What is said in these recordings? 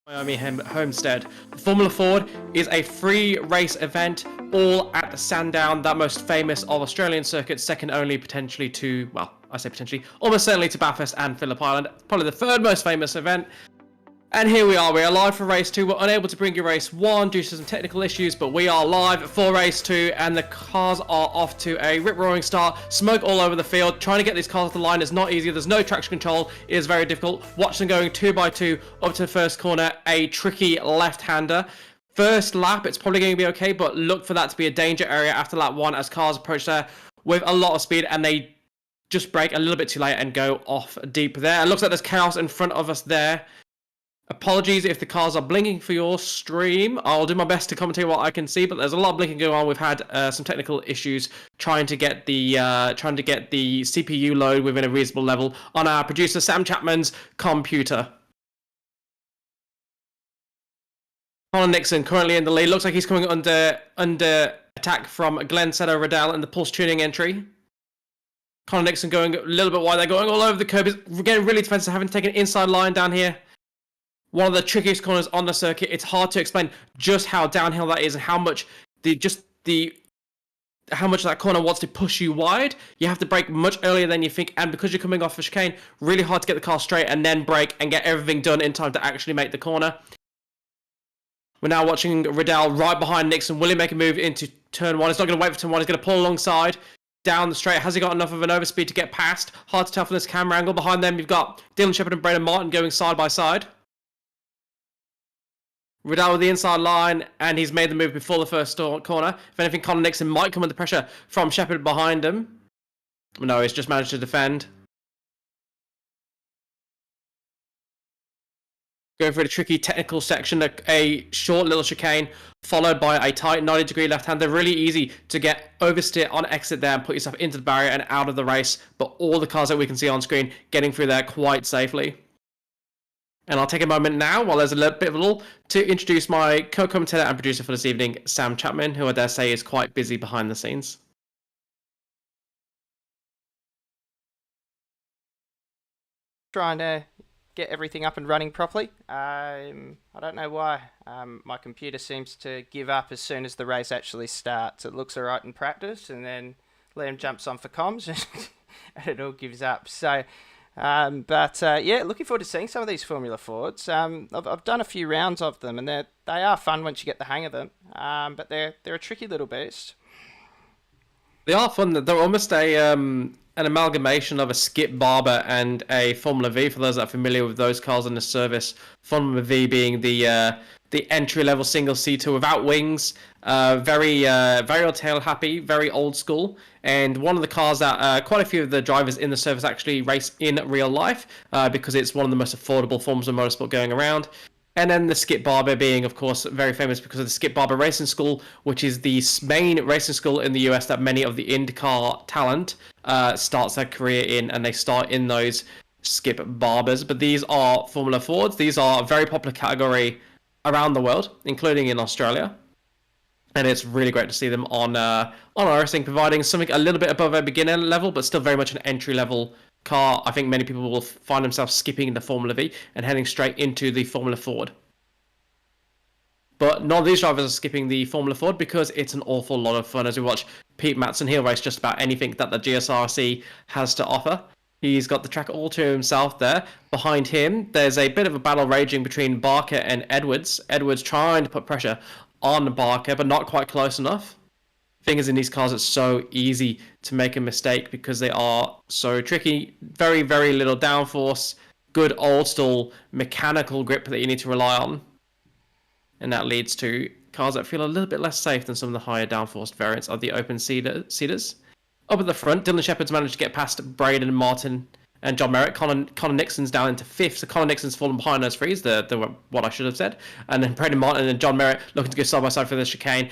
Miami Homestead. Formula Ford is a free race event, all at Sandown, that most famous of Australian circuits, second only potentially to, well, I say potentially, almost certainly to Bathurst and Phillip Island. Probably the third most famous event. And here we are live for race 2. We're unable to bring you race 1 due to some technical issues, but we are live for race 2, and the cars are off to a rip-roaring start. Smoke all over the field. Trying to get these cars off the line is not easy. There's no traction control. It is very difficult. Watch them going 2 by 2 up to the first corner. A tricky left-hander. First lap, it's probably going to be okay, but look for that to be a danger area after lap 1 as cars approach there with a lot of speed, and they just brake a little bit too late and go off deep there. It looks like there's chaos in front of us there. Apologies if the cars are blinking for your stream. I'll do my best to commentate what I can see, but there's a lot of blinking going on. We've had some technical issues trying to get the CPU load within a reasonable level on our producer Sam Chapman's computer. Colin Nixon currently in the lead. Looks like he's coming under attack from Glenn Sedo Riddell in the pulse tuning entry. Colin Nixon going a little bit wide. They're going all over the curb. He's getting really defensive, having to take an inside line down here. One of the trickiest corners on the circuit. It's hard to explain just how downhill that is and how much how much that corner wants to push you wide. You have to brake much earlier than you think, and because you're coming off a chicane, really hard to get the car straight and then brake and get everything done in time to actually make the corner. We're now watching Riddell right behind Nixon. Will he make a move into turn 1? He's not going to wait for turn 1. He's going to pull alongside down the straight. Has he got enough of an overspeed to get past? Hard to tell from this camera angle. Behind them, you've got Dylan Shepherd and Braden Martin going side by side. Riddell with the inside line, and he's made the move before the first corner. If anything, Colin Nixon might come under pressure from Shepherd behind him. No, he's just managed to defend. Going for a tricky technical section, a short little chicane, followed by a tight 90-degree left-hander. Really easy to get oversteer on exit there and put yourself into the barrier and out of the race. But all the cars that we can see on screen getting through there quite safely. And I'll take a moment now, while there's a little bit of a lull, to introduce my co-commentator and producer for this evening, Sam Chapman, who I dare say is quite busy behind the scenes. Trying to get everything up and running properly. I don't know why. My computer seems to give up as soon as the race actually starts. It looks alright in practice, and then Liam jumps on for comms and and it all gives up. So, yeah, looking forward to seeing some of these Formula Fords. I've done a few rounds of them, and they are fun once you get the hang of them. But they're a tricky little beast. They are fun. They're almost an amalgamation of a Skip Barber and a Formula V. For those that are familiar with those cars in the service, Formula V being the entry level single seater without wings, very tail happy, very old school, and one of the cars that quite a few of the drivers in the service actually race in real life because it's one of the most affordable forms of motorsport going around. And then the Skip Barber being, of course, very famous because of the Skip Barber Racing School, which is the main racing school in the US that many of the IndyCar talent starts their career in, and they start in those Skip Barbers. But these are Formula Fords. These are a very popular category around the world, including in Australia. And it's really great to see them on racing, providing something a little bit above a beginner level, but still very much an entry level car. I think many people will find themselves skipping the Formula V and heading straight into the Formula Ford. But none of these drivers are skipping the Formula Ford because it's an awful lot of fun. As we watch Pete Matson, he'll race just about anything that the GSRC has to offer. He's got the track all to himself there. Behind him, there's a bit of a battle raging between Barker and Edwards. Edwards trying to put pressure on Barker, but not quite close enough. Thing is, in these cars, it's so easy to make a mistake because they are so tricky. Very, very little downforce. Good old school mechanical grip that you need to rely on. And that leads to cars that feel a little bit less safe than some of the higher downforce variants of the open seaters. Up at the front, Dylan Shepherd's managed to get past Braden Martin and John Merritt. Connor Nixon's down into fifth, so Connor Nixon's fallen behind those threes, the what I should have said. And then Braden Martin and John Merritt looking to go side by side for the chicane.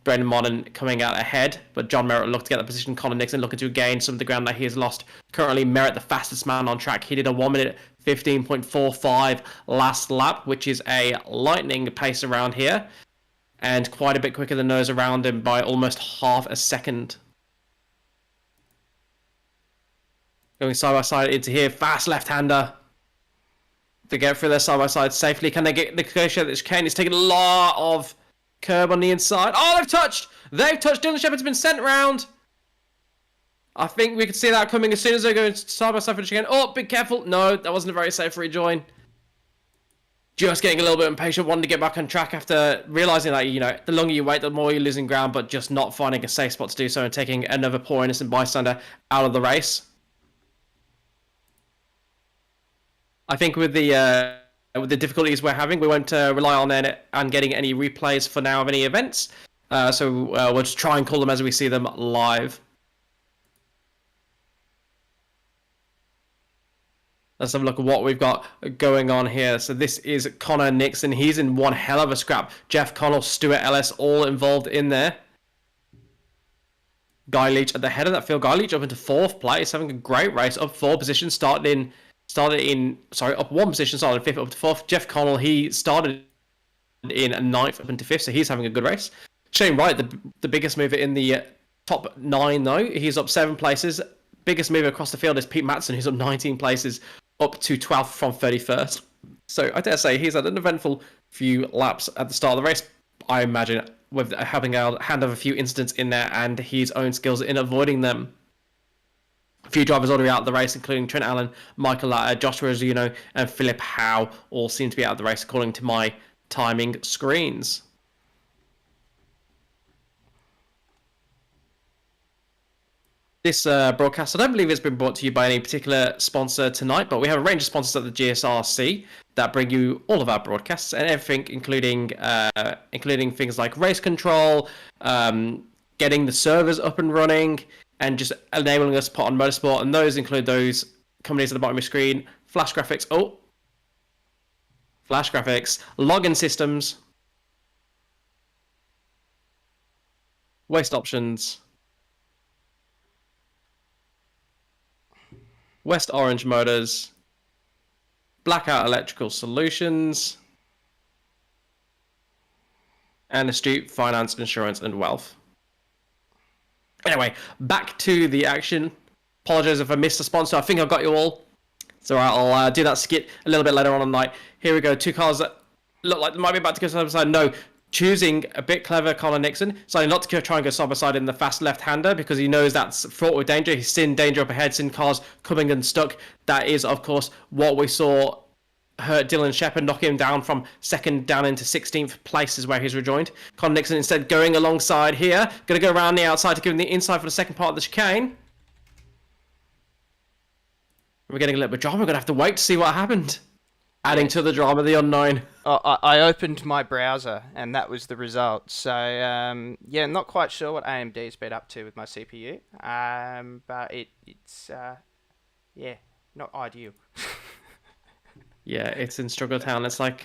Braden Martin coming out ahead, but John Merritt looked to get the position. Connor Nixon looking to gain some of the ground that he has lost. Currently, Merritt, the fastest man on track. He did a 1 minute 15.45 last lap, which is a lightning pace around here, and quite a bit quicker than those around him by almost half a second. Going side by side into here, fast left-hander to get through their side by side safely. Can they get negotiate this chicane? It's taking a lot of curb on the inside. Oh, they've touched! Dylan Shepherd's been sent round. I think we could see that coming as soon as they're going side by side for the chicane. Oh, be careful. No, that wasn't a very safe rejoin. Just getting a little bit impatient, wanting to get back on track after realising that, you know, the longer you wait, the more you're losing ground, but just not finding a safe spot to do so and taking another poor innocent bystander out of the race. I think with the difficulties we're having, we won't rely on getting any replays for now of any events. So we'll just try and call them as we see them live. Let's have a look at what we've got going on here. So this is Connor Nixon. He's in one hell of a scrap. Jeff Connell, Stuart Ellis, all involved in there. Guy Leach at the head of that field. Guy Leach up into fourth place, having a great race. Up four positions, up one position, started in fifth, up to fourth. Jeff Connell, he started in ninth, up into fifth, so he's having a good race. Shane Wright, the biggest mover in the top 9, though. He's up 7 places. Biggest mover across the field is Pete Matson, who's up 19 places, up to 12th from 31st. So I dare say he's had an eventful few laps at the start of the race. I imagine with having a hand of a few incidents in there and his own skills in avoiding them. A few drivers already out of the race, including Trent Allen, Michael Latta, Joshua Zuno, and Philip Howe, all seem to be out of the race according to my timing screens. This broadcast, I don't believe it's been brought to you by any particular sponsor tonight, but we have a range of sponsors at the GSRC that bring you all of our broadcasts and everything, including things like race control, getting the servers up and running, and just enabling us to put on Motorsport. And those include those companies at the bottom of your screen: Flash Graphics, Login Systems, Waste Options, West Orange Motors, Blackout Electrical Solutions, and Astute Finance, Insurance and Wealth. Anyway, back to the action. Apologize if I missed a sponsor. I think I've got you all. It's alright, I'll do that skit a little bit later on in the night. Here we go. 2 cars that look like they might be about to go side by side. No, choosing a bit clever Colin Nixon, deciding not to try and go side by side in the fast left-hander because he knows that's fraught with danger. He's seen danger up ahead, seen cars coming unstuck. That is, of course, what we saw hurt Dylan Shepard, knocking him down from second down into 16th place is where he's rejoined. Colin Nixon instead going alongside here, going to go around the outside to give him the inside for the second part of the chicane. We're getting a little bit of drama. We're going to have to wait to see what happened. Adding to the drama, the unknown. I opened my browser and that was the result. So, yeah, not quite sure what AMD's been up to with my CPU. But it's yeah, not ideal. Yeah, it's in struggle town. It's like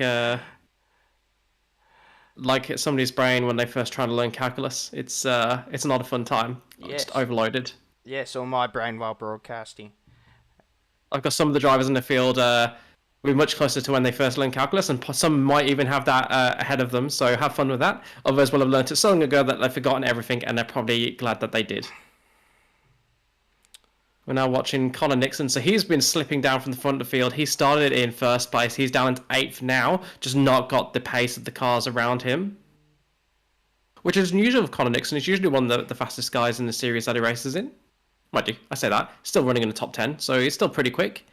somebody's brain when they first try to learn calculus. It's not a fun time. Yes. Just overloaded. Yes, or my brain while broadcasting. I've got some of the drivers in the field will be much closer to when they first learned calculus, and some might even have that ahead of them, so have fun with that. Others will have learned it so long ago that they've forgotten everything, and they're probably glad that they did. We're now watching Colin Nixon, so he's been slipping down from the front of the field. He started in first place, he's down into 8th now, just not got the pace of the cars around him. Which is unusual with Colin Nixon. He's usually one of the fastest guys in the series that he races in. Might do, I say that. Still running in the top 10, so he's still pretty quick.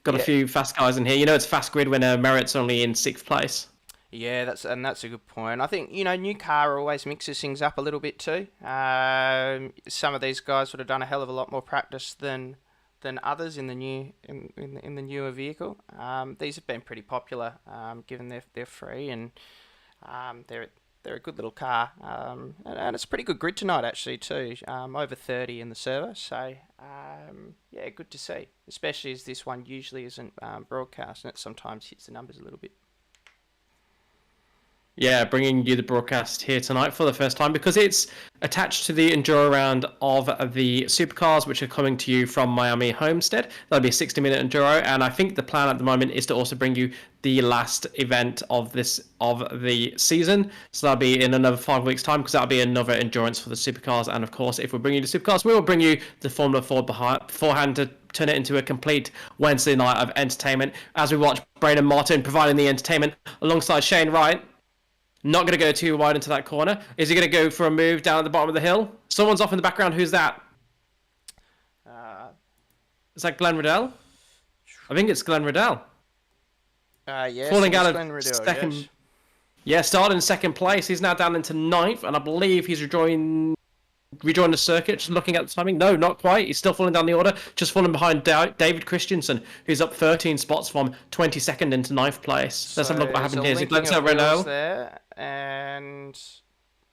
Got a few fast guys in here. You know, it's fast grid when Merritt's only in 6th place. Yeah, that's a good point. I think, new car always mixes things up a little bit too. Some of these guys would have done a hell of a lot more practice than others in the newer vehicle. These have been pretty popular, given they're free and they're a good little car, and it's a pretty good grid tonight actually too. Over 30 in the server, so yeah, good to see. Especially as this one usually isn't broadcast, and it sometimes hits the numbers a little bit. Yeah, bringing you the broadcast here tonight for the first time because it's attached to the Enduro round of the Supercars, which are coming to you from Miami Homestead. That'll be a 60-minute Enduro, and I think the plan at the moment is to also bring you the last event of the season. So that'll be in another 5 weeks' time because that'll be another endurance for the Supercars. And of course, if we bring you the Supercars, we will bring you the Formula Ford beforehand to turn it into a complete Wednesday night of entertainment as we watch Braden Martin providing the entertainment alongside Shane Wright. Not going to go too wide into that corner. Is he going to go for a move down at the bottom of the hill? Someone's off in the background. Who's that? Is that Glenn Riddell? I think it's Glenn Riddell. Yes, falling out of Glenn Riddell, second. yes. Yeah, started in 2nd place. He's now down into 9th, and I believe he's rejoined the circuit. Just looking at the timing, no, not quite. He's still falling down the order. Just falling behind David Christensen, who's up 13 spots from 22nd into 9th place. Let's have a look what happened here. Is it Glenn Riddell? There, and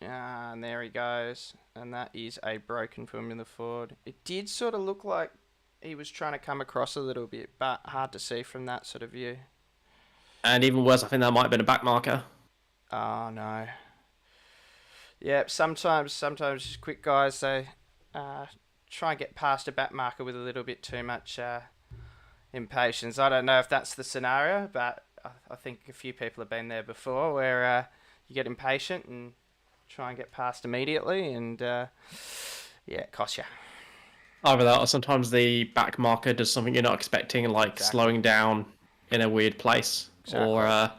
there he goes. And that is a broken Formula Ford. It did sort of look like he was trying to come across a little bit, but hard to see from that sort of view. And even worse, I think that might have been a back marker. Oh, no. Yeah, sometimes quick guys, they try and get past a back marker with a little bit too much impatience. I don't know if that's the scenario, but I think a few people have been there before where you get impatient and try and get past immediately, and yeah, it costs you. Either that, or sometimes the back marker does something you're not expecting, like slowing down in a weird place, or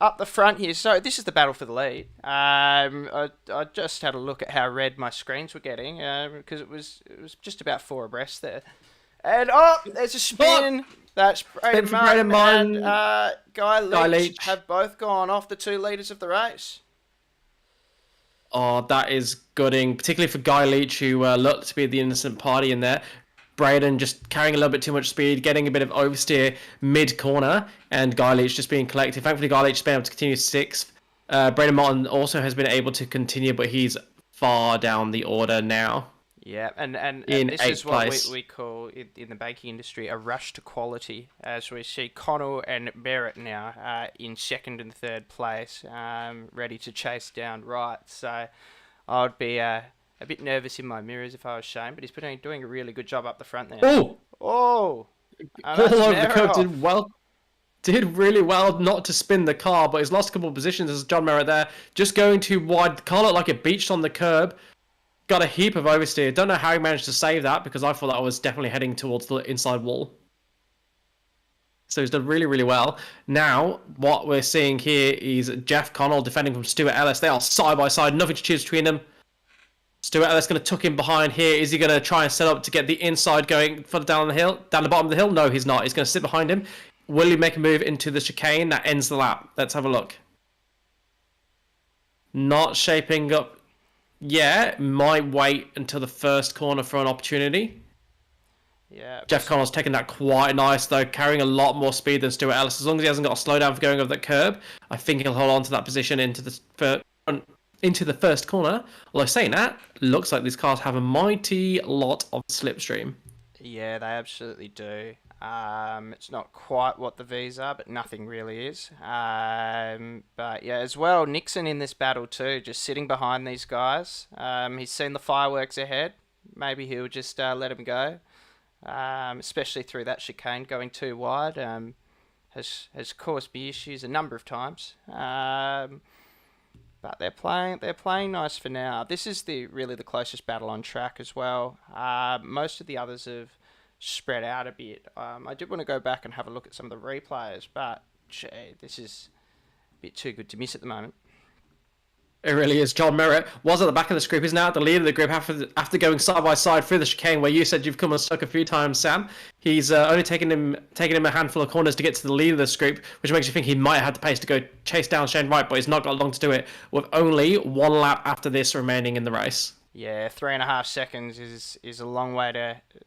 up the front here. So this is the battle for the lead. I just had a look at how red my screens were getting because it was just about 4 abreast there. And there's a spin. That's Braden Martin and Guy Leach have both gone off the 2 leaders of the race. Oh, that is gutting, particularly for Guy Leach, who looked to be the innocent party in there. Braden just carrying a little bit too much speed, getting a bit of oversteer mid-corner, and Guy Leach just being collected. Thankfully, Guy Leach has been able to continue 6th. Braden Martin also has been able to continue, but he's far down the order now. Yeah, and this is what we call, in the baking industry, a rush to quality, as we see Connell and Merritt now in 2nd and 3rd place, ready to chase down Wright. So I'd be a bit nervous in my mirrors if I was Shane, but he's been doing a really good job up the front there. Oh! All over the curb, did really well not to spin the car, but he's lost a couple of positions as John Merritt there. Just going too wide. The car looked like it beached on the curb. Got a heap of oversteer. Don't know how he managed to save that because I thought that was definitely heading towards the inside wall. So he's done really, really well. Now, what we're seeing here is Jeff Connell defending from Stuart Ellis. They are side by side, nothing to choose between them. Stuart Ellis going to tuck in behind here. Is he going to try and set up to get the inside going further down the hill, down the bottom of the hill? No, he's not. He's going to sit behind him. Will he make a move into the chicane that ends the lap? Let's have a look. Not shaping up yet. Might wait until the first corner for an opportunity. Yeah. Jeff Connell's taking that quite nice, though, carrying a lot more speed than Stuart Ellis. As long as he hasn't got a slowdown for going over that curb, I think he'll hold on to that position into the first corner. Although saying that, looks like these cars have a mighty lot of slipstream. Yeah, they absolutely do. It's not quite what the V's are, but nothing really is. But yeah, as well, Nixon in this battle too, just sitting behind these guys. He's seen the fireworks ahead. Maybe he'll just let him go. Especially through that chicane going too wide, has caused me issues a number of times. But they're playing nice for now. This is really the closest battle on track as well. Most of the others have spread out a bit. I did want to go back and have a look at some of the replays, but gee, this is a bit too good to miss at the moment. It really is. John Merritt was at the back of the group. He's now at the lead of the group after going side by side through the chicane, where you said you've come unstuck a few times, Sam. He's only taken him a handful of corners to get to the lead of this group, which makes you think he might have had the pace to go chase down Shane Wright, but he's not got long to do it, with only one lap after this remaining in the race. Yeah, 3.5 seconds is a long way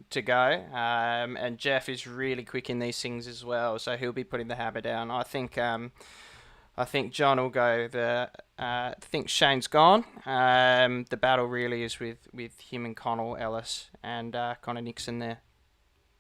to go, and Jeff is really quick in these things as well, so he'll be putting the hammer down. I think John will go. I think Shane's gone. The battle really is with him and Connell, Ellis, and Connor Nixon there.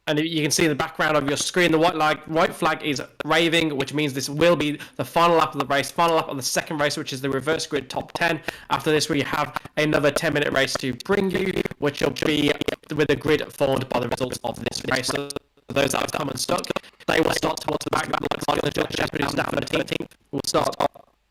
And you can see in the background of your screen, the white flag is raving, which means this will be the final lap of the race, final lap of the second race, which is the reverse grid top 10. After this, we have another 10-minute race to bring you, which will be with the grid formed by the results of this race. So those that have come unstuck, they will start towards the back. That looks like the Shepherd, who's now 13th, will start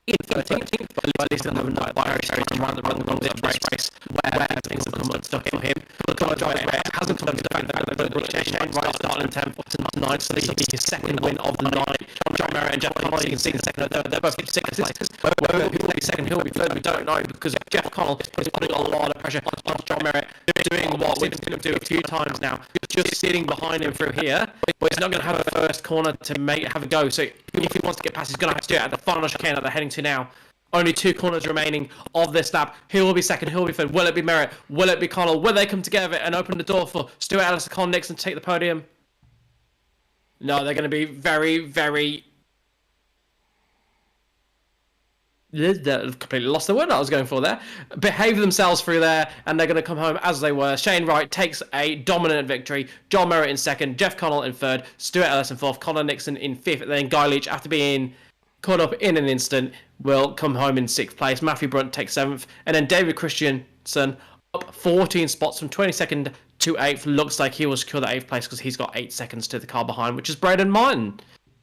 in 13th, but at least he'll have a night by race and run the this race where things have come unstuck for him. The car driver hasn't come unstuck, but Shane Wright starting in 10th to 9th, so this will be his second win of the night. John Merritt and Jeff Connell, you can see in second and third, they're both in sixth places. Whether he will be second, he'll be third, we don't know, because Jeff Connell is putting a lot of pressure on John Merritt, doing what we've seen him do a few times now, just sitting behind him through here, but he's not going to have a first corner to have a go, so if he wants to get past, he's going to have to do it at the final chicane that they're heading to now. Only 2 corners remaining of this lap. Who will be second? Who will be third? Will it be Merritt? Will it be Connell? Will they come together and open the door for Stuart Ellis and Colin Nixon to take the podium? No, they're going to be very, very... completely lost the word I was going for there. Behave themselves through there, and they're going to come home as they were. Shane Wright takes a dominant victory. John Merritt in second. Jeff Connell in third. Stuart Ellis in fourth. Colin Nixon in fifth. And then Guy Leach, after being caught up in an instant, will come home in 6th place. Matthew Brunt takes 7th. And then David Christiansen up 14 spots from 22nd to 8th. Looks like he will secure the 8th place because he's got 8 seconds to the car behind, which is Braden Martin.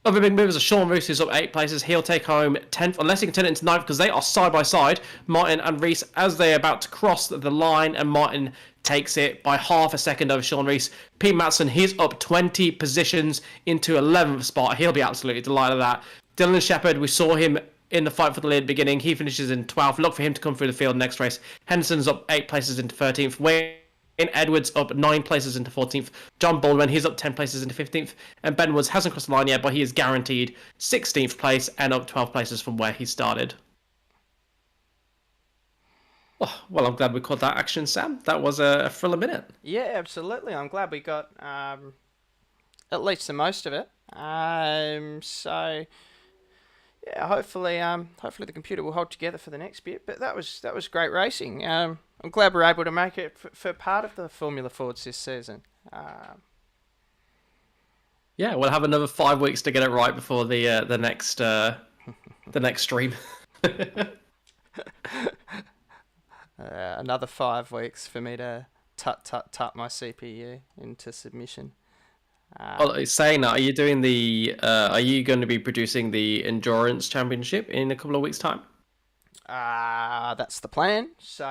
Other big movers are Sean Roos, who's up 8 places. He'll take home 10th, unless he can turn it into 9th, because they are side by side, Martin and Reese, as they're about to cross the line, and Martin takes it by half a second over Sean Reese. Pete Matson, he's up 20 positions into 11th spot. He'll be absolutely delighted with that. Dylan Shepherd, we saw him in the fight for the lead at the beginning. He finishes in 12th. Look for him to come through the field next race. Henderson's up 8 places into 13th. Wayne Edwards up 9 places into 14th. John Baldwin, he's up 10 places into 15th. And Ben Woods hasn't crossed the line yet, but he is guaranteed 16th place and up 12 places from where he started. Oh, well, I'm glad we caught that action, Sam. That was a thriller minute. Yeah, absolutely. I'm glad we got at least the most of it. So yeah, hopefully the computer will hold together for the next bit. But that was great racing. I'm glad we're able to make it for part of the Formula Fords this season. Yeah, we'll have another 5 weeks to get it right before the next stream. Another 5 weeks for me to tut my CPU into submission. Well, saying that, are you doing are you going to be producing the Endurance Championship in a couple of weeks' time? That's the plan. So,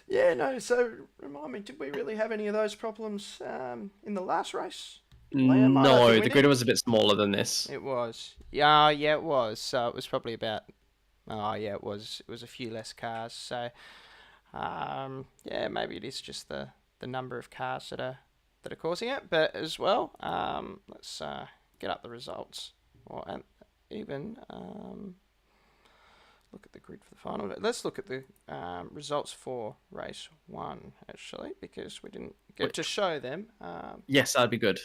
yeah, no, so remind me, did we really have any of those problems in the last race? Might have been No, with the him. grid was a bit smaller than this. It was. Yeah, yeah, it was. So it was probably about. Oh, yeah, it was. It was a few less cars. So, yeah, maybe it is just the number of cars that are causing it. But as well, let's get up the results, or and even look at the grid for the final. Let's look at the results for race 1 actually, because we didn't get to show them. Yes, that'd be good.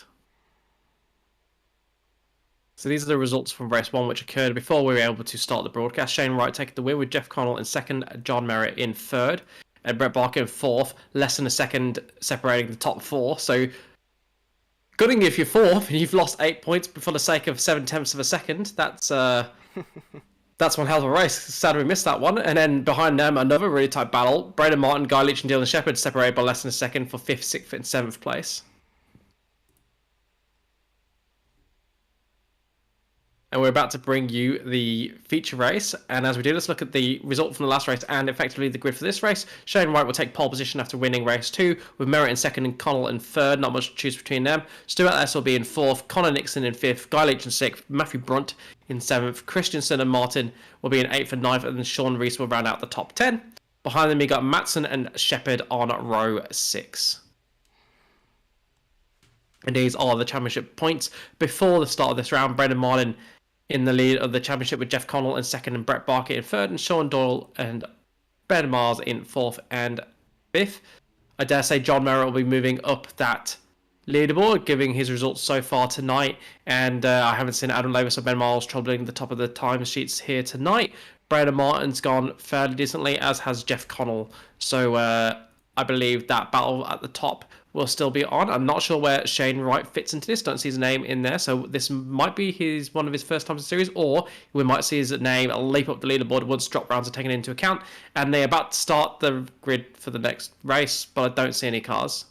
So these are the results from race 1, which occurred before we were able to start the broadcast. Shane Wright taking the win with Jeff Connell in second, John Merritt in third, and Brett Barker in fourth, less than a second separating the top 4. So, good thing if you're fourth and you've lost 8 points for the sake of 7/10 of a second. That's one hell of a race. Sad we missed that one. And then behind them, another really tight battle. Braden Martin, Guy Leach, and Dylan Shepherd separated by less than a second for 5th, 6th, and 7th place. And we're about to bring you the feature race. And as we do, let's look at the result from the last race and effectively the grid for this race. Shane Wright will take pole position after winning race 2, with Merritt in second and Connell in third. Not much to choose between them. Stuart S will be in fourth, Connor Nixon in fifth, Guy Leach in sixth, Matthew Brunt in seventh, Christensen and Martin will be in eighth and ninth, and then Sean Rees will round out the top 10. Behind them, we got Matson and Shepherd on row 6. And these are the championship points before the start of this round. Brendan Martin in the lead of the championship with Jeff Connell in second and Brett Barker in third, and Sean Doyle and Ben Mars in fourth and fifth. I dare say John Merritt will be moving up that leaderboard, giving his results so far tonight. And I haven't seen Adam Levis or Ben Miles troubling the top of the time sheets here tonight. Brandon Martin's gone fairly decently, as has Jeff Connell. So I believe that battle at the top will still be on. I'm not sure where Shane Wright fits into this. Don't see his name in there. So this might be one of his first times in the series, or we might see his name leap up the leaderboard once drop rounds are taken into account. And they're about to start the grid for the next race, but I don't see any cars.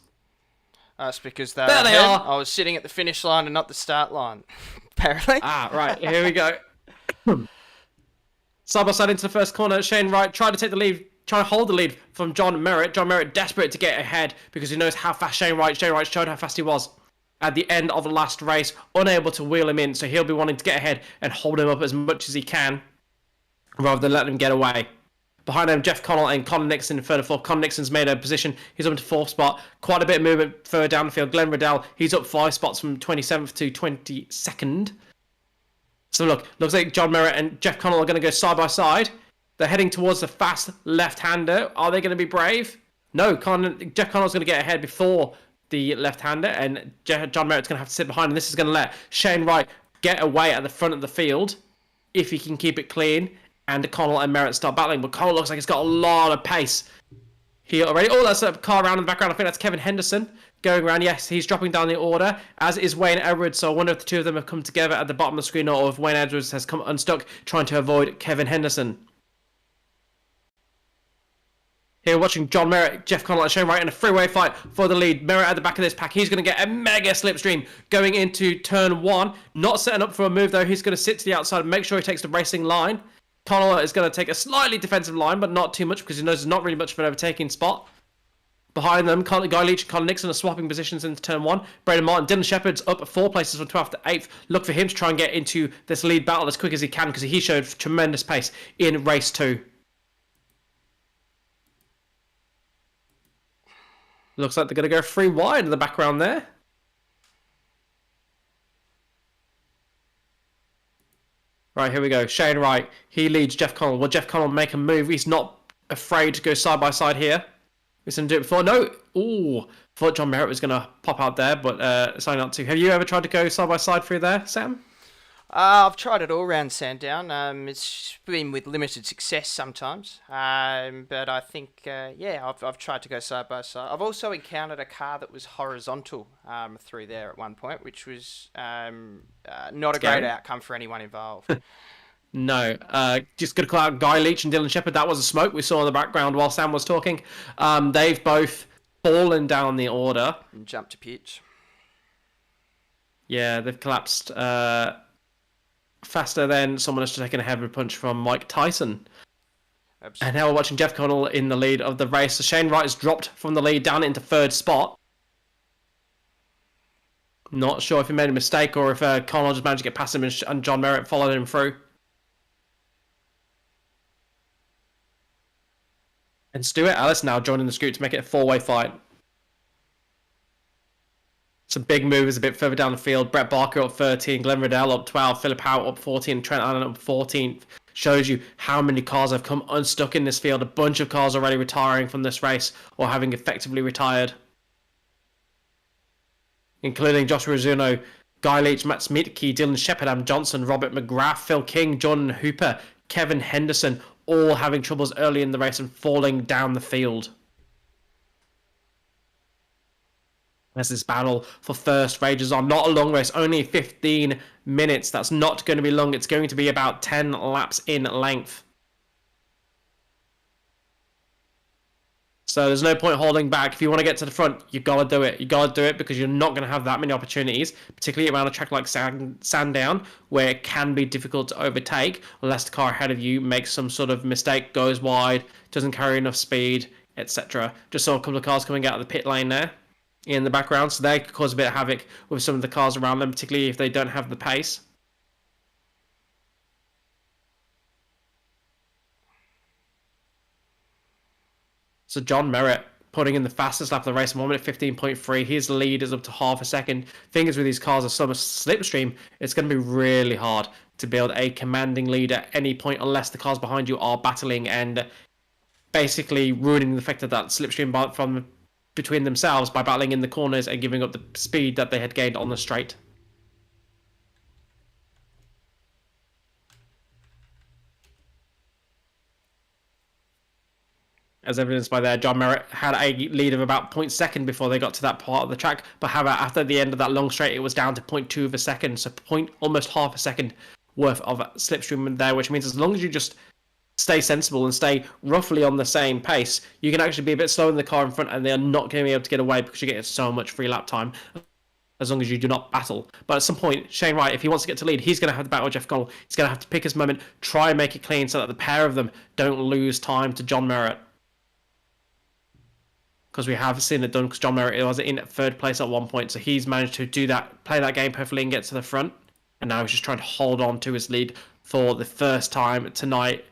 That's because there they are. I was sitting at the finish line and not the start line, apparently. Right. Here we go. Side by side into the first corner. Shane Wright tried to take the lead, trying to hold the lead from John Merritt. John Merritt desperate to get ahead because he knows how fast Shane Wright showed how fast he was at the end of the last race, unable to wheel him in, so he'll be wanting to get ahead and hold him up as much as he can rather than let him get away. Behind him, Jeff Connell and Connor Nixon in third and fourth. Connor Nixon's made a position. He's up into fourth spot. Quite a bit of movement further down the field. Glenn Riddell, he's up 5 spots from 27th to 22nd. So look, looks like John Merritt and Jeff Connell are going to go side by side. They're heading towards the fast left-hander. Are they going to be brave? No, Jeff Connell's going to get ahead before the left-hander, and John Merritt's going to have to sit behind, and this is going to let Shane Wright get away at the front of the field if he can keep it clean, and Connell and Merritt start battling. But Connell looks like he's got a lot of pace here already. Oh, that's a car around in the background. I think that's Kevin Henderson going around. Yes, he's dropping down the order, as is Wayne Edwards. So I wonder if the two of them have come together at the bottom of the screen, or if Wayne Edwards has come unstuck trying to avoid Kevin Henderson. Here watching John Merritt, Jeff Connell and Shane Wright in a freeway fight for the lead. Merritt at the back of this pack. He's going to get a mega slipstream going into turn 1. Not setting up for a move though. He's going to sit to the outside and make sure he takes the racing line. Connell is going to take a slightly defensive line, but not too much because he knows there's not really much of an overtaking spot. Behind them, Guy Leach and Connor Nixon are swapping positions into turn 1. Braden Martin, Dylan Shepherd's up 4 places from 12th to 8th. Look for him to try and get into this lead battle as quick as he can because he showed tremendous pace in race 2. Looks like they're going to go 3 wide in the background there. Right, here we go. Shane Wright, he leads Jeff Connell. Will Jeff Connell make a move? He's not afraid to go side by side here. He's going to do it before. No! Ooh, thought John Merritt was going to pop out there, but decided not to. Have you ever tried to go side by side through there, Sam? I've tried it all around Sandown. It's been with limited success sometimes, but I think I've tried to go side by side. I've also encountered a car that was horizontal through there at one point, which was not a great outcome for anyone involved. No, just going to call out Guy Leach and Dylan Shepherd. That was a smoke we saw in the background while Sam was talking. They've both fallen down the order And jumped to pitch. Yeah, they've collapsed faster than someone has taken a heavy punch from Mike Tyson. Absolutely. And now we're watching Jeff Connell in the lead of the race. So Shane Wright has dropped from the lead down into 3rd spot. Not sure if he made a mistake or if Connell just managed to get past him and John Merritt followed him through. And Stuart Ellis now joining the scoot to make it a four-way fight. Some big moves a bit further down the field. Brett Barker up 13, Glenn Riddell up 12, Philip Howe up 14, Trent Allen up 14th. Shows you how many cars have come unstuck in this field. A bunch of cars already retiring from this race or having effectively retired. Including Joshua Zuno, Guy Leach, Matt Smitke, Dylan Shepard, Adam Johnson, Robert McGrath, Phil King, Jordan Hooper, Kevin Henderson, all having troubles early in the race and falling down the field. As this battle for first rages on. Not a long race, only 15 minutes. That's not going to be long. It's going to be about 10 laps in length. So there's no point holding back. If you want to get to the front, you've got to do it. You've got to do it because you're not going to have that many opportunities, particularly around a track like Sandown, where it can be difficult to overtake unless the car ahead of you makes some sort of mistake, goes wide, doesn't carry enough speed, etc. Just saw a couple of cars coming out of the pit lane there in the background, so they could cause a bit of havoc with some of the cars around them, particularly if they don't have the pace. So John Merritt putting in the fastest lap of the race, 1 minute 15.3. His lead is up to half a second. Thing is, with these cars are so much slipstream, it's going to be really hard to build a commanding lead at any point unless the cars behind you are battling and basically ruining the effect of that slipstream from between themselves by battling in the corners and giving up the speed that they had gained on the straight. As evidenced by there, John Merritt had a lead of about 0.2 before they got to that part of the track. But however, after the end of that long straight, it was down to 0.2 of a second. So almost half a second worth of slipstream there, which means as long as you just stay sensible and stay roughly on the same pace, you can actually be a bit slower in the car in front and they are not going to be able to get away because you're getting so much free lap time as long as you do not battle. But at some point, Shane Wright, if he wants to get to lead, he's going to have to battle with Jeff Connell. He's going to have to pick his moment, try and make it clean so that the pair of them don't lose time to John Merritt. Because we have seen it done because John Merritt was in third place at one point, so he's managed to do that, play that game perfectly and get to the front. And now he's just trying to hold on to his lead for the first time tonight.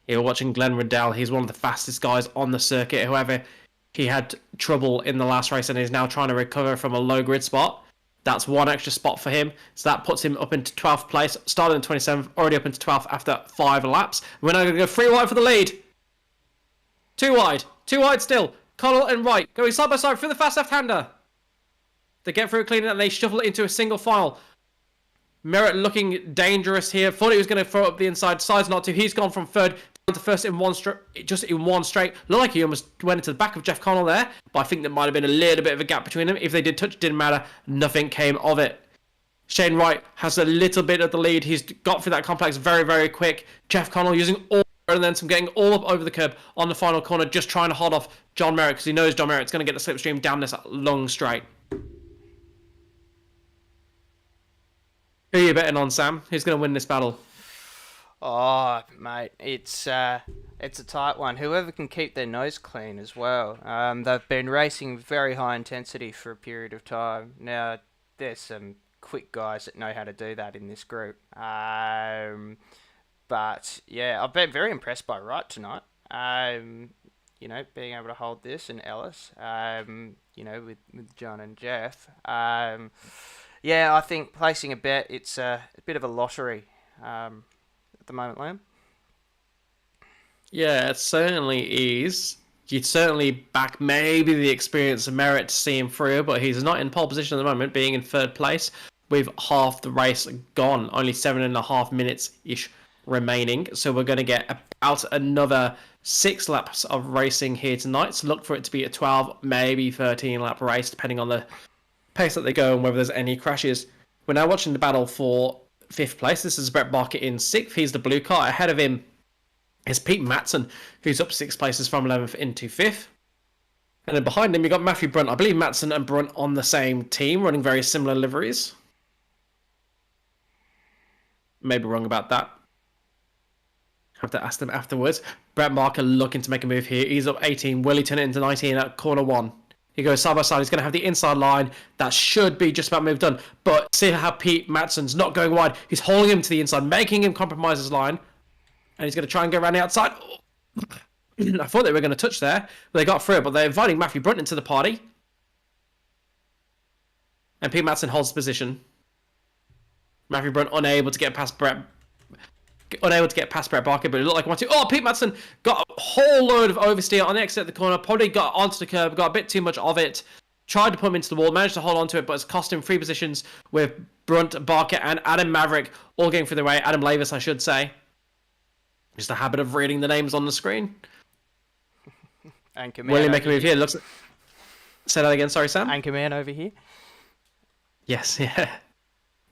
Here we're watching Glenn Riddell. He's one of the fastest guys on the circuit. However, he had trouble in the last race and is now trying to recover from a low grid spot. That's one extra spot for him. So that puts him up into 12th place. Started in 27th, already up into 12th after 5 laps. We're now going to go 3 wide for the lead. 2 wide. 2 wide still. Connell and Wright going side by side through the fast left-hander. They get through clean and they shuffle it into a single file. Merritt looking dangerous here. Thought he was going to throw up the inside. Decides not to. He's gone from third down to first in one straight. Just in one straight. Looked like he almost went into the back of Jeff Connell there. But I think there might have been a little bit of a gap between them. If they did touch, it didn't matter. Nothing came of it. Shane Wright has a little bit of the lead. He's got through that complex very, very quick. Jeff Connell using all and then some getting all up over the curb on the final corner, just trying to hold off John Merritt because he knows John Merritt's going to get the slipstream down this long straight. Who are you betting on, Sam? Who's going to win this battle? Oh, mate, it's a tight one. Whoever can keep their nose clean as well. They've been racing very high intensity for a period of time. Now, there's some quick guys that know how to do that in this group. But yeah, I've been very impressed by Wright tonight. You know, being able to hold this and Ellis. You know, with John and Jeff. Yeah, I think placing a bet, it's a bit of a lottery at the moment, Liam. Yeah, it certainly is. You'd certainly back maybe the experience of Merritt to see him through, but he's not in pole position at the moment, being in third place with half the race gone, only 7.5 minutes-ish remaining. So we're going to get about another 6 laps of racing here tonight. So look for it to be a 12, maybe 13 lap race, depending on the pace that they go and whether there's any crashes. We're now watching the battle for 5th place. This is Brett Barker in 6th. He's the blue car. Ahead of him is Pete Matson, who's up 6 places from 11th into 5th. And then behind him, you've got Matthew Brunt. I believe Matson and Brunt on the same team, running very similar liveries. Maybe wrong about that. Have to ask them afterwards. Brett Barker looking to make a move here. He's up 18. Will he turn it into 19 at corner 1? He goes side by side. He's going to have the inside line. That should be just about moved done. But see how Pete Matson's not going wide. He's holding him to the inside, making him compromise his line. And he's going to try and go around the outside. I thought they were going to touch there. But they got through it. But they're inviting Matthew Brunt into the party. And Pete Matson holds position. Matthew Brunt unable to get past Brett Barker, but it looked like one, two. Oh, Pete Matson got a whole load of oversteer on the exit of the corner, probably got onto the curb, got a bit too much of it, tried to put him into the wall, managed to hold on to it, but it's cost him 3 positions with Brunt, Barker, and Adam Maverick all going through the way. Adam Lavis, I should say. Just a habit of reading the names on the screen. Anchorman. Will he make a move here? Looks. Say that again, sorry, Sam? Anchorman over here. Yes, yeah.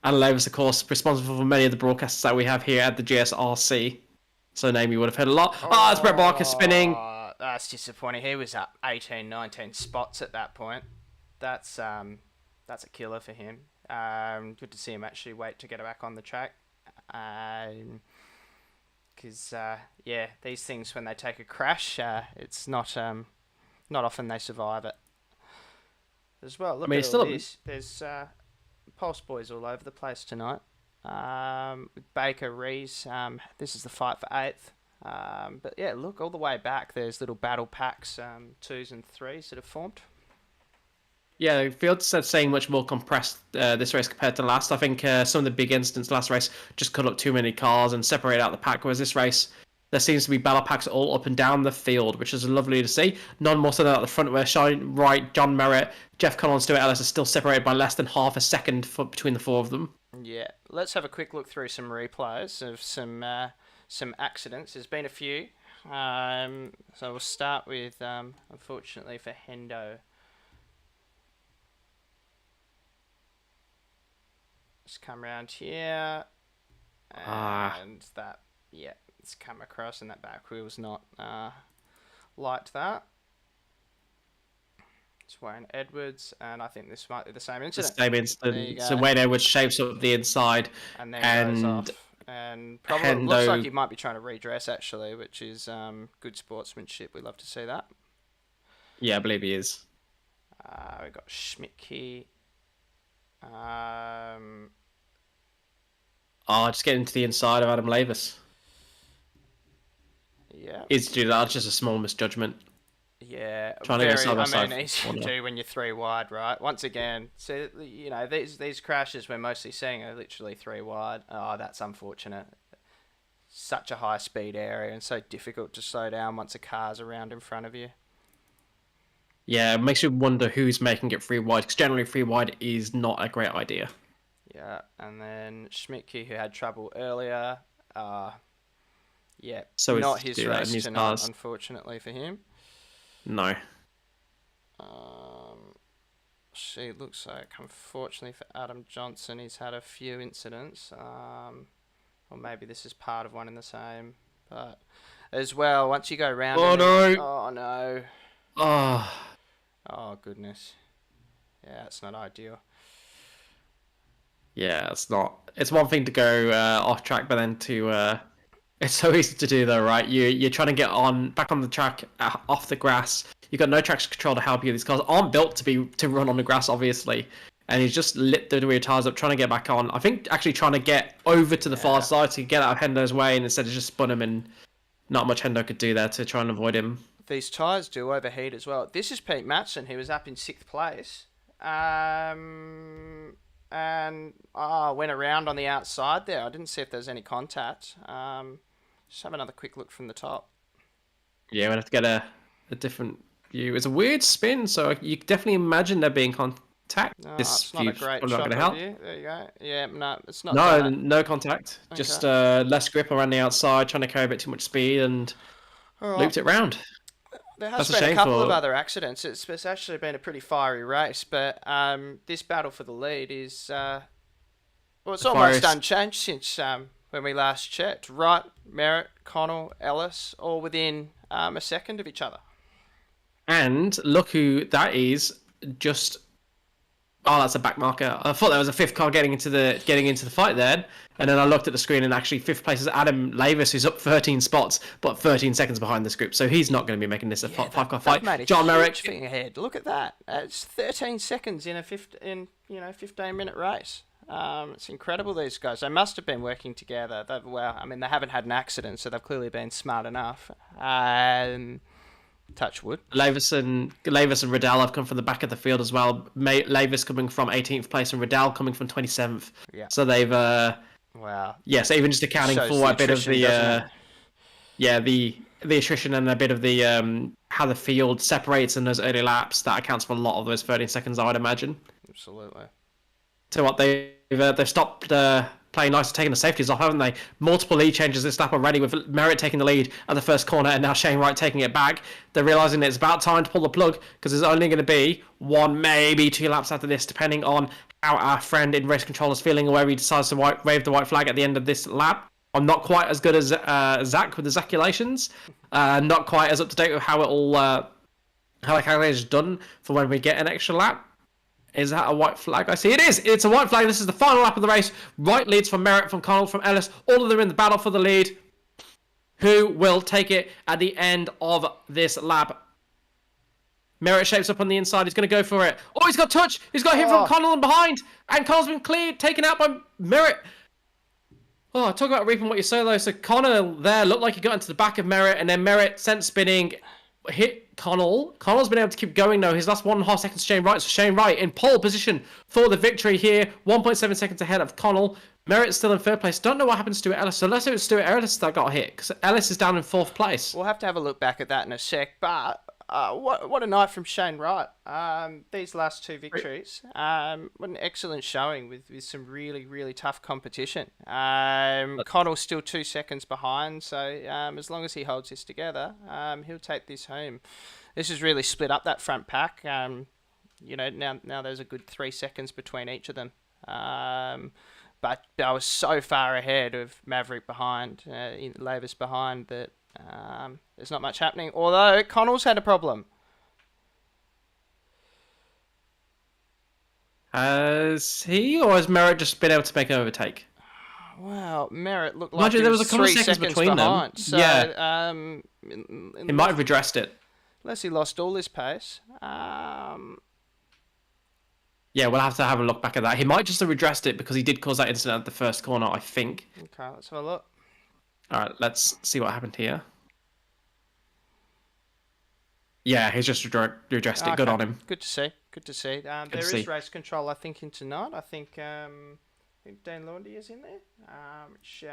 And Lavis, of course, responsible for many of the broadcasts that we have here at the GSRC. So a name you would have heard a lot. Oh, it's Brett Barker spinning. That's disappointing. He was up 18, 19 spots at that point. That's a killer for him. Good to see him actually wait to get back on the track. Because, these things, when they take a crash, it's not often they survive it. As well, look at all this. There's Pulse Boys all over the place tonight. With Baker, Rees, this is the fight for 8th. But yeah, look, all the way back, there's little battle packs, 2s and 3s that have formed. Yeah, the field's saying much more compressed this race compared to last. I think some of the big incidents last race just cut up too many cars and separate out the pack, whereas this race, there seems to be battle packs all up and down the field, which is lovely to see. None more so than at the front, where Shine Wright, John Merritt, Jeff Connell, and Stuart Ellis are still separated by less than half a second between the 4 of them. Yeah, let's have a quick look through some replays of some accidents. There's been a few. So we'll start with, unfortunately for Hendo. Just come around here. And that, yeah. It's come across, and that back wheel's not like that. It's Wayne Edwards, and I think this might be the same incident. The same incident. So Wayne Edwards shapes up the inside, and then goes off. And probably looks like he might be trying to redress, actually, which is good sportsmanship. We love to see that. Yeah, I believe he is. We've got Schmidtke. Just getting to the inside of Adam Lavis. Yeah. It's just a small misjudgment. Yeah. Trying to go side by side. Easy to do when you're 3 wide, right? Once again, so these crashes we're mostly seeing are literally 3 wide. Oh, that's unfortunate. Such a high speed area and so difficult to slow down once a car's around in front of you. Yeah, it makes you wonder who's making it 3 wide, because generally 3 wide is not a great idea. Yeah, and then Schmidtke, who had trouble earlier. Yeah, so not his race tonight, unfortunately for him. No. She looks like, unfortunately for Adam Johnson, he's had a few incidents. Or maybe this is part of one in the same. But as well, once you go round... Oh, no! Oh, no. Oh. Oh, goodness. Yeah, it's not ideal. Yeah, it's not. It's one thing to go off track, but then to... It's so easy to do though, right? You're trying to get back on the track, off the grass. You've got no traction control to help you. These cars aren't built to run on the grass, obviously. And he's just lit the rear tires up, trying to get back on. I think actually trying to get over to the far side to get out of Hendo's way, and instead of just spun him, and not much Hendo could do there to try and avoid him. These tyres do overheat as well. This is Pete Matson, who was up in 6th place. And went around on the outside there. I didn't see if there was any contact. Just have another quick look from the top. Yeah, we'll have to get a different view. It's a weird spin, so you definitely imagine there being contact. No, it's not a great shot of you. There you go. Yeah, no, it's not. No contact. Okay. Just less grip around the outside, trying to carry a bit too much speed, and looped it round. There has been a couple of other accidents. It's actually been a pretty fiery race, but this battle for the lead is it's almost unchanged since when we last checked. Wright, Merritt, Connell, Ellis, all within a second of each other. And look who that is, just Oh, that's a back marker. I thought there was a fifth car getting into the fight then, and then I looked at the screen and actually fifth place is Adam Lavis, who's up 13 spots, but 13 seconds behind this group, so he's not going to be making this a five-car fight. Made a John huge Merrick thing ahead. Look at that. It's 13 seconds in a 15-minute race. It's incredible. These guys. They must have been working together. They haven't had an accident, so they've clearly been smart enough. Touch wood. Lavis and Riddell have come from the back of the field as well. Lavis coming from 18th place and Riddell coming from 27th. Yeah. So they've wow. Yeah, so even just accounting for a bit of the the attrition and a bit of the how the field separates in those early laps, that accounts for a lot of those 13 seconds, I would imagine. Absolutely. So what they've stopped playing nice and taking the safeties off, haven't they? Multiple lead changes this lap already, with Merritt taking the lead at the first corner and now Shane Wright taking it back. They're realising it's about time to pull the plug, because there's only going to be one, maybe 2 laps after this, depending on how our friend in race control is feeling or whether he decides to wave the white flag at the end of this lap. I'm not quite as good as Zach with the Zaculations. Not quite as up to date with how it all how the calculation is done for when we get an extra lap. Is that a white flag? I see it is. It's a white flag. This is the final lap of the race. Wright leads from Merritt, from Connell, from Ellis. All of them in the battle for the lead. Who will take it at the end of this lap? Merritt shapes up on the inside. He's going to go for it. Oh, he's got touch. He's got hit from Connell and behind. And Connell's been cleared, taken out by Merritt. Oh, talk about reaping what you sow, though. So Connell there looked like he got into the back of Merritt, and then Merritt sent spinning, hit Connell. Connell's been able to keep going, though. His last 1.5 seconds to Shane Wright. So Shane Wright in pole position for the victory here. 1.7 seconds ahead of Connell. Merritt's still in third place. Don't know what happened to Stuart Ellis. So unless it was Stuart Ellis that got hit, because Ellis is down in fourth place. We'll have to have a look back at that in a sec. But what a night from Shane Wright. These last 2 victories. What an excellent showing with some really, really tough competition. Connell's still 2 seconds behind. So as long as he holds this together, he'll take this home. This has really split up that front pack. Now there's a good 3 seconds between each of them. But I was so far ahead of Maverick behind, Lavis behind, that there's not much happening. Although Connell's had a problem. Has he, or has Merritt just been able to make an overtake? Wow, Merritt looked like there was a couple 3 seconds between behind. them. So, yeah. He might have redressed it. Unless he lost all his pace. Yeah, we'll have to have a look back at that. He might just have redressed it because he did cause that incident at the first corner, I think. Okay, let's have a look. All right, let's see what happened here. Yeah, he's just redressed it. Good on him. Good to see. Good to see. There is race control, I think, in tonight. I think Dan Laundy is in there, which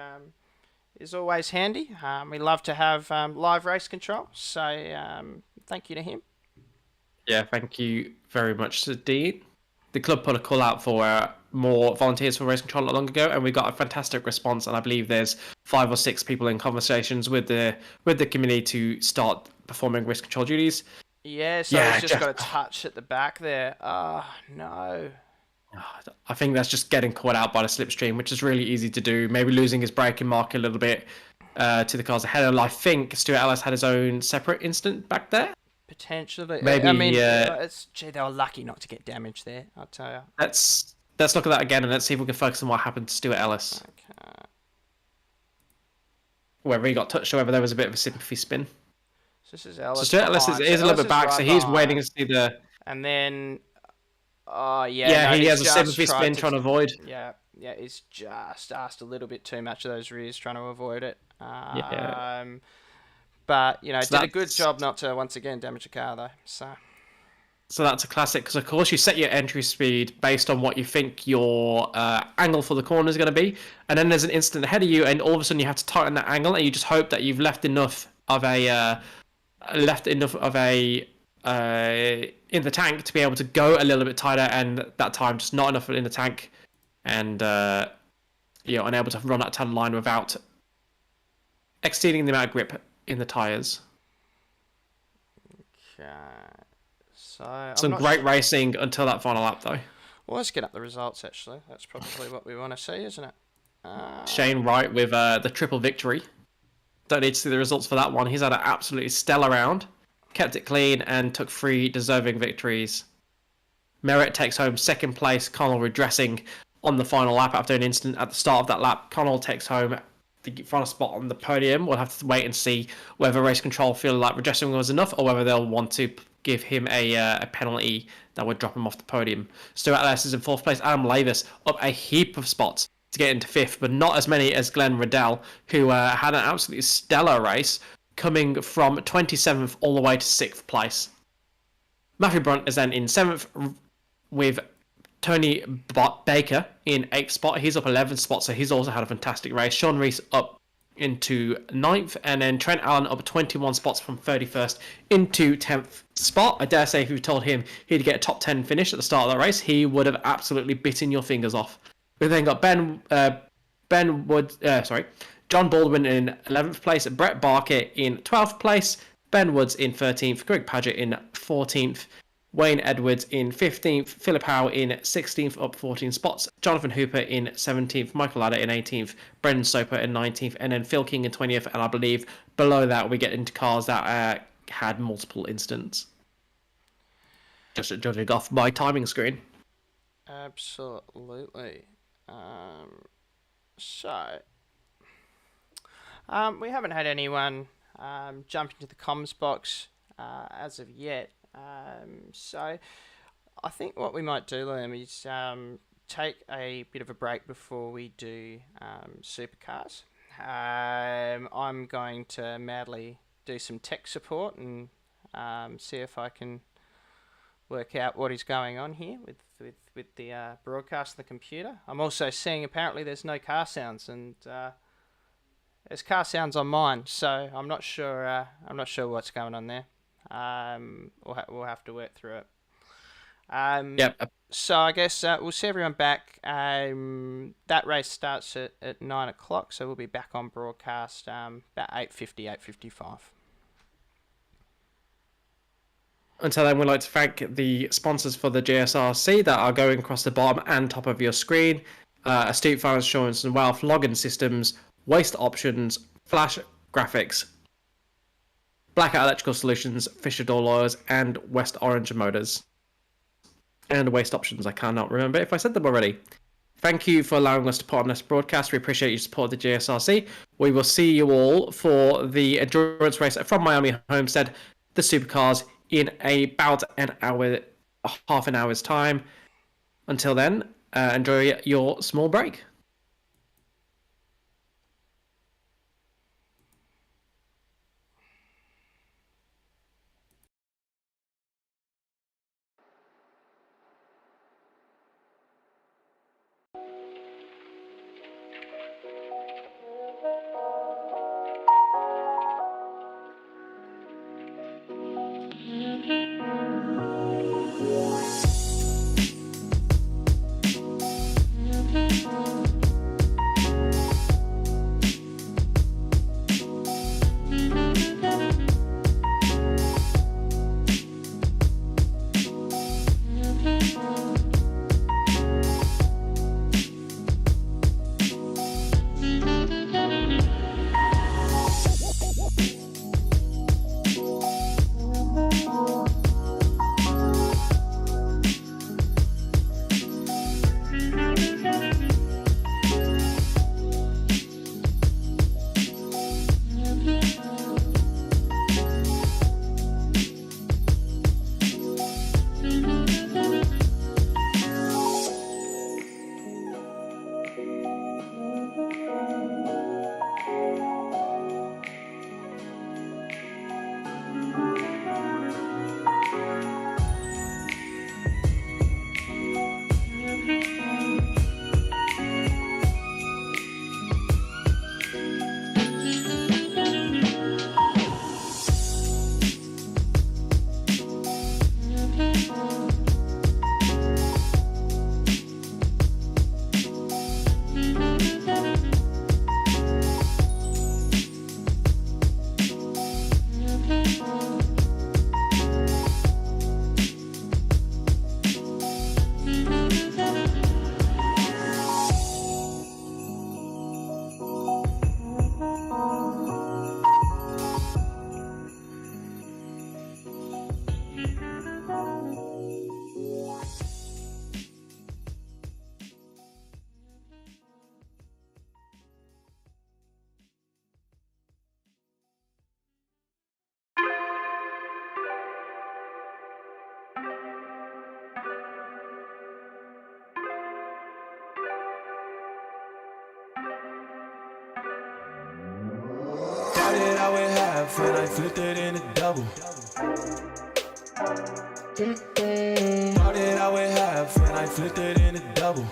is always handy. We love to have live race control, so thank you to him. Yeah, thank you very much, Dean. The club put a call out for more volunteers for race control not long ago, and we got a fantastic response. And I believe there's 5 or 6 people in conversations with the community to start performing race control duties. Yeah, so he's just got a touch at the back there. Oh, no. I think that's just getting caught out by the slipstream, which is really easy to do. Maybe losing his braking mark a little bit to the cars ahead. And I think Stuart Ellis had his own separate incident back there. Potentially. Maybe, I mean, they were lucky not to get damaged there, I'll tell you. Let's look at that again and let's see if we can focus on what happened to Stuart Ellis. Okay. Whether he got touched or whether there was a bit of a sympathy spin. So this is Ellis. So Stuart Ellis is a little bit back, so he's waiting to see the... And then... Oh, yeah. Yeah, he has a sympathy spin trying to avoid. Yeah, he's just asked a little bit too much of those rears trying to avoid it. Yeah. But, did a good job not to, once again, damage a car, though. So that's a classic, because, of course, you set your entry speed based on what you think your angle for the corner is going to be. And then there's an instant ahead of you, and all of a sudden you have to tighten that angle, and you just hope that you've left enough of a... in the tank to be able to go a little bit tighter, and that time just not enough in the tank, and unable to run that turn line without exceeding the amount of grip in the tyres. Okay, so some great racing until that final lap, though. Well, let's get up the results. Actually, that's probably what we want to see, isn't it? Shane Wright with the triple victory. Don't need to see the results for that one. He's had an absolutely stellar round. Kept it clean and took 3 deserving victories. Merritt takes home second place, Connell redressing on the final lap after an incident at the start of that lap. Connell takes home the final spot on the podium. We'll have to wait and see whether race control feel like redressing was enough or whether they'll want to give him a penalty that would drop him off the podium. Stuart Ellis is in fourth place. Adam Lavis up a heap of spots to get into fifth, but not as many as Glenn Riddell, who had an absolutely stellar race, coming from 27th all the way to 6th place. Matthew Brunt is then in 7th with Tony Baker in 8th spot. He's up 11 spots, so he's also had a fantastic race. Sean Rees up into 9th, and then Trent Allen up 21 spots from 31st into 10th spot. I dare say if you told him he'd get a top 10 finish at the start of that race, he would have absolutely bitten your fingers off. We've then got John Baldwin in 11th place, Brett Barker in 12th place, Ben Woods in 13th, Greg Padgett in 14th, Wayne Edwards in 15th, Philip Howe in 16th, up 14 spots, Jonathan Hooper in 17th, Michael Ladder in 18th, Brendan Soper in 19th, and then Phil King in 20th, and I believe below that we get into cars that had multiple incidents. Just judging off my timing screen. Absolutely. We haven't had anyone jump into the comms box as of yet. So I think what we might do, Liam, is take a bit of a break before we do Supercars. I'm going to madly do some tech support and see if I can work out what is going on here with the broadcast and the computer. I'm also seeing apparently there's no car sounds, and there's car sounds on mine, so I'm not sure what's going on there. We'll have to work through it. Yep. So I guess we'll see everyone back. That race starts at 9 o'clock, so we'll be back on broadcast about 8:50, 8:55. Until then, we'd like to thank the sponsors for the GSRC that are going across the bottom and top of your screen. Astute Finance Insurance and Wealth, Login Systems, Waste Options, Flash Graphics, Blackout Electrical Solutions, Fisher Door Lawyers, and West Orange Motors. And Waste Options, I cannot remember if I said them already. Thank you for allowing us to put on this broadcast. We appreciate your support of the GSRC. We will see you all for the endurance race from Miami Homestead, the Supercars, in about half an hour's time. Until then, enjoy your small break. double. Started out with half and I flipped it in a double.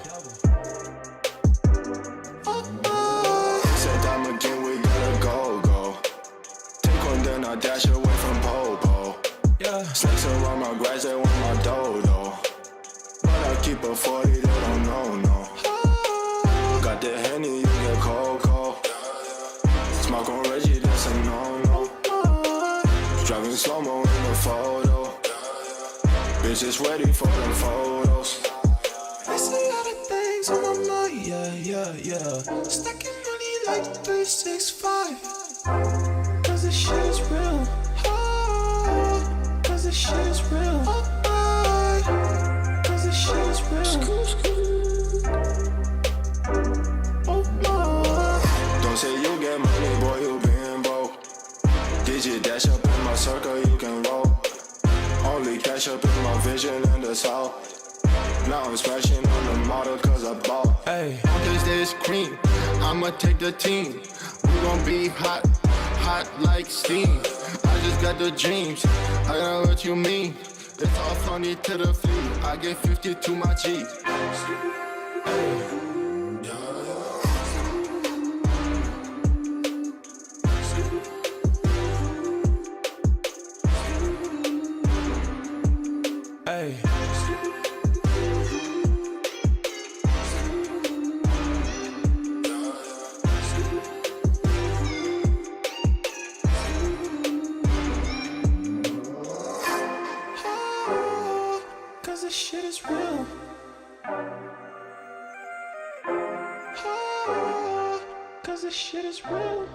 Said time again, we gotta go. Take one, then I dash away from Popo. Yeah. Snakes around my grass, they want my dodo. But I keep a 40, they don't know, no. Got the Henny, you get cocoa. Smoke on Reggie, that's a no-no. Driving slow-mo in the photo. Bitches ready for them photos. I see all the things on my mind, yeah. Stacking money like 365. Cause this shit is real. Cause this shit is real. Cause this shit is real. Oh my. Don't say you get money, boy, you been broke. Digit dash up in my circle, you can roll. Only cash up in my vision and the south. Now I'm smashing on the model cause I bought. Hey, Cause this cream, I'ma take the team. We gon' be hot like steam. I just got the dreams, I know what you mean. It's all funny to the fleet, I get 50 to my G. hey. Cause this shit is real. Cause this shit is real.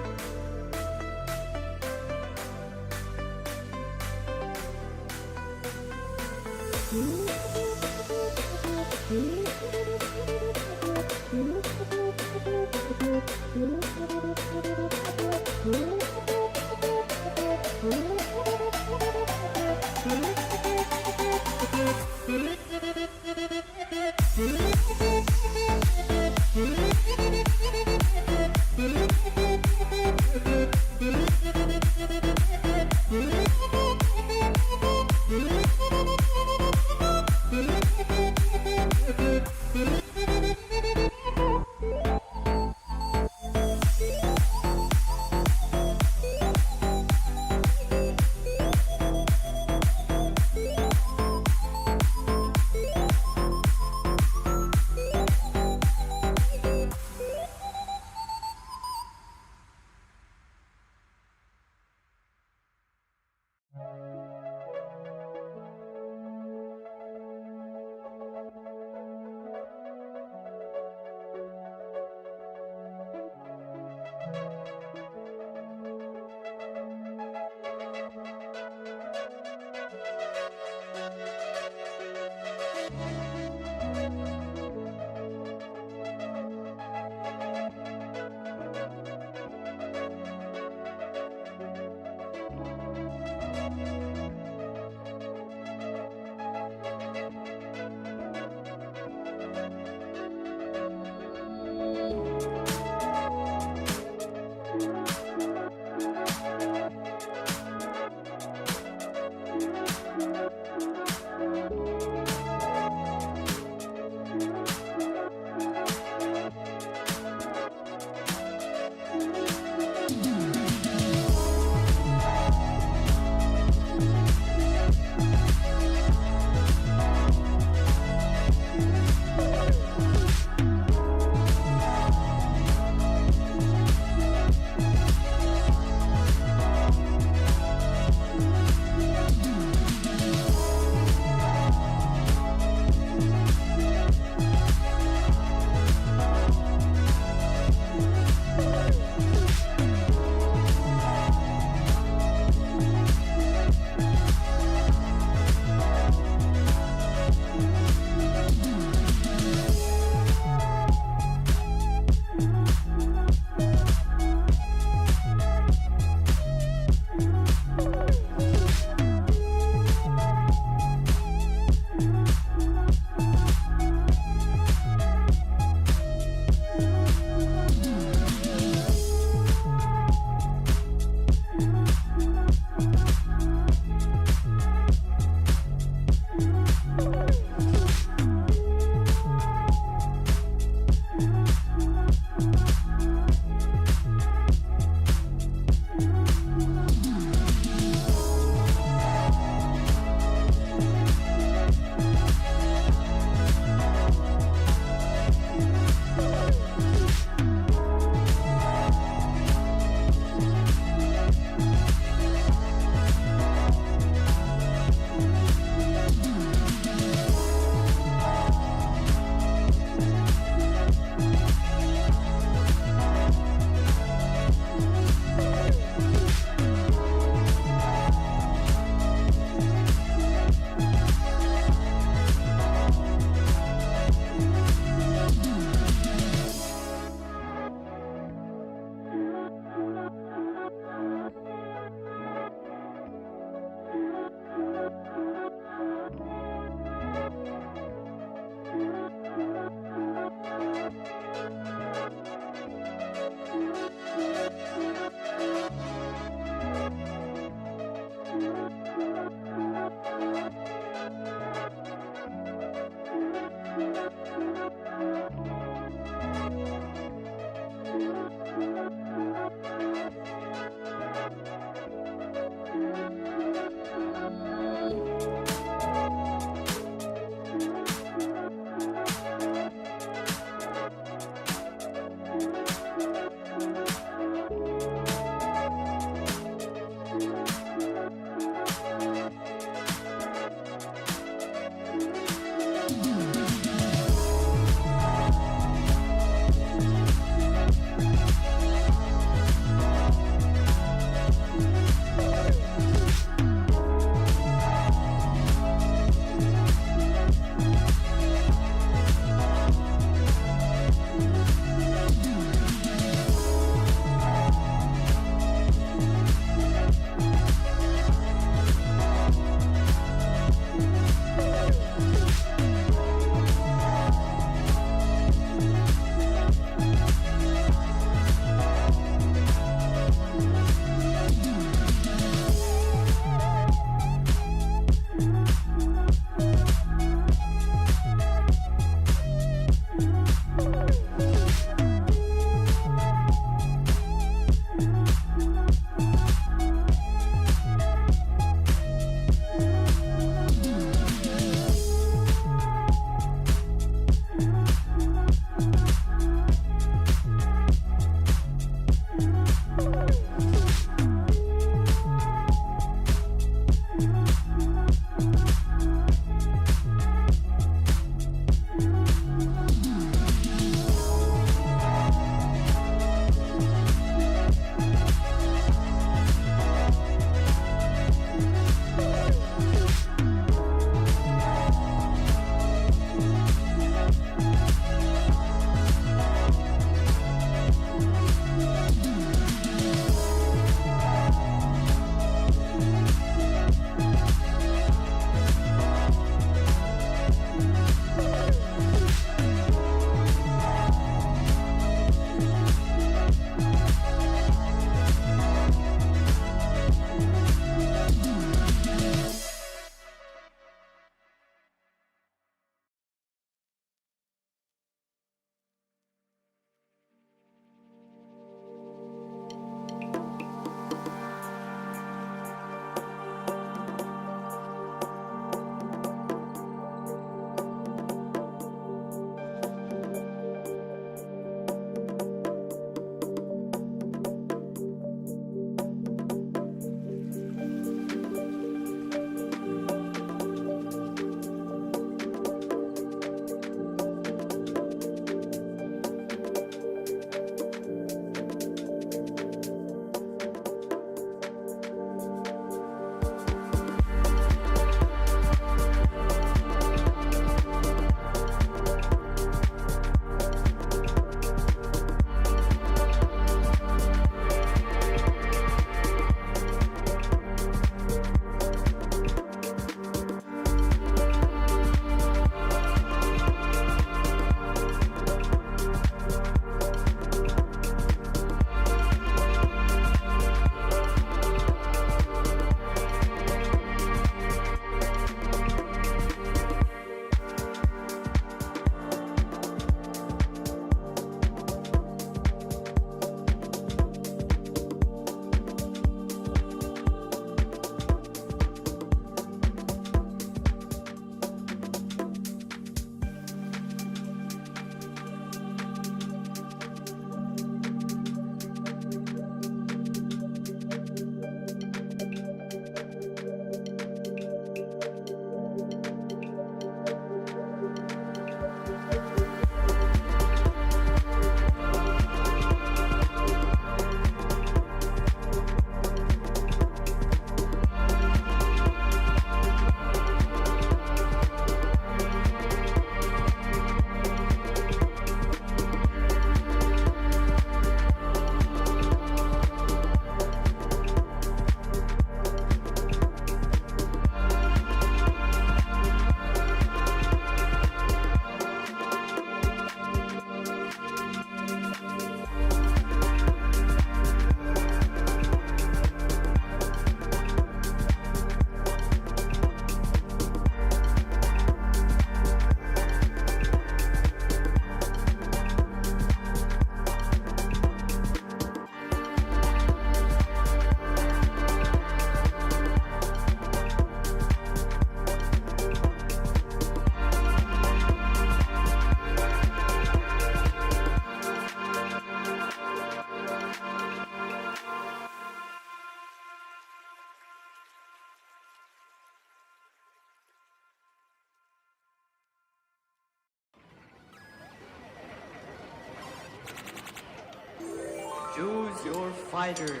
fighter.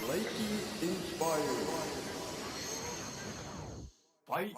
Lightning inspired. Fight.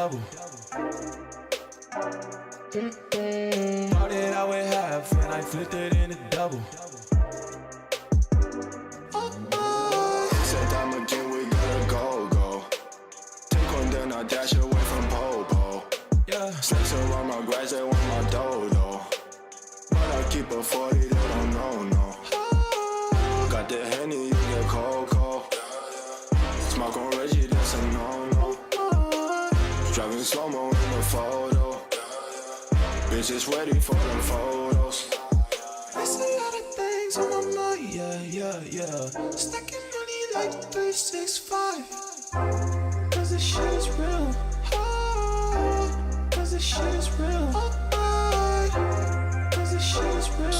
double. Started out with half and I flipped it in a double. Said time again, we gotta go. Take one, then I dash away from pole. Yeah. Snakes around my grass, they want my dodo. But I keep a 40, they don't know. Got the Henny, you get cold. Smoke on Reggie, that's a no. Driving slow-mo in the photo. Bitches ready for the photos. I see all the things on my mind, yeah. Stacking money like 365. Cause this shit is real. Cause this shit is real. Cause this shit is real.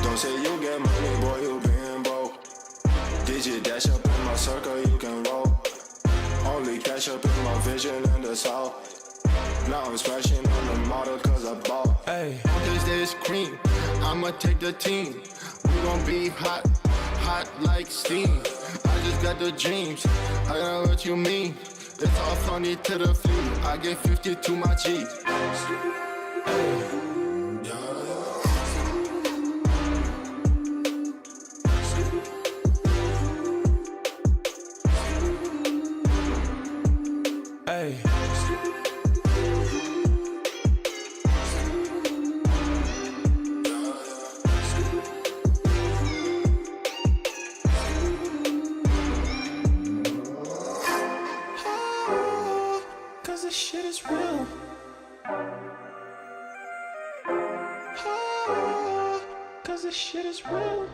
Don't say you get money, boy, you been broke. Digit dash up in my circle, you can roll. Only cash up in my vision in the south. Now I'm smashing on the model cause I bought. Hey, Cause this cream, I'ma take the team. We gon' be hot like steam. I just got the dreams, I know what you mean. It's all funny to the feet. I get 50 to my G. hey. Cause this shit is real. Cause this shit is real.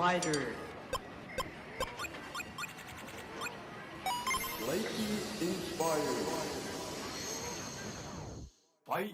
fighter. Lightning inspired. Fight.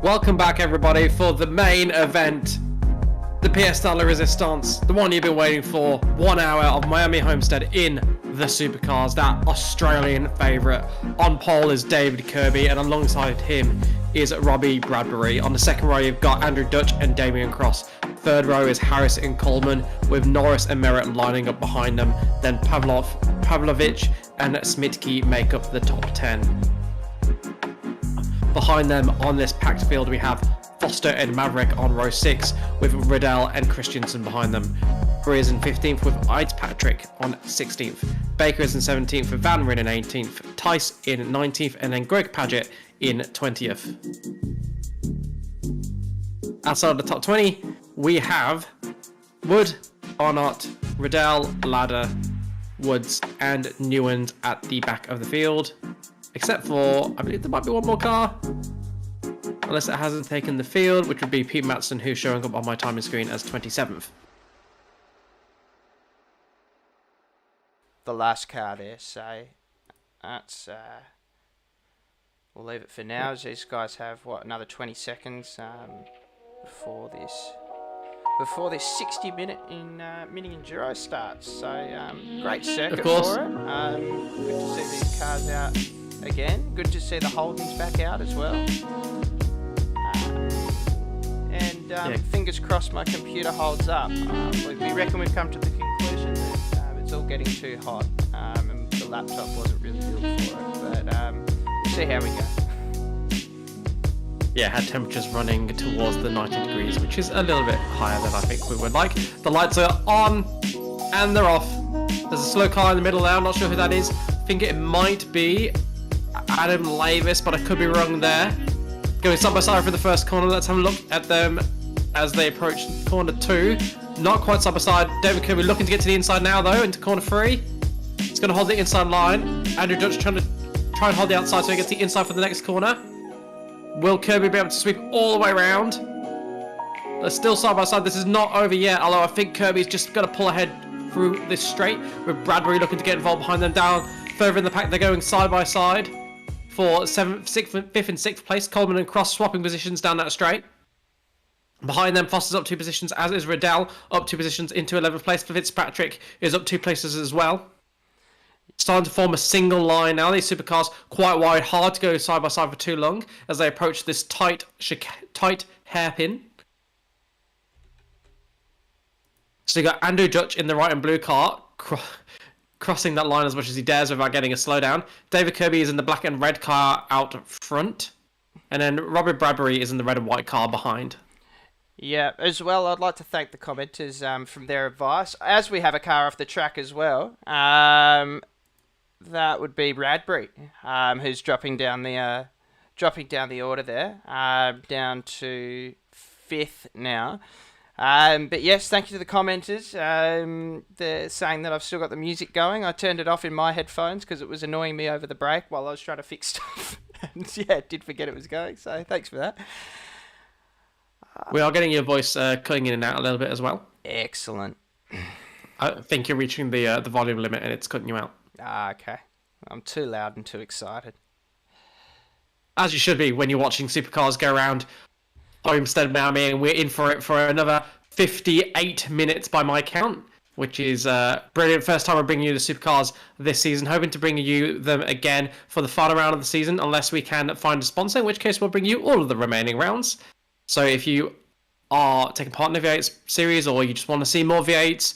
Welcome back, everybody, for the main event, the Pièce de la Résistance, the one you've been waiting for. 1 hour of Miami Homestead in the Supercars, that Australian favourite. On pole is David Kirby, and alongside him is Robbie Bradbury. On the second row, you've got Andrew Dutch and Damien Cross. Third row is Harris and Coleman, with Norris and Merritt lining up behind them. Then Pavlovich and Smitke make up the top 10. Behind them on this packed field, we have Foster and Maverick on row 6, with Riddell and Christensen behind them. Brewer is in 15th with Fitzpatrick on 16th. Baker is in 17th with Van Ryn in 18th. Tice in 19th, and then Greg Paget in 20th. Outside of the top 20, we have Wood, Arnott, Riddell, Ladder, Woods, and Newland at the back of the field. Except for, I believe there might be one more car. Unless it hasn't taken the field, which would be Pete Matson, who's showing up on my timing screen as 27th. The last car there, so that's we'll leave it for now, as these guys have another 20 seconds before this 60-minute mini enduro starts. So great circuit for it. Good to see these cars out again. Good to see the Holdens back out as well. Fingers crossed my computer holds up. We reckon we've come to the conclusion that it's all getting too hot, and the laptop wasn't really built for it, but we'll see how we go. Yeah, had temperatures running towards the 90 degrees, which is a little bit higher than I think we would like. The lights are on and they're off. There's a slow car in the middle there, I'm not sure who that is. I think it might be Adam Lavis, but I could be wrong there. Going side by side for the first corner. Let's have a look at them as they approach corner 2. Not quite side by side. David Kirby looking to get to the inside now, though, into corner 3. He's going to hold the inside line. Andrew Dutch trying and hold the outside so he gets the inside for the next corner. Will Kirby be able to sweep all the way around? They're still side by side. This is not over yet, although I think Kirby's just going to pull ahead through this straight, with Bradbury looking to get involved behind them. Down further in the pack, they're going side by side for 5th and 6th place. Coleman and Cross swapping positions down that straight. Behind them, Foster's up 2 positions, as is Riddell, up 2 positions into 11th place. Fitzpatrick is up 2 places as well. Starting to form a single line now. These supercars quite wide, hard to go side by side for too long as they approach this tight hairpin. So you got Andrew Dutch in the right and blue car, crossing that line as much as he dares without getting a slowdown. David Kirby is in the black and red car out front. And then Robert Bradbury is in the red and white car behind. Yeah, as well, I'd like to thank the commenters from their advice. As we have a car off the track as well, that would be Bradbury, who's dropping down the order there, down to 5th now. But yes, thank you to the commenters. They're saying that I've still got the music going. I turned it off in my headphones because it was annoying me over the break while I was trying to fix stuff. And yeah, did forget it was going, so thanks for that. We are getting your voice cutting in and out a little bit as well. Excellent. I think you're reaching the volume limit and it's cutting you out. Okay. I'm too loud and too excited. As you should be when you're watching supercars go around Homestead Miami, and we're in for it for another 58 minutes by my count, which is brilliant. First time we're bringing you the supercars this season. Hoping to bring you them again for the final round of the season, unless we can find a sponsor, in which case we'll bring you all of the remaining rounds. So if you are taking part in the V8 series, or you just want to see more V8s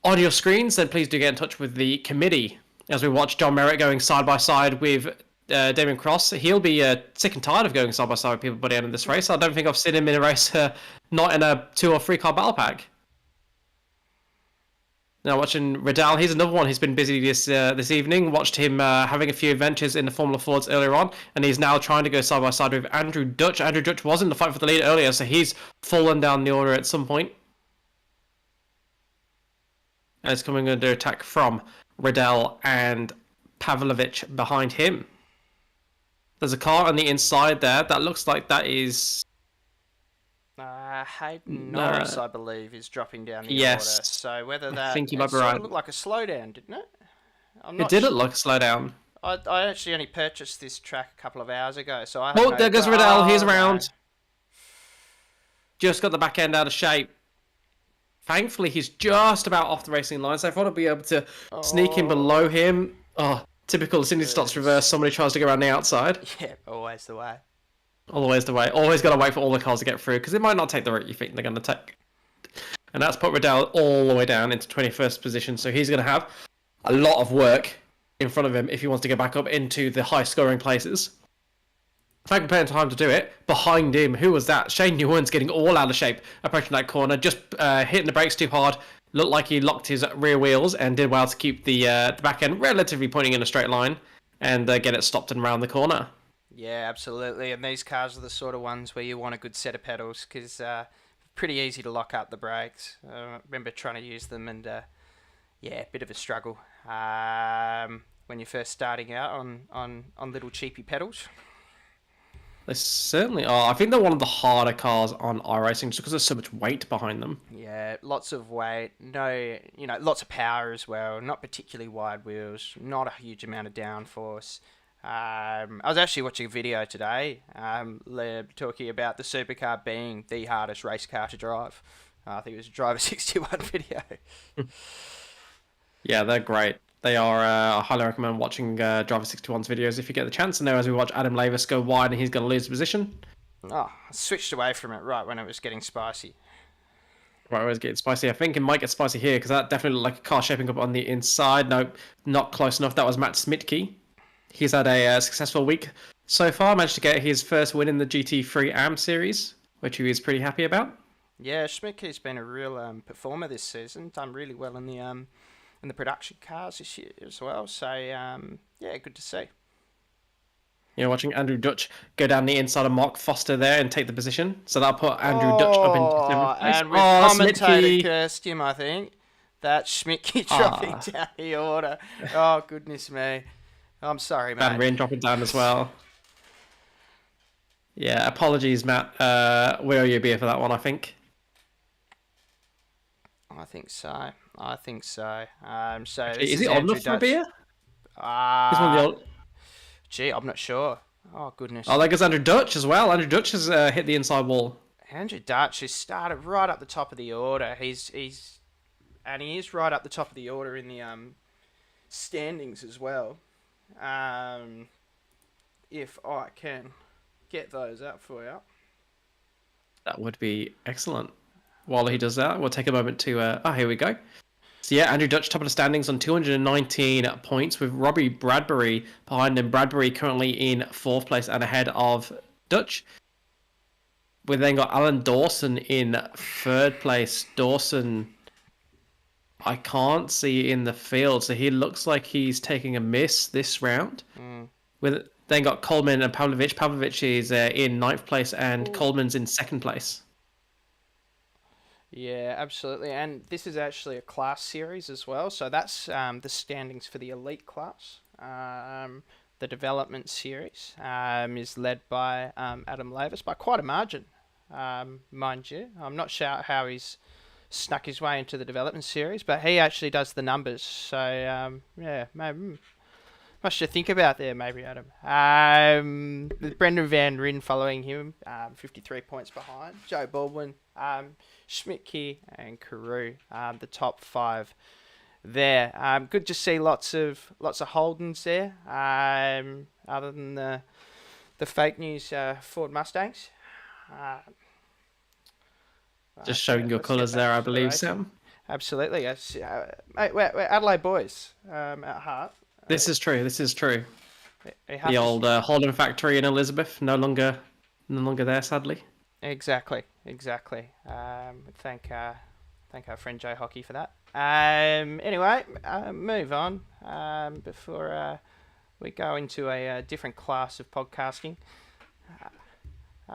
on your screens, then please do get in touch with the committee as we watch John Merritt going side by side with Damien Cross. He'll be sick and tired of going side by side with people by the end of this race. I don't think I've seen him in a race not in a 2 or 3 car battle pack. Now watching Riddell, he's another one who's been busy this evening. Watched him having a few adventures in the Formula Fords earlier on, and he's now trying to go side by side with Andrew Dutch. Andrew Dutch was in the fight for the lead earlier, so he's fallen down the order at some point. And it's coming under attack from Riddell and Pavlovich behind him. There's a car on the inside there. That looks like that is... Hayden Norris, I believe, is dropping down the order. So whether that... I think you might be right. It looked like a slowdown, didn't it? It did look like a slowdown. I actually only purchased this track a couple of hours ago, so I... Oh, there goes Riddell. He's around. Just got the back end out of shape. Thankfully, he's just about off the racing line, so I thought I'd be able to sneak in below him. Oh, typical as soon as he starts reverse, somebody tries to go around the outside. Yeah, always the way. Always the way. Always got to wait for all the cars to get through, because it might not take the route you think they're going to take. And that's put Riddell all the way down into 21st position, so he's going to have a lot of work in front of him if he wants to get back up into the high-scoring places. Thank plenty of time to do it. Behind him, who was that? Shane Newen's getting all out of shape approaching that corner, just hitting the brakes too hard. Looked like he locked his rear wheels and did well to keep the back end relatively pointing in a straight line and get it stopped and round the corner. Yeah, absolutely. And these cars are the sort of ones where you want a good set of pedals because pretty easy to lock up the brakes. I remember trying to use them and yeah, a bit of a struggle when you're first starting out on little cheapy pedals. They certainly are. I think they're one of the harder cars on iRacing just because there's so much weight behind them. Yeah, lots of weight, lots of power as well, not particularly wide wheels, not a huge amount of downforce. I was actually watching a video today talking about the supercar being the hardest race car to drive. I think it was a Driver 61 video. Yeah, they're great. They are, I highly recommend watching Driver 61's videos if you get the chance. And now as we watch Adam Lavis go wide and he's going to lose position. Oh, I switched away from it right when it was getting spicy. Right, it was getting spicy. I think it might get spicy here because that definitely looked like a car shaping up on the inside. No, not close enough. That was Matt Smitke. He's had a successful week so far. Managed to get his first win in the GT3 AM series, which he was pretty happy about. Yeah, Smitke's been a real performer this season. Done really well in the production cars this year as well. So, yeah, good to see. You're watching Andrew Dutch go down the inside of Mark Foster there and take the position. So that'll put Andrew Dutch up into 7th place. And with commentator cursed him, I think. That Schmidtke dropping down the order. Oh, goodness me. I'm sorry, mate. Van Ryn dropping down as well. Yeah, apologies, Matt. We owe you a beer for that one, I think. I think so. So is he old enough for a beer? Gee, I'm not sure. Oh, goodness. Oh, there goes Andrew Dutch as well. Andrew Dutch has hit the inside wall. Andrew Dutch has started right up the top of the order. He is right up the top of the order in the standings as well. If I can get those up for you. That would be excellent. While he does that, we'll take a moment to... here we go. So yeah, Andrew Dutch top of the standings on 219 points with Robbie Bradbury behind him. Bradbury currently in 4th place and ahead of Dutch. We've then got Alan Dawson in 3rd place. Dawson, I can't see in the field, so he looks like he's taking a miss this round. With then got Coleman and Pavlovich. Pavlovich is in 9th place and Coleman's in 2nd place. Yeah, absolutely. And this is actually a class series as well. So that's the standings for the elite class. The development series is led by Adam Lavis by quite a margin, mind you. I'm not sure how he's snuck his way into the development series, but he actually does the numbers. So, yeah, maybe much to think about there, maybe, Adam. With Brendan Van Ryn following him, 53 points behind. Joe Baldwin, Schmidtke and Carew, the top 5 there. Good to see lots of Holdens there. Other than the fake news Ford Mustangs. Just showing your colours there, I believe, Sam. Absolutely. Yes. Mate, we're Adelaide boys at heart. This is true. The old Holden factory in Elizabeth, no longer there, sadly. Exactly. Thank our friend Joe Hockey for that. Anyway, move on before we go into a different class of podcasting.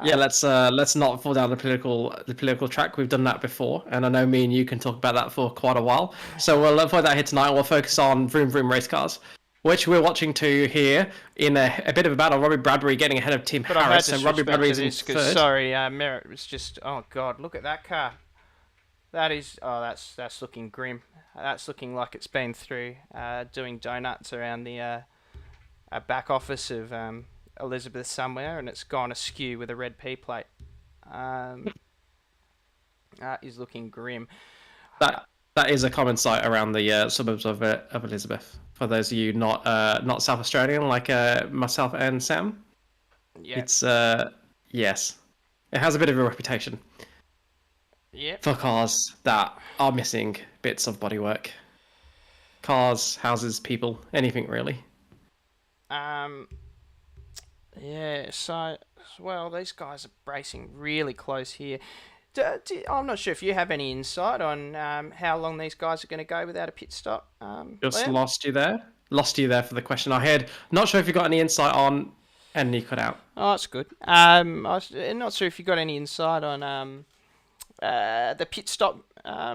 Yeah, let's not fall down the political track. We've done that before, and I know me and you can talk about that for quite a while. So we'll avoid that here tonight. And we'll focus on Vroom Vroom race cars, which we're watching to here in a bit of a battle. Robbie Bradbury getting ahead of Tim Harris, and Robbie Bradbury's in 3rd. Sorry, Merritt was just. Oh God, look at that car. That is. Oh, that's looking grim. That's looking like it's been through doing donuts around the back office of Elizabeth somewhere, and it's gone askew with a red P plate. That is looking grim. That is a common sight around the suburbs of Elizabeth. For those of you not South Australian like myself and Sam, Yeah. it's yes, it has a bit of a reputation Yep. for cars that are missing bits of bodywork. Cars, houses, people, anything really. Yeah, so, well, these guys are racing really close here. I'm not sure if you have any insight on how long these guys are going to go without a pit stop. Just Liam? lost you there. Lost you there for the question I had. Not sure if you got any insight on, and you cut out. Oh, that's good. I was not sure if you got any insight on the pit stop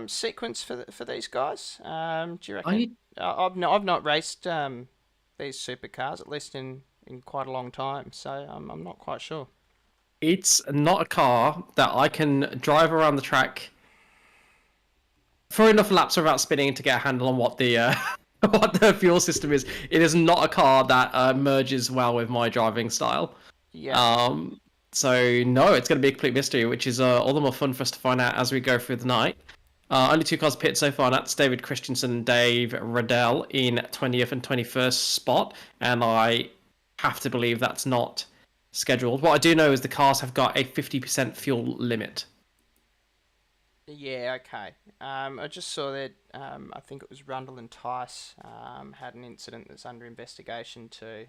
sequence for these guys. Do you reckon? I've not raced these supercars, at least in quite a long time, so I'm not quite sure. It's not a car that I can drive around the track for enough laps without spinning to get a handle on what the what the fuel system is. It is not a car that merges well with my driving style. Yeah. So no, it's going to be a complete mystery, which is all the more fun for us to find out as we go through the night. Only 2 cars pit so far, and that's David Christensen and Dave Riddell in 20th and 21st spot, and I have to believe that's not scheduled. What I do know is the cars have got a 50% fuel limit. Yeah, okay. I just saw that, I think it was Rundle and Tice had an incident that's under investigation too.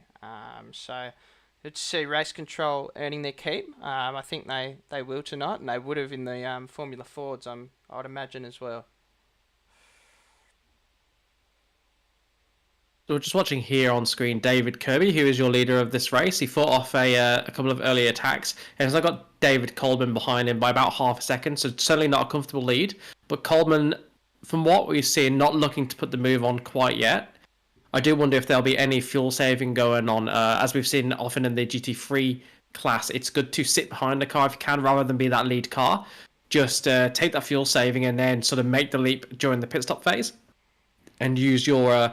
So, let's see Race Control earning their keep. I think they will tonight, and they would have in the Formula Fords, I'd imagine as well. So we're just watching here on screen David Kirby, who is your leader of this race. He fought off a couple of early attacks, and has got David Coleman behind him by about half a second, so certainly not a comfortable lead. But Coleman, from what we've seen, not looking to put the move on quite yet. I do wonder if there'll be any fuel saving going on. As we've seen often in the GT3 class, it's good to sit behind the car if you can, rather than be that lead car. Just take that fuel saving and then sort of make the leap during the pit stop phase, and use your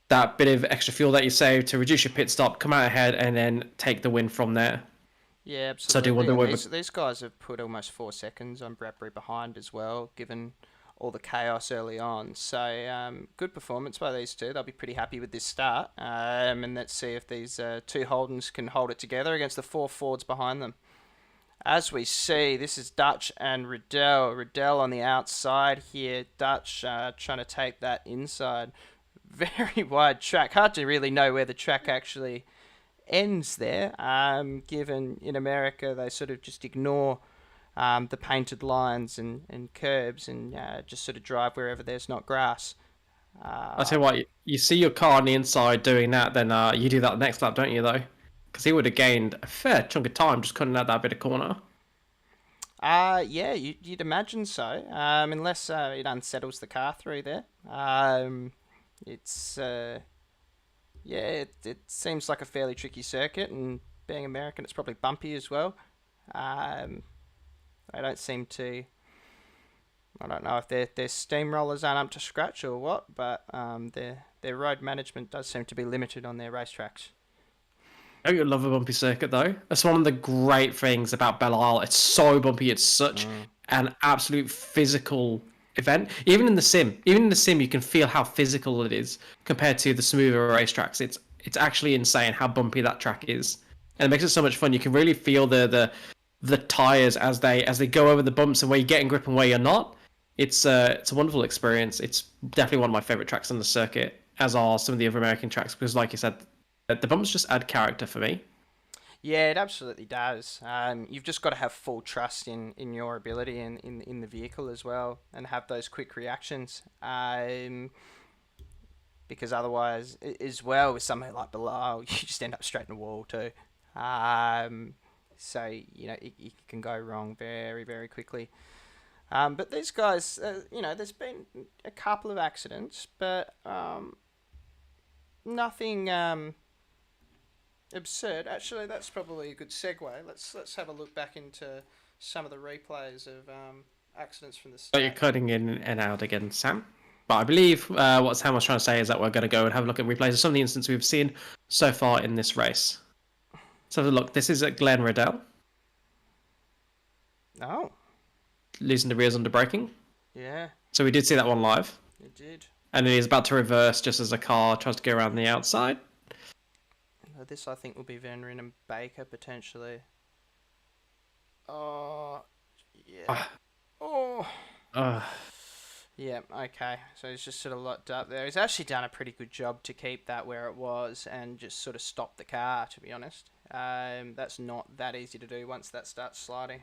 that bit of extra fuel that you save to reduce your pit stop, come out ahead, and then take the win from there. Yeah, absolutely. So I do wonder whether These guys have put almost 4 seconds on Bradbury behind as well, given all the chaos early on. So good performance by these two. They'll be pretty happy with this start. And let's see if these 2 Holdens can hold it together against the 4 Fords behind them. As we see, this is Dutch and Riddell. Riddell on the outside here. Dutch trying to take that inside. Very wide track. Hard to really know where the track actually ends there, given in America they sort of just ignore the painted lines and curbs and just sort of drive wherever there's not grass. I tell you what, you see your car on the inside doing that, then you do that the next lap, don't you, though? Because he would have gained a fair chunk of time just cutting out that bit of corner. Yeah, you'd imagine so, unless it unsettles the car through there. It's it seems like a fairly tricky circuit, and being American, it's probably bumpy as well. They don't seem to. I don't know if their steamrollers aren't up to scratch or what, but their road management does seem to be limited on their racetracks. Oh, you love a bumpy circuit, though. That's one of the great things about Belle Isle. It's so bumpy. It's such an absolute physical event. Even in the sim, you can feel how physical it is compared to the smoother racetracks. It's actually insane how bumpy that track is, and it makes it so much fun. You can really feel the tires as they go over the bumps and where you're getting grip and where you're not. It's a wonderful experience. It's definitely one of my favorite tracks on the circuit, as are some of the other American tracks, because, like you said, the bumps just add character for me. Yeah, it absolutely does. You've just got to have full trust in your ability and in the vehicle as well, and have those quick reactions. Because otherwise, as well, with something like below, you just end up straight in the wall too. So it can go wrong very, very quickly. But these guys, there's been a couple of accidents, but nothing absurd. Actually, that's probably a good segue. Let's have a look back into some of the replays of accidents from the start. So you're cutting in and out again, Sam. But I believe what Sam was trying to say is that we're going to go and have a look at replays of some of the incidents we've seen so far in this race. So have a look. This is at Glenn Riddell. Oh. Losing the rears under braking. Yeah. So we did see that one live. It did. And then he's about to reverse just as a car tries to go around the outside. This, I think, will be Van Ryn and Baker, potentially. Oh, yeah. Oh. Yeah, okay. So he's just sort of locked up there. He's actually done a pretty good job to keep that where it was and just sort of stop the car, to be honest. That's not that easy to do once that starts sliding.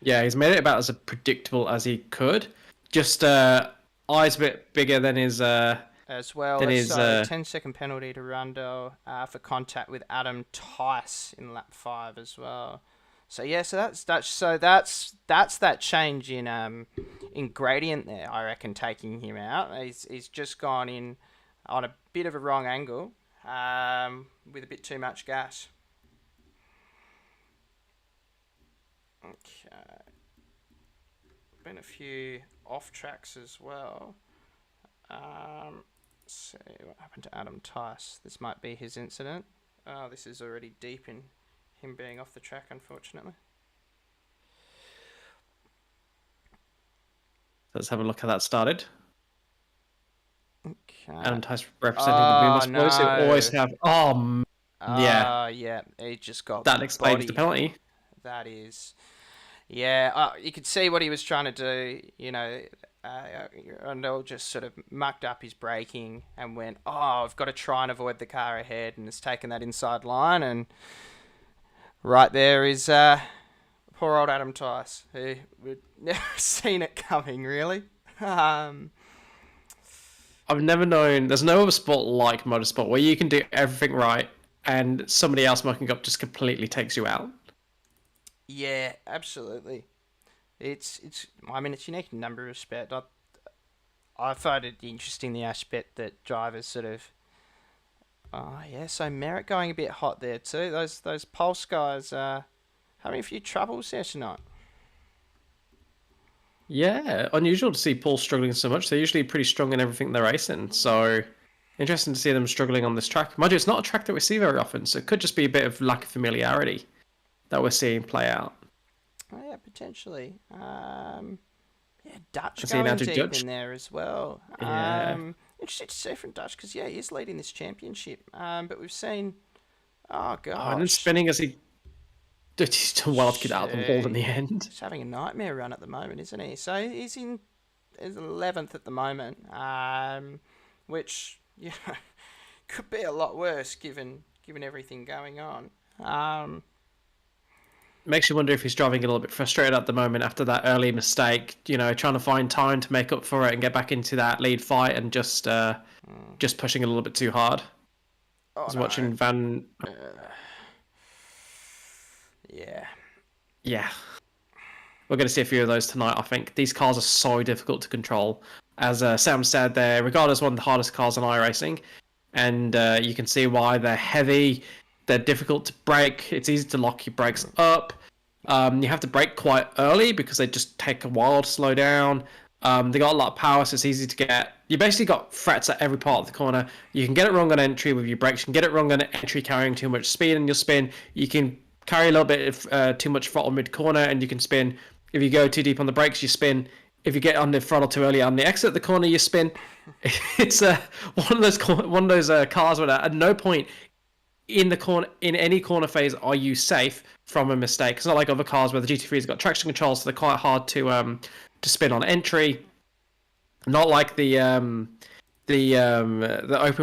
Yeah, he's made it about as predictable as he could. Just eyes a bit bigger than his... as well. Than his, 10-second penalty to Rundo for contact with Adam Tice in lap 5 as well. So yeah, that's that change in gradient there. I reckon taking him out, he's just gone in on a bit of a wrong angle with a bit too much gas. Okay, been a few off tracks as well. See what happened to Adam Tice. This might be his incident. Oh, this is already deep in him being off the track, unfortunately. Let's have a look how that started. Okay. Adam Tice representing the Boomers boys who always have... yeah. Yeah, he just got That explains bodied. the penalty. That is... Yeah, you could see what he was trying to do, you know... Rundle just sort of mucked up his braking and went, I've got to try and avoid the car ahead, and has taken that inside line, and right there is poor old Adam Tice, who would never seen it coming, really. I've never known, there's no other sport like motorsport where you can do everything right and somebody else mucking up just completely takes you out. Yeah, absolutely. It's unique in a number of respects. I find it interesting, the aspect that drivers sort of... so Merritt going a bit hot there too. Those Pulse guys having a few troubles there tonight. Yeah, unusual to see Paul struggling so much. They're usually pretty strong in everything they're racing, so interesting to see them struggling on this track. Mind you, it's not a track that we see very often, so it could just be a bit of lack of familiarity that we're seeing play out. Oh yeah, potentially. Dutch going deep in there as well. Yeah. Interesting to see from Dutch because he is leading this championship. But we've seen, and then spinning as he just well get out of the wall in the end. He's having a nightmare run at the moment, isn't he? So he's in 11th at the moment, which could be a lot worse given everything going on. Makes you wonder if he's driving a little bit frustrated at the moment after that early mistake, trying to find time to make up for it and get back into that lead fight and just pushing a little bit too hard. I was watching Van... Yeah. We're going to see a few of those tonight, I think. These cars are so difficult to control. As Sam said, they're regarded as one of the hardest cars in iRacing. And you can see why they're heavy. They're difficult to brake. It's easy to lock your brakes up. You have to brake quite early because they just take a while to slow down. They got a lot of power, so it's easy to get. You basically got frets at every part of the corner. You can get it wrong on entry with your brakes. You can get it wrong on entry carrying too much speed in your spin. You can carry a little bit of too much throttle mid-corner and you can spin. If you go too deep on the brakes, you spin. If you get on the throttle too early on the exit of the corner, you spin. It's one of those cars where at no point in any corner phase are you safe from a mistake. It's not like other cars where the GT3's got traction control, so they're quite hard to spin on entry. Not like the open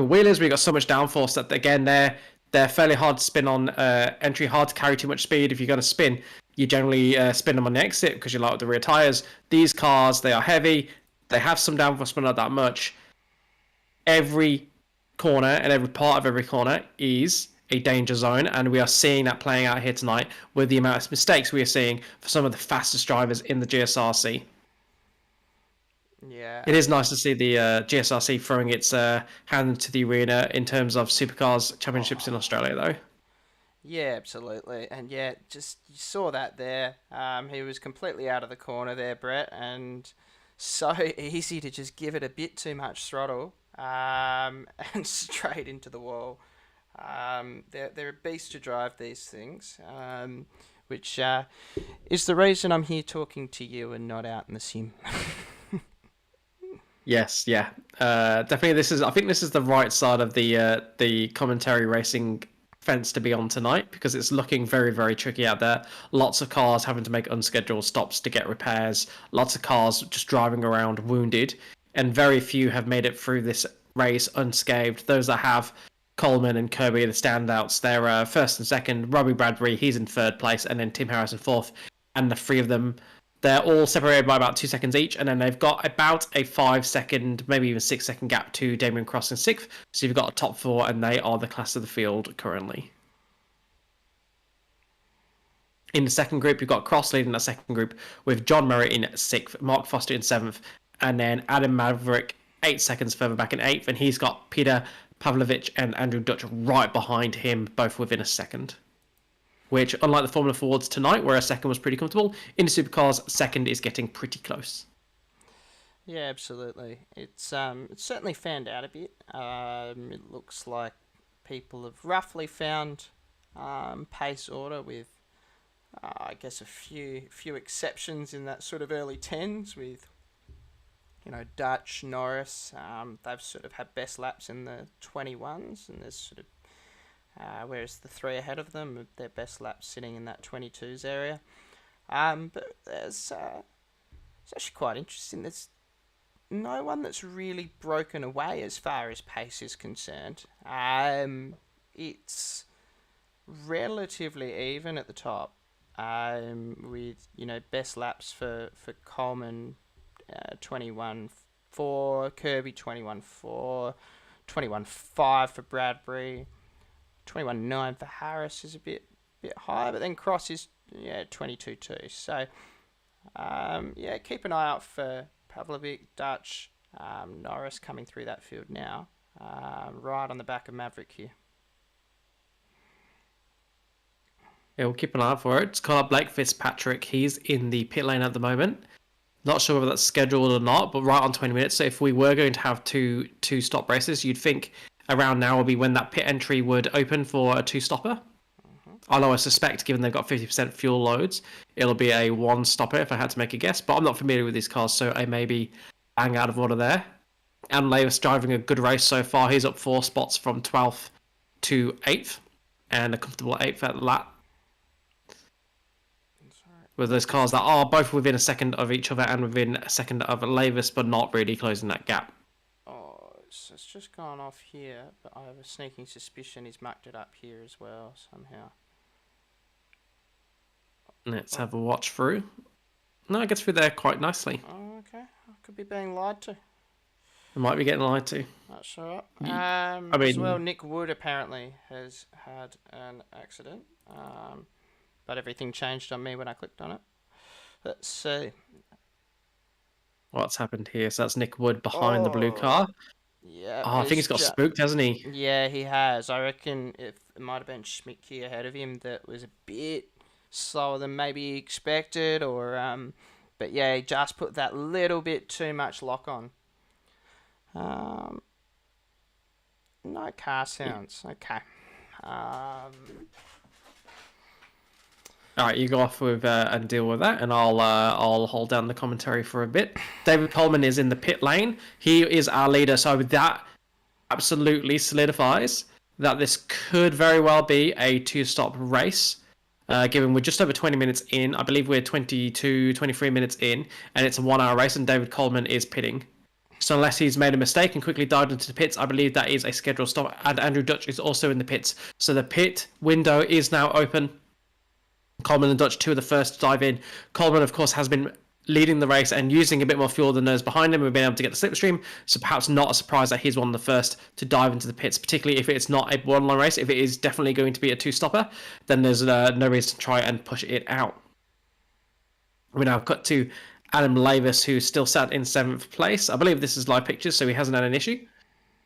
wheelers where you got so much downforce that again they're fairly hard to spin on entry, hard to carry too much speed. If you're going to spin, you generally spin them on the exit because you like the rear tires. These cars, they are heavy. They have some downforce, but not that much. Every corner and every part of every corner is a danger zone, and we are seeing that playing out here tonight with the amount of mistakes we are seeing for some of the fastest drivers in the GSRC. Yeah, it is nice to see the GSRC throwing its hand into the arena in terms of Supercars championships in Australia, though. Yeah, absolutely, and just you saw that there. He was completely out of the corner there, Brett, and so easy to just give it a bit too much throttle and straight into the wall. They're a beast to drive these things, which is the reason I'm here talking to you and not out in the sim. Yes, yeah, definitely. I think this is the right side of the commentary racing fence to be on tonight because it's looking very, very tricky out there. Lots of cars having to make unscheduled stops to get repairs. Lots of cars just driving around wounded, and very few have made it through this race unscathed. Those that have, Coleman and Kirby are the standouts. They're first and second. Robbie Bradbury, he's in third place, and then Tim Harris in fourth. And the three of them, they're all separated by about 2 seconds each, and then they've got about a 5 second, maybe even 6 second gap to Damien Cross in sixth. So you've got a top four, and they are the class of the field currently. In the second group, you've got Cross leading that second group with John Murray in sixth, Mark Foster in seventh, and then Adam Maverick 8 seconds further back in eighth, and he's got Peter Pavlovich and Andrew Dutch right behind him, both within a second. Which, unlike the Formula Fords tonight, where a second was pretty comfortable, in the Supercars, second is getting pretty close. Yeah, absolutely. It's certainly fanned out a bit. It looks like people have roughly found pace order with, I guess, a few exceptions in that sort of early tens with, Dutch, Norris. They've sort of had best laps in the 21s, and there's sort of whereas the three ahead of them, their best laps sitting in that 22s area. But it's actually quite interesting. There's no one that's really broken away as far as pace is concerned. It's relatively even at the top, with best laps for Coleman 21.4, Kirby 21.4, 21.5 for Bradbury, 21.9 for Harris is a bit higher, but then Cross is 22.2. So keep an eye out for Pavlovic, Dutch, Norris coming through that field now, right on the back of Maverick here. Yeah, we'll keep an eye out for it. It's called Blake Fitzpatrick. He's in the pit lane at the moment. Not sure whether that's scheduled or not, but right on 20 minutes. So if we were going to have two stop races, you'd think around now will be when that pit entry would open for a two-stopper. Although I suspect, given they've got 50% fuel loads, it'll be a one-stopper if I had to make a guess. But I'm not familiar with these cars, so I may be bang out of order there. And Levis driving a good race so far. He's up 4 spots from 12th to 8th, and a comfortable 8th at that. With those cars that are both within a second of each other and within a second of Levis, but not really closing that gap. Oh, it's just gone off here, but I have a sneaking suspicion he's mucked it up here as well somehow. Let's have a watch through. No, it gets through there quite nicely. Oh, okay. I could be being lied to. It might be getting lied to. That's all right. I mean, as well, Nick Wood apparently has had an accident. But everything changed on me when I clicked on it. Let's see. What's happened here? So that's Nick Wood behind the blue car. Yeah. Oh, I think he's got spooked, hasn't he? Yeah, he has. I reckon it might have been Schmidtke ahead of him that was a bit slower than maybe expected, or but yeah, he just put that little bit too much lock on. No car sounds. Okay. All right, you go off with and deal with that, and I'll hold down the commentary for a bit. David Coleman is in the pit lane. He is our leader, so that absolutely solidifies that this could very well be a two-stop race. Given we're just over 20 minutes in, I believe we're 22, 23 minutes in, and it's a 1 hour race, and David Coleman is pitting. So unless he's made a mistake and quickly dived into the pits, I believe that is a scheduled stop, and Andrew Dutch is also in the pits. So the pit window is now open. Coleman and Dutch, 2 of the first to dive in. Coleman, of course, has been leading the race and using a bit more fuel than those behind him. We've been able to get the slipstream, so perhaps not a surprise that he's one of the first to dive into the pits, particularly if it's not a one-line race. If it is definitely going to be a two-stopper, then there's no reason to try and push it out. We now cut to Adam Levis, who's still sat in 7th place. I believe this is live pictures, so he hasn't had an issue.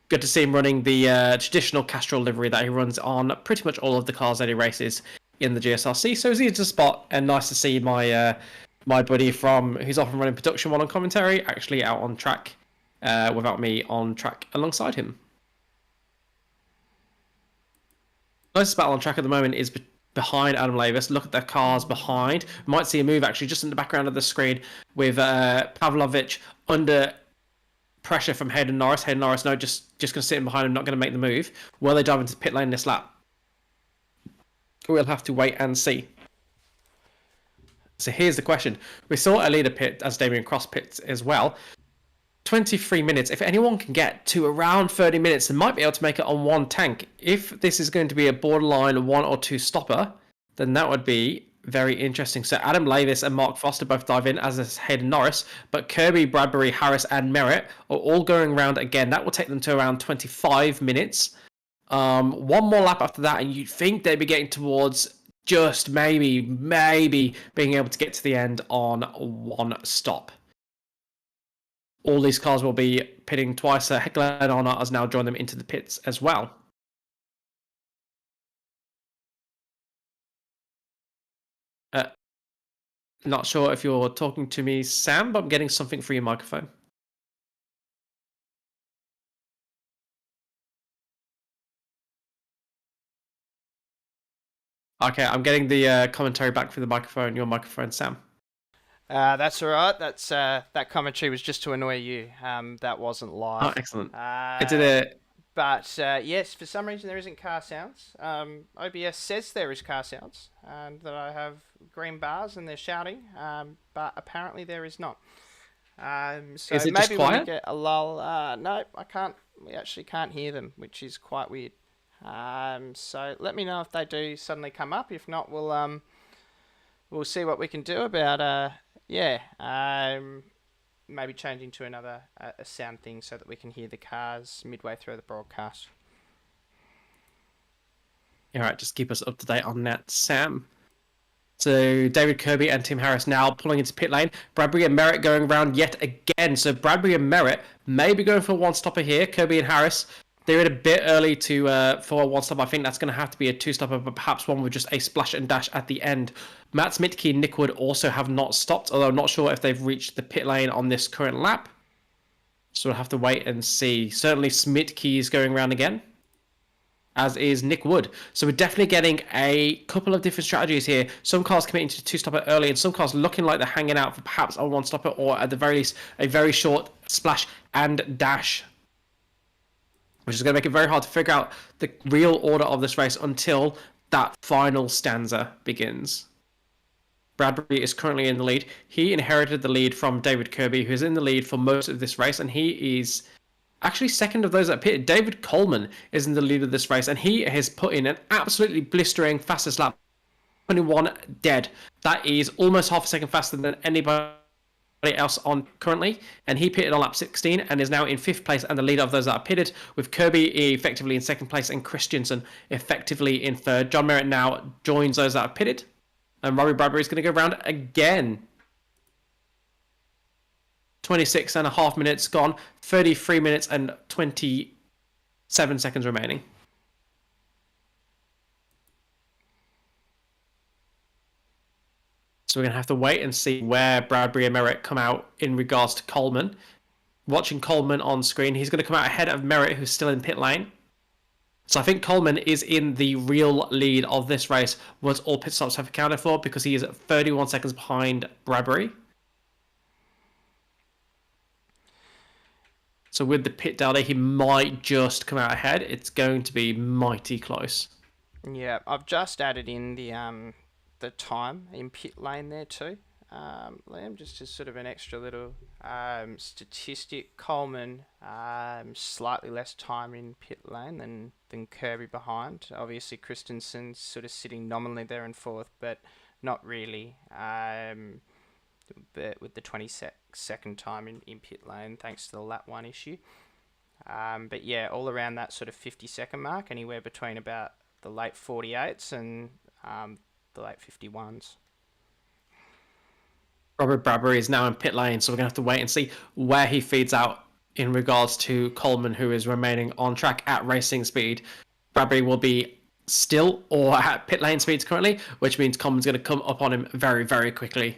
Good to see him running the traditional Castrol livery that he runs on pretty much all of the cars that he races in the GSRC, so it's easy to spot, and nice to see my buddy who's often running production one on commentary actually out on track without me on track alongside him. Nicest battle on track at the moment is behind Adam Levis. Look at the cars behind. We might see a move actually just in the background of the screen with Pavlovich under pressure from Hayden Norris. Hayden Norris, no, just going to sit in behind him, not going to make the move. Will they dive into pit lane this lap? We'll have to wait and see. So here's the question. We saw a leader pit as Damien Cross pits as well. 23 minutes. If anyone can get to around 30 minutes, they might be able to make it on one tank. If this is going to be a borderline 1 or 2 stopper, then that would be very interesting. So Adam Lavis and Mark Foster both dive in, as is Hayden Norris, but Kirby, Bradbury, Harris and Merritt are all going around again. That will take them to around 25 minutes. One more lap after that, and you'd think they'd be getting towards just maybe being able to get to the end on one stop. All these cars will be pitting twice. Glenn Arnott has now joined them into the pits as well. Not sure if you're talking to me, Sam, but I'm getting something for your microphone. Okay, I'm getting the commentary back through the microphone, your microphone, Sam. That's all right. That commentary was just to annoy you. That wasn't live. Oh, excellent. It did it. But yes, for some reason there isn't car sounds. OBS says there is car sounds, and that I have green bars and they're shouting, but apparently there is not. So is it maybe just quiet? when we get a lull, no, I can't. We actually can't hear them, which is quite weird. So let me know if they do suddenly come up. If not, we'll see what we can do about maybe changing to another a sound thing so that we can hear the cars midway through the broadcast. All right, just keep us up to date on that, Sam. So David Kirby and Tim Harris now pulling into pit lane. Bradbury and Merritt going around yet again. So Bradbury and Merritt may be going for a one-stopper here. Kirby and Harris, they're in a bit early for a one-stopper. I think that's going to have to be a two-stopper, but perhaps one with just a splash and dash at the end. Matt Smitke and Nick Wood also have not stopped, although I'm not sure if they've reached the pit lane on this current lap. So we'll have to wait and see. Certainly Smitke is going around again, as is Nick Wood. So we're definitely getting a couple of different strategies here. Some cars committing to two-stopper early, and some cars looking like they're hanging out for perhaps a one-stopper, or at the very least, a very short splash and dash, which is going to make it very hard to figure out the real order of this race until that final stanza begins. Bradbury is currently in the lead. He inherited the lead from David Kirby, who's in the lead for most of this race, and he is actually second of those that pitted. David Coleman is in the lead of this race, and he has put in an absolutely blistering fastest lap, 21 dead. That is almost half a second faster than anybody else on currently, and he pitted on lap 16 and is now in 5th place and the leader of those that are pitted, with Kirby effectively in 2nd place and Christensen effectively in 3rd. John Merritt now joins those that are pitted, and Robbie Bradbury is going to go round again. 26 and a half minutes gone, 33 minutes and 27 seconds remaining. So we're going to have to wait and see where Bradbury and Merritt come out in regards to Coleman. Watching Coleman on screen, he's going to come out ahead of Merritt, who's still in pit lane. So I think Coleman is in the real lead of this race once all pit stops have accounted for, because he is 31 seconds behind Bradbury. So with the pit delta, he might just come out ahead. It's going to be mighty close. Yeah, I've just added in the time in pit lane there too, Liam, just as sort of an extra little statistic. Coleman slightly less time in pit lane than Kirby behind. Obviously Christensen's sort of sitting nominally there in 4th, but not really, but with the 22nd time in pit lane thanks to the lap 1 issue. But yeah, all around that sort of 50-second mark, anywhere between about the late 48s and the late 51s. Robert Bradbury is now in pit lane, so we're going to have to wait and see where he feeds out in regards to Coleman, who is remaining on track at racing speed. Bradbury will be still or at pit lane speeds currently, which means Coleman's going to come up on him very, very quickly.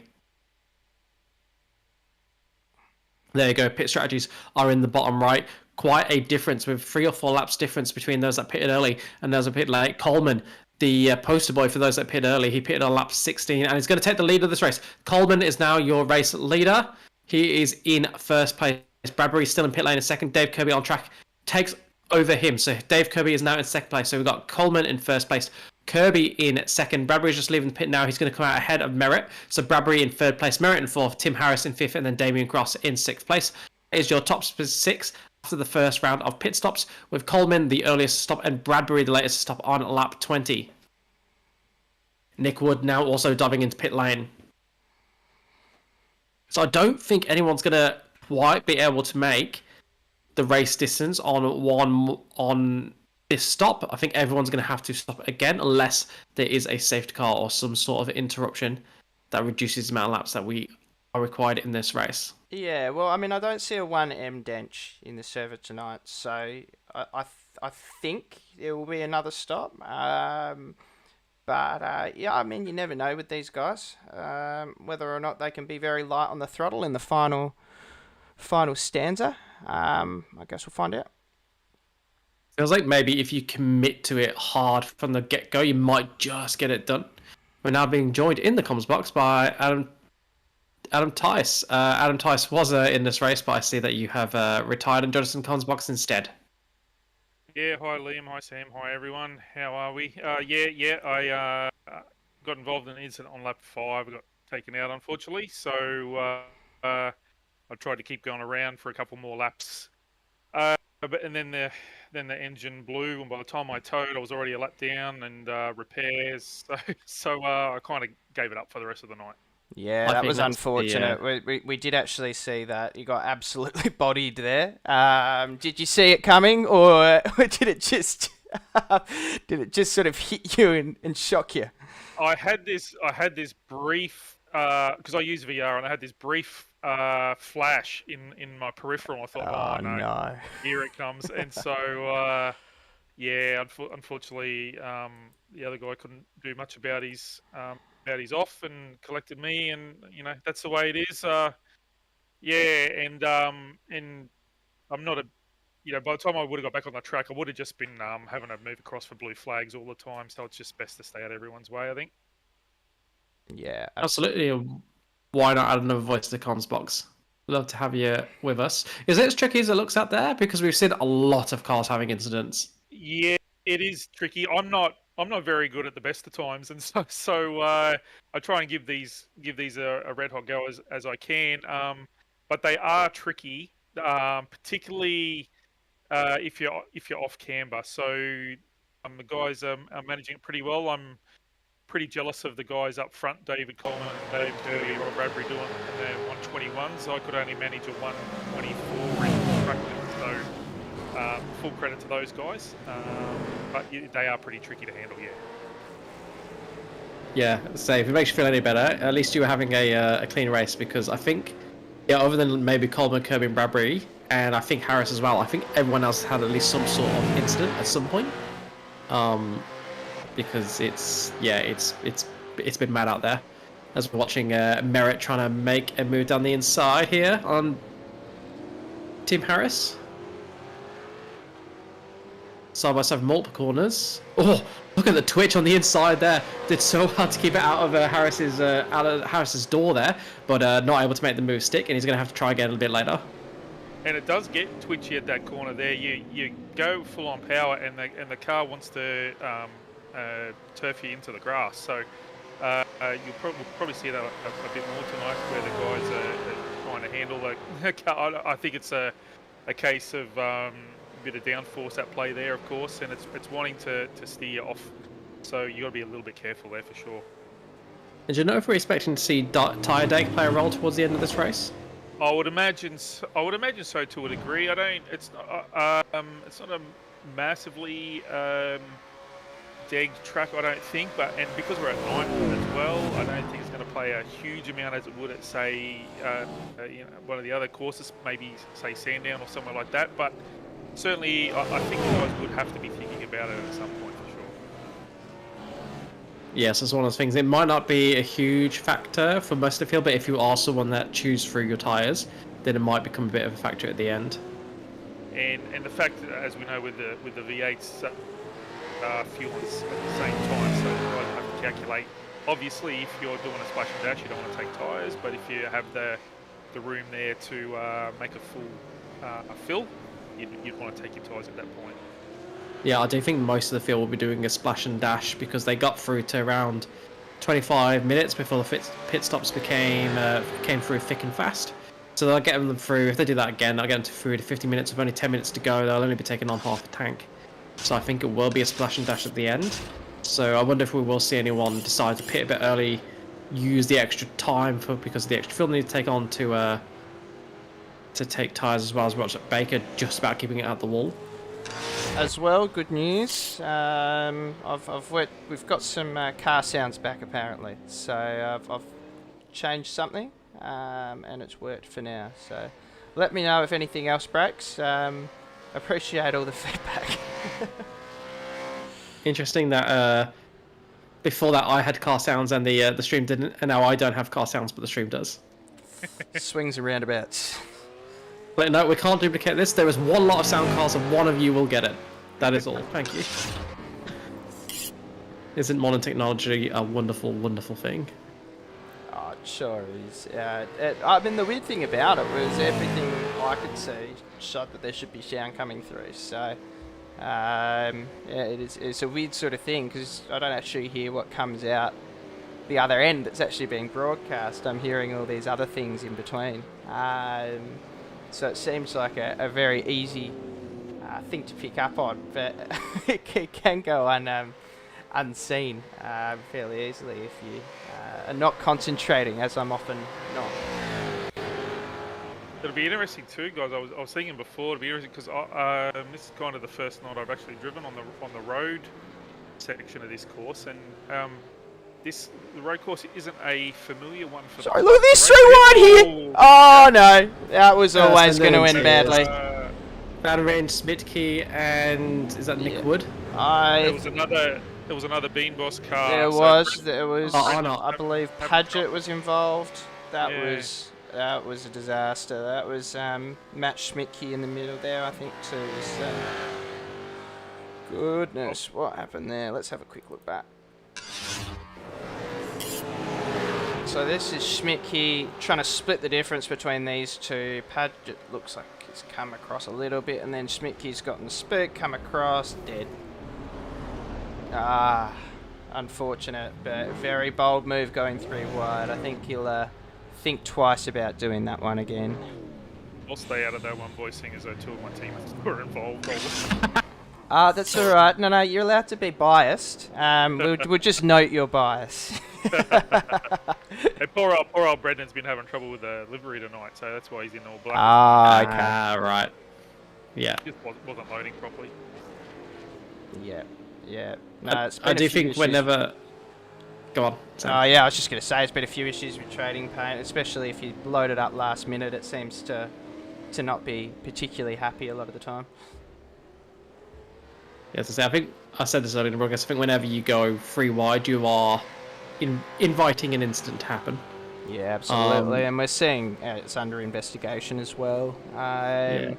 There you go. Pit strategies are in the bottom right. Quite a difference, with 3 or 4 laps difference between those that pitted early and those that pitted late. Coleman, the poster boy for those that pitted early, he pitted on lap 16 and he's going to take the lead of this race. Coleman is now your race leader. He is in 1st place Bradbury's still in pit lane in second. Dave Kirby on track takes over him. So Dave Kirby is now in second place. So we've got Coleman in first place, Kirby in second. Bradbury's just leaving the pit now. He's going to come out ahead of Merritt. So Bradbury in third place, Merritt in fourth, Tim Harris in fifth, and then Damien Cross in sixth place. Is your top six after the first round of pit stops, with Coleman the earliest stop and Bradbury the latest stop on lap 20. Nick Wood now also diving into pit lane. So I don't think anyone's going to quite be able to make the race distance on this stop. I think everyone's going to have to stop again unless there is a safety car or some sort of interruption that reduces the amount of laps that we are required in this race. Yeah, well, I mean, I don't see a 1M dench in the server tonight, so I think there will be another stop. But yeah, I mean, you never know with these guys, whether or not they can be very light on the throttle in the final stanza. I guess we'll find out. Feels like maybe if you commit to it hard from the get-go, you might just get it done. We're now being joined in the comms box by Adam Tice. Adam Tice was in this race, but I see that you have retired and joined us in comms box instead. Yeah, hi Liam, hi Sam, hi everyone. How are we? I got involved in an incident on lap 5. I got taken out, unfortunately. So I tried to keep going around for a couple more laps. And then the engine blew, and by the time I towed, I was already a lap down and repairs. So I kind of gave it up for the rest of the night. Yeah, that was unfortunate. We did actually see that. You got absolutely bodied there. Did you see it coming, or did it just sort of hit you and shock you? I had this brief because I use VR, and I had this brief flash in my peripheral. I thought, oh no, here it comes. And so yeah, unfortunately, the other guy couldn't do much about his off and collected me, and you know that's the way it is. Yeah, and I'm not by the time I would have got back on the track, I would have just been having to move across for blue flags all the time. So it's just best to stay out of everyone's way, I think. Yeah, absolutely. Why not add another voice to the comms box? Love to have you with us. Is it as tricky as it looks out there? Because we've seen a lot of cars having incidents. Yeah, it is tricky. I'm not very good at the best of times, and so I try and give these a red hot go as I can. But they are tricky, particularly if you're off camber. So the guys are managing it pretty well. I'm pretty jealous of the guys up front, David Coleman and Dave Kirby, Rob Bradbury doing their 121s. I could only manage a 124 in track limit, so full credit to those guys. But they are pretty tricky to handle, yeah. Yeah, so if it makes you feel any better, at least you were having a clean race, because I think, other than maybe Coleman, Kirby, and Bradbury, and I think Harris as well, I think everyone else had at least some sort of incident at some point. Because it's been mad out there. As we're watching Merritt trying to make a move down the inside here on Tim Harris. Side by side, multiple corners. Oh, look at the twitch on the inside there. Did so hard to keep it out of Harris's door there, but not able to make the move stick, and he's going to have to try again a little bit later. And it does get twitchy at that corner there. You go full on power, and the car wants to turf you into the grass. So we'll probably see that a bit more tonight, where the guys are trying to handle the car. I think it's a case of bit of downforce at play there, of course, and it's wanting to steer off. So you got to be a little bit careful there for sure. And do you know if we're expecting to see tyre dake play a role towards the end of this race? I would imagine so to a degree. It's not a massively degged track, I don't think, and because we're at night as well, I don't think it's going to play a huge amount as it would at, say, one of the other courses, maybe say Sandown or somewhere like that. But certainly, I think you guys would have to be thinking about it at some point for sure. Yes, it's one of those things. It might not be a huge factor for most of the field, but if you are someone that chews through your tyres, then it might become a bit of a factor at the end. And the fact that, as we know, with the V8s, fuel at the same time, so you guys have to calculate. Obviously, if you're doing a splash and dash, you don't want to take tyres, but if you have the room there to make a fill, you'd want to take your tyres at that point. Yeah, I do think most of the field will be doing a splash and dash because they got through to around 25 minutes before the pit stops came through thick and fast. So they'll get them through. If they do that again, they'll get them through to 50 minutes with only 10 minutes to go. They'll only be taking on half a tank. So I think it will be a splash and dash at the end. So I wonder if we will see anyone decide to pit a bit early, use the extra time because of the extra fuel they need to take on to take tyres as well as watch Baker just about keeping it out the wall. As well, good news. We've got some car sounds back apparently. So I've changed something, and it's worked for now. So let me know if anything else breaks. Appreciate all the feedback. Interesting that before that I had car sounds and the stream didn't, and now I don't have car sounds but the stream does. Swings and roundabouts. But no, we can't duplicate this. There is one lot of sound cards and one of you will get it. That is all. Thank you. Isn't modern technology a wonderful, wonderful thing? Oh, it sure is. I mean, the weird thing about it was everything I could see showed that there should be sound coming through. So, yeah, it's a weird sort of thing because I don't actually hear what comes out the other end that's actually being broadcast. I'm hearing all these other things in between. So it seems like a very easy thing to pick up on, but it can go unseen fairly easily if you are not concentrating, as I'm often not. It'll be interesting too, guys. I was thinking before, it'll be interesting because this is kind of the first night I've actually driven on the road section of this course, and the road course isn't a familiar one for. Sorry, look at this rewind here! Oh no, that was always going to end badly. Batterange, Smitke, and is that Nick Wood? There was another Bean Boss car. There was. I believe Padgett was involved. That was a disaster. That was Matt Schmidtke in the middle there, I think too. So, goodness, what happened there? Let's have a quick look back. So this is Schmidtke trying to split the difference between these two. Padgett looks like he's come across a little bit, and then Schmidtke's gotten the spurt, come across, dead. Unfortunate, but very bold move going 3 wide. I think he'll think twice about doing that one again. I'll stay out of that one, boys, seeing as though 2 of my teammates were involved. That's all right. No, you're allowed to be biased. We'll just note your bias. Hey, poor old Brendan's been having trouble with the livery tonight, so that's why he's in all black. Okay. Right. Yeah. Just wasn't loading properly. Yeah. No, I do think whenever... Go on. Yeah, I was just going to say, it's been a few issues with trading paint, especially if you load it up last minute. It seems to not be particularly happy a lot of the time. Yes, I think I said this earlier in the broadcast. I think whenever you go 3 wide, you are inviting an incident to happen. Yeah, absolutely, and we're seeing it's under investigation as well. Yeah.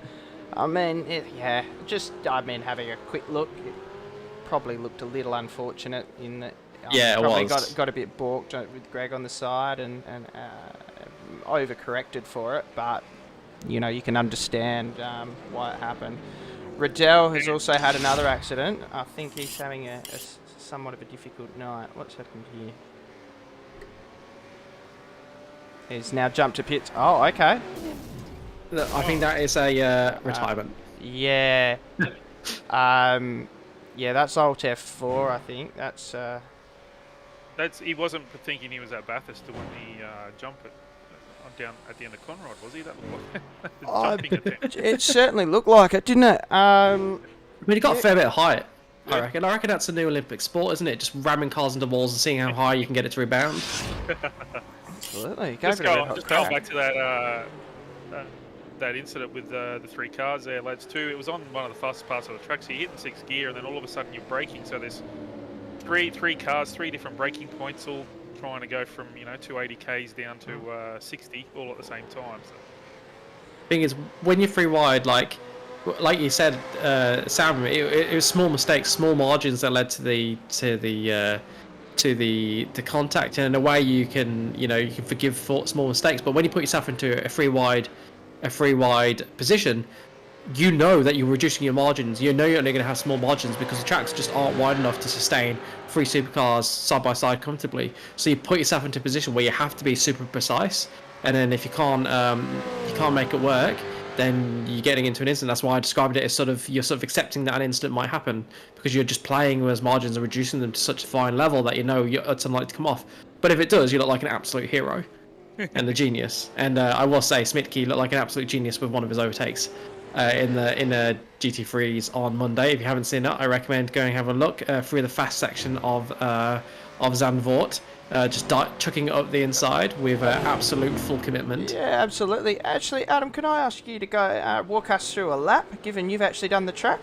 I mean, having a quick look, it probably looked a little unfortunate in that. Yeah, it probably was. got a bit balked with Greg on the side and overcorrected for it, but you can understand why it happened. Riddell has also had another accident. I think he's having a somewhat of a difficult night. What's happened here? He's now jumped to pits. Oh, okay. I think that is a retirement. Yeah. Yeah, that's Alt F4, I think. That's he wasn't thinking he was at Bathurst when he jumped down at the end of Conrod, was he? That looked like jumping attempt. It certainly looked like it, didn't it? I mean, he got a fair bit of height. I reckon. I reckon that's a new Olympic sport, isn't it? Just ramming cars into walls and seeing how high you can get it to rebound. Absolutely. Just going back to that incident with the 3 cars there, lads, too. It was on one of the fastest parts of the track, so you hit in 6th gear, and then all of a sudden you're braking. So there's three cars, 3 different braking points, all trying to go from 280 k's down to 60, all at the same time. So. Thing is, when you're 3 wide, like you said, Sam, it was small mistakes, small margins that led to the contact, and in a way you can forgive for small mistakes. But when you put yourself into a 3 wide a free wide position, you know that you're reducing your margins. You know you're only going to have small margins because the tracks just aren't wide enough to sustain 3 supercars side by side comfortably. So you put yourself into a position where you have to be super precise, and then if you can't make it work, then you're getting into an incident. That's why I described it as you're sort of accepting that an incident might happen because you're just playing with those margins and reducing them to such a fine level that you know it's unlikely to come off. But if it does, you look like an absolute hero and a genius. And I will say, Smitke looked like an absolute genius with one of his overtakes in the GT3s on Monday. If you haven't seen it, I recommend going and have a look through the fast section of Zandvoort. Just chucking it up the inside with absolute full commitment. Yeah, absolutely. Actually, Adam, can I ask you to go walk us through a lap, given you've actually done the track?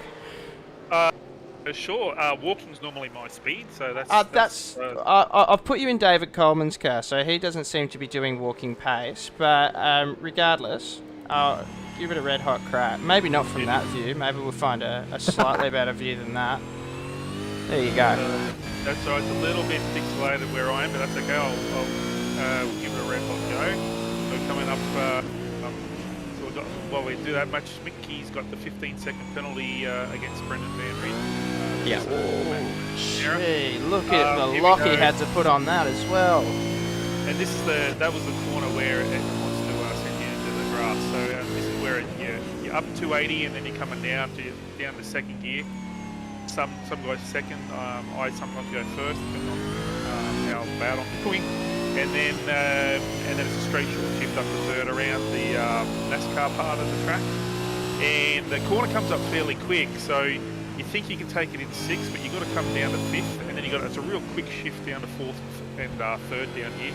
Sure. Walking's normally my speed, so I've put you in David Coleman's car, so he doesn't seem to be doing walking pace. But regardless, I'll give it a red hot crack. Maybe not from that view. Maybe we'll find a slightly better view than that. There you go. That's right. It's a little bit pixelated where I am, but that's okay. I'll give it a red hot go. We're coming up. So we've got, while we do that much, Mickey's got the 15-second penalty against Brendan Van Reed. Yeah. Gee, look at the lock he had to put on that as well. And this is that was the corner where it wants to send you into the grass. So this is where you're up 280 and then you're coming down to second gear. Some guys second. I sometimes go first, depending on how bad I'm doing. And then it's a straight short shift up the third around the NASCAR part of the track. And the corner comes up fairly quick, so you think you can take it in sixth, but you've got to come down to fifth, and then it's a real quick shift down to fourth and third down here.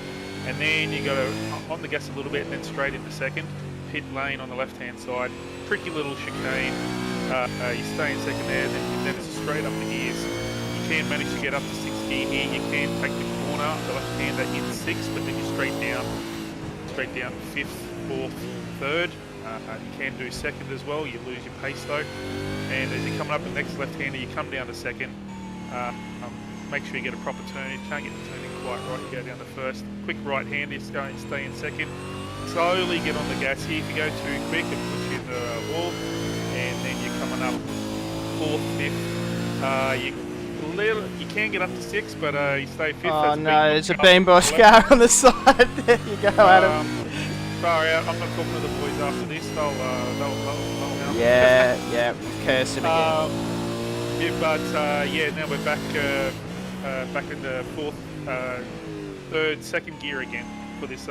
And then you got to on the gas a little bit, and then straight into second. Pit lane on the left-hand side, tricky little chicane. You stay in second there, then it's straight up the gears. You can manage to get up to sixth gear here. You can take the corner, the left-hander in sixth, but then you're straight down fifth, fourth, third. You can do second as well. You lose your pace though. And as you're coming up the next left-hander, you come down to second. Make sure you get a proper turn. You can't get the turn in quite right. You go down to first. Quick right-hander, stay in second. Slowly get on the gas here. If you go too quick, it puts you in the wall. And then you're coming up fourth, fifth. You can get up to sixth, but you stay fifth. Oh no, there's a beam boss car on the side. There you go, Adam. Sorry, I'm not talking to the boys after this. They'll help. Yeah, curse him again. Now we're back in the fourth, second gear again for this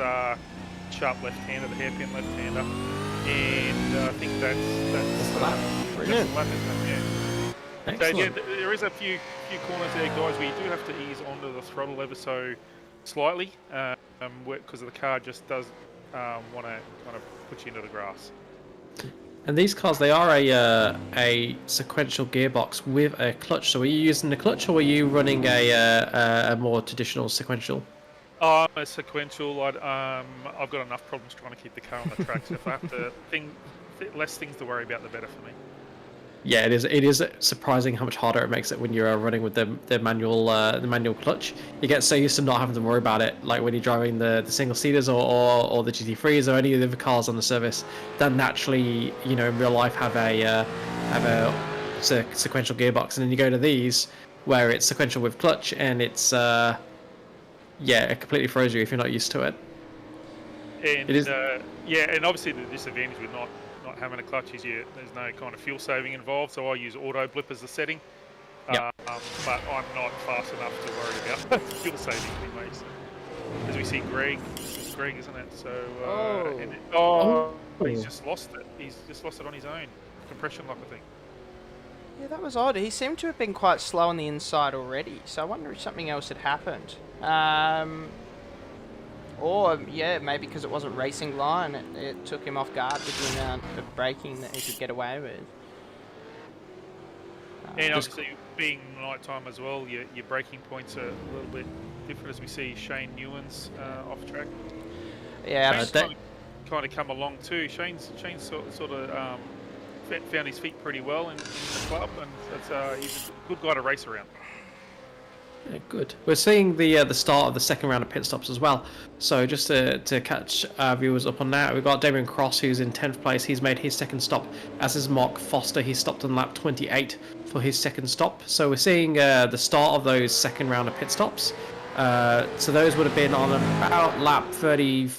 sharp left-hander, the hairpin left-hander, and I think that's the lap. Brilliant. That's the lap, isn't it? Yeah. Excellent. So yeah, there is a few corners there, guys, where you do have to ease onto the throttle ever so slightly, because the car just does want to kind of put you into the grass. And these cars, they are a sequential gearbox with a clutch. So are you using the clutch, or are you running a more traditional sequential? I'm a sequential. I've got enough problems trying to keep the car on the track, so if I have to less things to worry about, the better for me. Yeah, it is surprising how much harder it makes it when you're running with the manual clutch. You get so used to not having to worry about it, like when you're driving the single seaters or the GT3s or any of the other cars on the service that naturally, in real life have a sequential gearbox, and then you go to these where it's sequential with clutch, and it's it completely throws you if you're not used to it. And it is. And obviously the disadvantage with not having a clutch is there's no kind of fuel saving involved, so I use auto blip as the setting. Yep. But I'm not fast enough to worry about fuel saving anyways. As we see Greg, this is Greg, isn't it? So he's just lost it. He's just lost it on his own. Compression lock, I think. Yeah, that was odd. He seemed to have been quite slow on the inside already, so I wonder if something else had happened. Or, maybe because it wasn't racing line, it took him off guard with the amount of braking that he could get away with. And obviously, being night time as well, your braking points are a little bit different, as we see Shane Newen's off track. Yeah, Shane's kind of come along too. Shane's sort of found his feet pretty well in the club, and he's a good guy to race around. Yeah, good. We're seeing the start of the second round of pit stops as well. So just to catch viewers up on that, we've got Damien Cross, who's in 10th place. He's made his second stop, as is Mark Foster. He stopped on lap 28 for his second stop. So we're seeing the start of those second round of pit stops. So those would have been on about lap 30,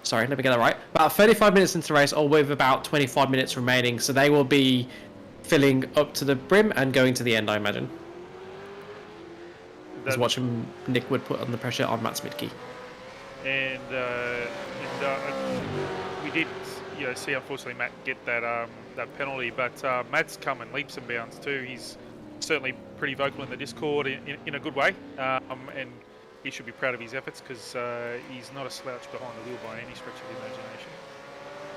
sorry, let me get that right. About 35 minutes into the race, or with about 25 minutes remaining. So they will be filling up to the brim and going to the end, I imagine. Just watching Nick Wood put on the pressure on Matt Smitke. And we did, see unfortunately Matt get that penalty, but Matt's come in leaps and bounds too. He's certainly pretty vocal in the Discord in a good way, and he should be proud of his efforts because he's not a slouch behind the wheel by any stretch of the imagination.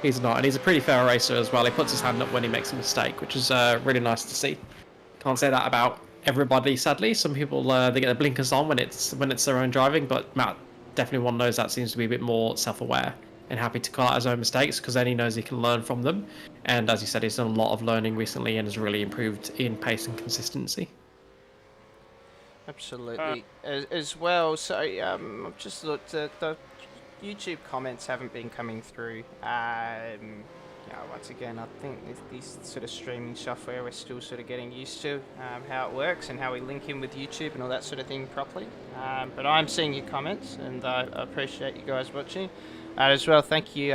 He's not, and he's a pretty fair racer as well. He puts his hand up when he makes a mistake, which is really nice to see. Can't say that about everybody, sadly. Some people they get their blinkers on when it's their own driving, but Matt, definitely one of those that seems to be a bit more self-aware and happy to call out his own mistakes because then he knows he can learn from them. And as you said, he's done a lot of learning recently and has really improved in pace and consistency. Absolutely. As well, so I've just looked at the YouTube comments haven't been coming through. Once again, I think this sort of streaming software we're still sort of getting used to how it works and how we link in with YouTube and all that sort of thing properly. But I'm seeing your comments and I appreciate you guys watching. As well, thank you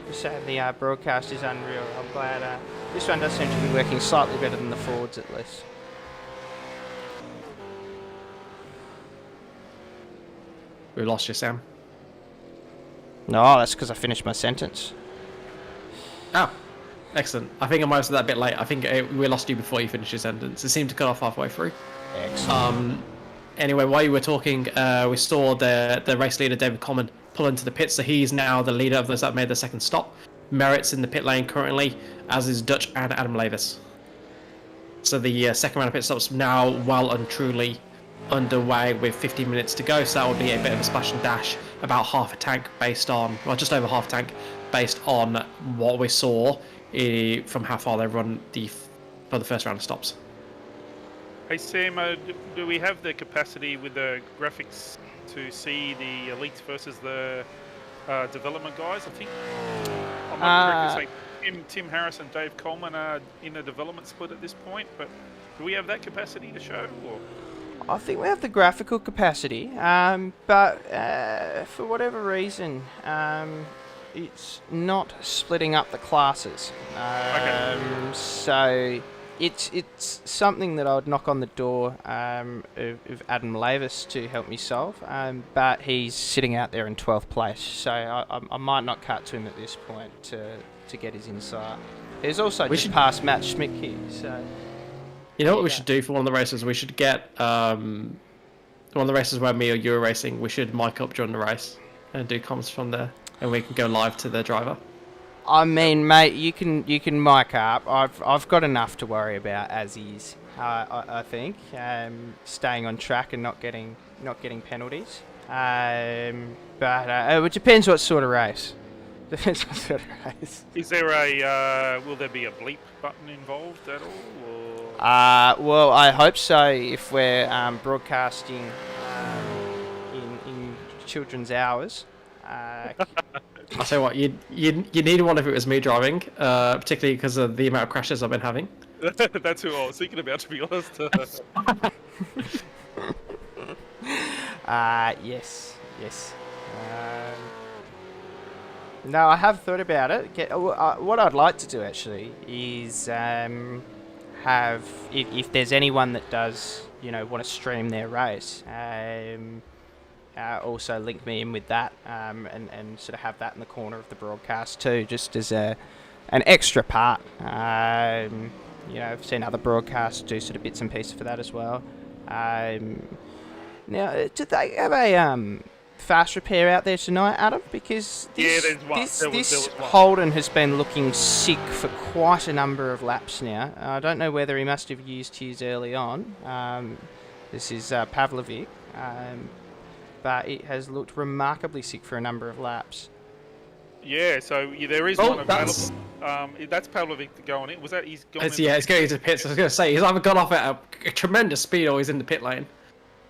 for saying the broadcast is unreal. I'm glad this one does seem to be working slightly better than the Fords at least. We lost you, Sam. No, that's because I finished my sentence. Oh, excellent. I think I might have said that a bit late. I think we lost you before you finished your sentence. It seemed to cut off halfway through. Excellent. Anyway, while you were talking, we saw the race leader, David Coleman, pull into the pit, so he's now the leader of those that made the second stop. Merritt's in the pit lane currently, as is Dutch and Adam Levis. So the second round of pit stops now well and truly underway with 15 minutes to go, so that would be a bit of a splash and dash, about half a tank based on, well, just over half a tank based on what we saw from how far they run for the first round of stops. Hey Sam, do we have the capacity with the graphics to see the elites versus the development guys? I think I'm not correct to say Tim Harris and Dave Coleman are in a development split at this point, but do we have that capacity to show? Or? I think we have the graphical capacity, but for whatever reason, it's not splitting up the classes. Okay. So it's something that I would knock on the door of Adam Levis to help me solve, but he's sitting out there in 12th place, so I might not cut to him at this point to get his insight. He's also just past Matt Schmidtke, so... You know what we should do for one of the races? We should get one of the races where me or you are racing. We should mic up during the race and do comms from there, and we can go live to the driver. I mean, mate, you can mic up. I've got enough to worry about as is. I think staying on track and not getting penalties. But it depends what sort of race. Depends what sort of race. Is there will there be a bleep button involved at all? Or? Well, I hope so. If we're broadcasting in children's hours. I'll tell you what, you need one if it was me driving, particularly because of the amount of crashes I've been having. That's who I was thinking about, to be honest. Yes. No, I have thought about it. What I'd like to do actually is have, if there's anyone that does, want to stream their race, also link me in with that, and sort of have that in the corner of the broadcast too, just as an extra part. I've seen other broadcasts do sort of bits and pieces for that as well. Now, did they have a fast repair out there tonight, Adam? Because this Holden has been looking sick for quite a number of laps now. I don't know whether he must have used his early on. This is Pavlovic. But it has looked remarkably sick for a number of laps. Yeah, so there is Oh, one available. That's Pavlovic going in. Was that he's gone? Yeah, he's going into pits. I was going to say he's either gone off at a tremendous speed or he's in the pit lane.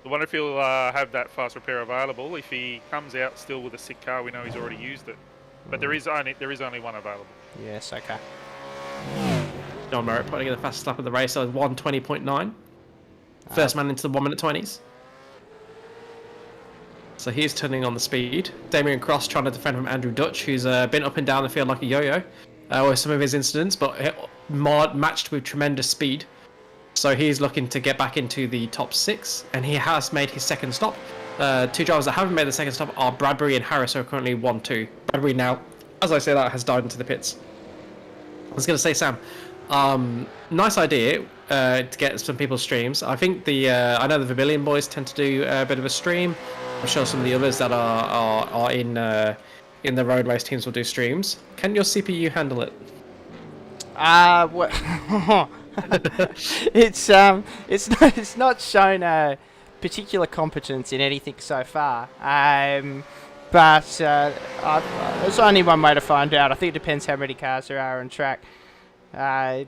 I wonder if he'll have that fast repair available. If he comes out still with a sick car, we know he's already used it. But there is only one available. Yes, okay. John Merritt putting in the fastest lap of the race, so 1:20.9. First man into the 1 minute 20s. So he's turning on the speed. Damien Cross trying to defend from Andrew Dutch, who's been up and down the field like a yo-yo with some of his incidents, but matched with tremendous speed. So he's looking to get back into the top 6, and he has made his second stop. Two drivers that haven't made the second stop are Bradbury and Harris, who are currently 1-2. Bradbury now, as I say that, has died into the pits. I was going to say, Sam, nice idea to get some people's streams. I think I know the Vermilion boys tend to do a bit of a stream. I'm sure some of the others that are in the road race teams will do streams. Can your CPU handle it? It's not shown a particular competence in anything so far. But there's only one way to find out. I think it depends how many cars there are on track. Then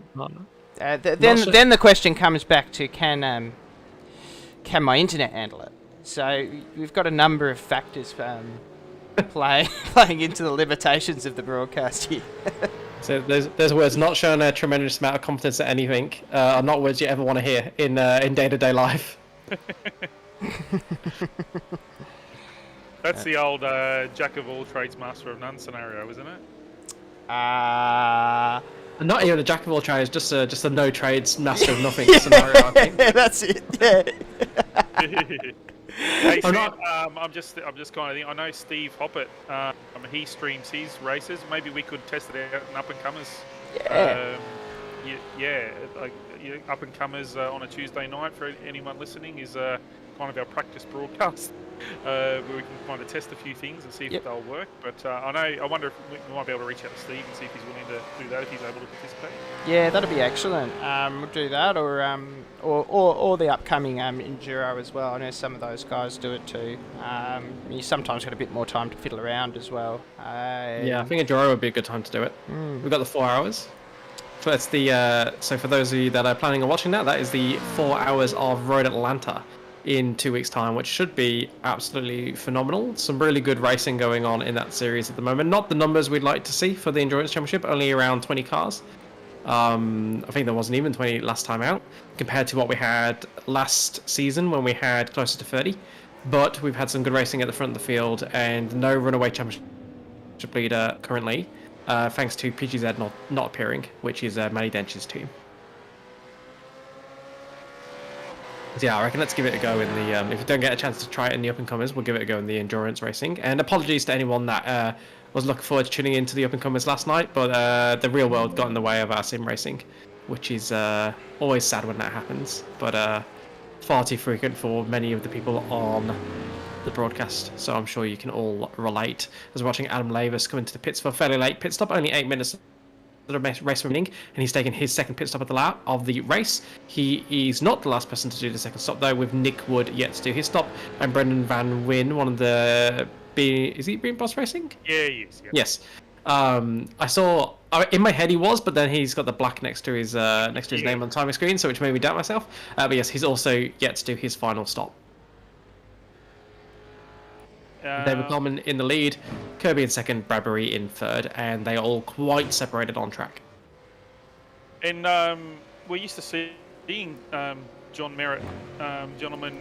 the question comes back to can my internet handle it? So we've got a number of factors playing into the limitations of the broadcast here. So there's words not showing a tremendous amount of competence at anything are not words you ever want to hear in day-to-day life. That's the old jack of all trades, master of none scenario, isn't it? Not even a jack of all trades, just a no trades, master of nothing scenario. I think. Yeah, that's it. Yeah. Hey, Sam, I'm just kind of thinking. I know Steve Hoppett. He streams his races. Maybe we could test it out in up and comers. Yeah. Up and comers on a Tuesday night for anyone listening is kind of our practice broadcast where we can kind of test a few things and see if they'll work. But I wonder if we might be able to reach out to Steve and see if he's willing to do that, if he's able to participate. Yeah, that'd be excellent. We'll do that, or the upcoming Enduro as well. I know some of those guys do it too. You sometimes got a bit more time to fiddle around as well. Yeah, I think Enduro would be a good time to do it. We've got the 4 hours. So that's so for those of you that are planning on watching that is the 4 hours of Road Atlanta in 2 weeks' time, which should be absolutely phenomenal. Some really good racing going on in that series at the moment. Not the numbers we'd like to see for the Endurance Championship, only around 20 cars. I think there wasn't even 20 last time out, compared to what we had last season when we had closer to 30. But we've had some good racing at the front of the field, and no runaway championship leader currently, thanks to PGZ not appearing, which is Matty Dench's team. So yeah, I reckon let's give it a go in the. If you don't get a chance to try it in the up and comers, we'll give it a go in the endurance racing. And apologies to anyone that was looking forward to tuning into the up and comers last night, but the real world got in the way of our sim racing, which is always sad when that happens. But far too frequent for many of the people on the broadcast. So I'm sure you can all relate. As we're watching Adam Lavis come into the pits for a fairly late pit stop, only 8 minutes. The race remaining, and he's taken his second pit stop at the lap of the race. He is not the last person to do the second stop though, with Nick Wood yet to do his stop, and Brendan Van Wyn, one of the is he Bean Boss Racing? Yeah, he is. Yeah. Yes. I saw in my head he was, but then he's got the black next to his name on the timing screen, so which made me doubt myself. But yes, he's also yet to do his final stop. David Coleman in the lead, Kirby in second, Bradbury in third, and they are all quite separated on track. And we're used to seeing John Merritt, gentleman,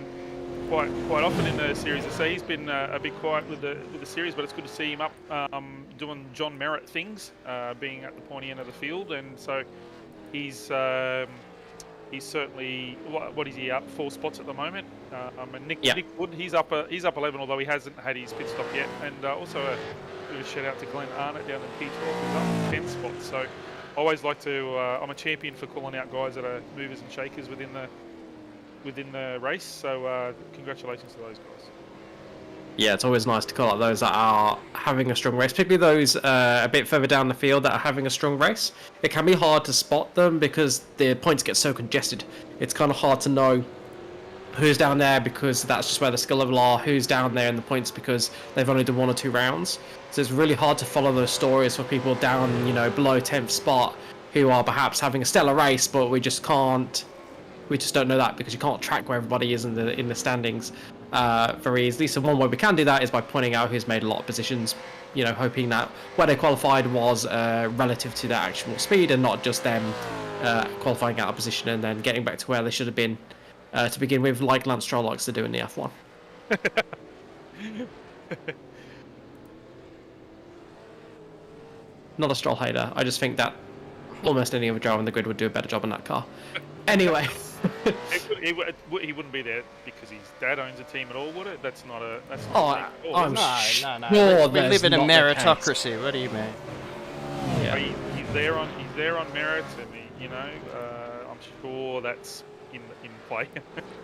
quite often in the series. I say he's been a bit quiet with the series, but it's good to see him up doing John Merritt things, being at the pointy end of the field, and so he's certainly, what is he up 4 spots at the moment? And Nick Wood, he's up 11, although he hasn't had his pit stop yet. And also a bit of a shout out to Glenn Arnott down in P12, who's up 10 spots. So I always like to. I'm a champion for calling out guys that are movers and shakers within the race. So congratulations to those guys. Yeah, it's always nice to call out those that are having a strong race, particularly those a bit further down the field that are having a strong race. It can be hard to spot them because the points get so congested. It's kind of hard to know who's down there because that's just where the skill level are, who's down there in the points because they've only done 1 or 2 rounds. So it's really hard to follow those stories for people down, you know, below 10th spot who are perhaps having a stellar race, but we just don't know that because you can't track where everybody is in the standings very easily. So one way we can do that is by pointing out who's made a lot of positions, you know, hoping that where they qualified was relative to their actual speed and not just them qualifying out of position and then getting back to where they should have been to begin with, like Lance Stroll likes to do in the F1. Not a Stroll hater. I just think that almost any other driver on the grid would do a better job in that car. Anyway. He wouldn't be there because his dad owns a team at all, would it? That's not a. That's Oh, not a I'm No. sure We live in a that's not the case. meritocracy. What do you mean? Yeah. he's there on merit, and you know, I'm sure that's in play.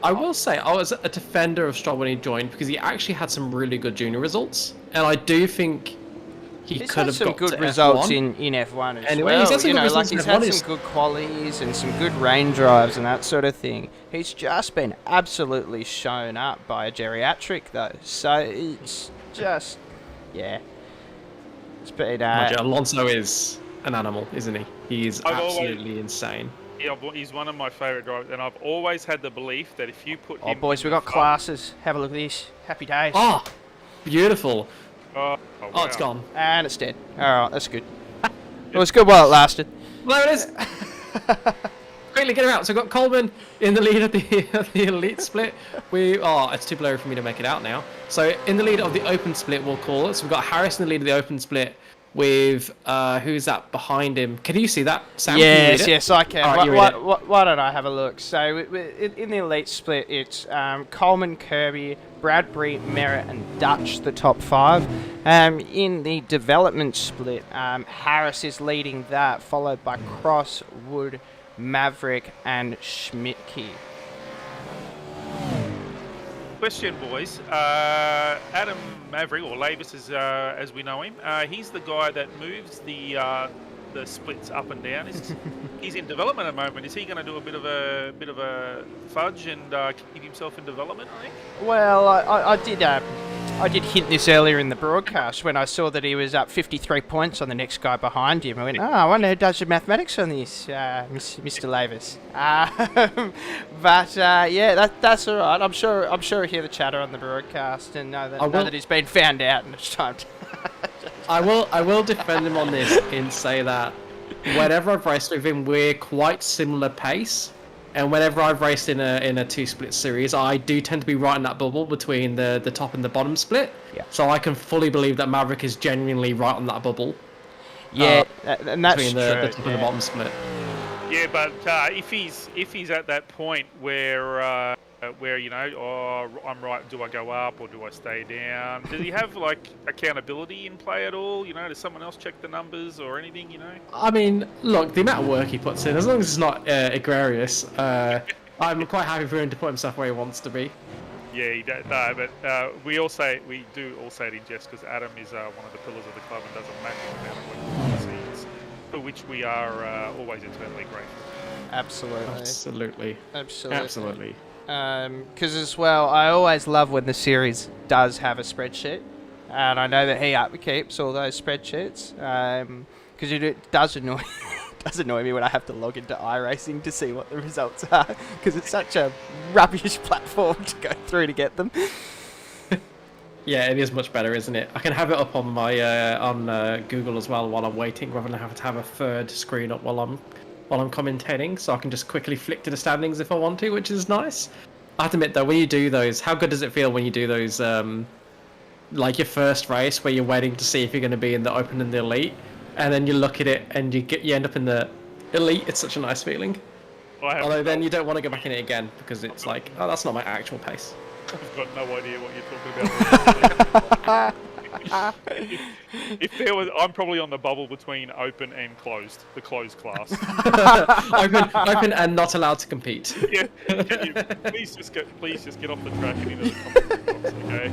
I will say I was a defender of Stroll when he joined because he actually had some really good junior results, and I do think he He's could had have some got good to results F1. in F1 as Anyway, well. he's had some You good know, results like in he's had F1. some good qualities and some good rain drives and that sort of thing. He's just been absolutely shown up by a geriatric though, so it's just, yeah. It's been, Mind you, Alonso is an animal, isn't he? He is I've absolutely insane. Yeah, he's one of my favourite drivers, and I've always had the belief that if you put him. Oh boys, in we the got front- classes. Have a look at this. Happy days. Oh, beautiful. Oh, Oh, it's wow. gone. And it's dead. Alright, that's good. It was good while it lasted. There it is. Quickly get him out. So we've got Coleman in the lead of the elite split. It's too blurry for me to make it out now. So in the lead of the open split, we'll call it. So we've got Harris in the lead of the open split with who's that behind him? Can you see that, Sam? Can you read it? Yes, I can. Alright, you read it. Why don't I have a look? So in the elite split, it's Coleman, Kirby, Bradbury, Merritt, and Dutch, the top 5. In the development split, Harris is leading that, followed by Cross, Wood, Maverick, and Schmidtke. Question, boys. Adam Maverick, or Lavis as we know him, he's the guy that moves the splits up and down. He's in development at the moment. Is he going to do a bit of a fudge and keep himself in development, I think? Well, I did hint this earlier in the broadcast when I saw that he was up 53 points on the next guy behind him. I went, I wonder who does the mathematics on this, Mr. Lavis. Yeah, that's all right. I'm sure he'll hear the chatter on the broadcast and know that he's been found out and it's time to... I will defend him on this and say that whenever I've raced with him, we're quite similar pace. And whenever I've raced in a 2-split series, I do tend to be right in that bubble between the top and the bottom split. Yeah. So I can fully believe that Maverick is genuinely right on that bubble. Yeah, and that's between true. the top and the bottom split. Yeah, but if he's at that point where you know, I'm right, do I go up or do I stay down? Does he have like accountability in play at all? You know, does someone else check the numbers or anything? You know. I mean, look, the amount of work he puts in, as long as it's not egregious, I'm quite happy for him to put himself where he wants to be. Yeah, he does, no, but we do all say it in jest because Adam is one of the pillars of the club and does a massive amount of work behind the scenes, for which we are always eternally grateful. Absolutely. Absolutely. Because as well, I always love when the series does have a spreadsheet, and I know that he upkeeps all those spreadsheets. Because it does annoy me when I have to log into iRacing to see what the results are, because it's such a rubbish platform to go through to get them. Yeah, it is much better, isn't it? I can have it up on my on Google as well while I'm waiting, rather than having to have a third screen up while I'm commentating, so I can just quickly flick to the standings if I want to, which is nice. I have to admit though, when you do those, how good does it feel when you do those, like your first race where you're waiting to see if you're going to be in the open and the elite, and then you look at it and you end up in the elite? It's such a nice feeling. Although then you don't want to go back in it again because it's like, oh, that's not my actual pace. I've got no idea what you're talking about. If there was, I'm probably on the bubble between open and closed, the closed class. open and not allowed to compete. Yeah, please just get off the track and into the commentary box, okay?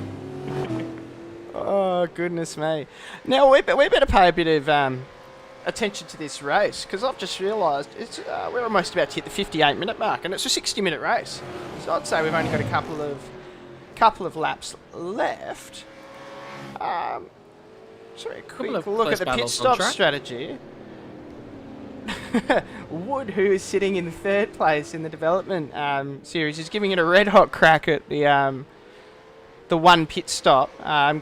Oh goodness me! Now we better pay a bit of attention to this race because I've just realised it's we're almost about to hit the 58-minute mark, and it's a 60-minute race. So I'd say we've only got a couple of laps left. Sorry, a quick look at the pit stop strategy. Wood, who is sitting in third place in the development series, is giving it a red hot crack at the one pit stop,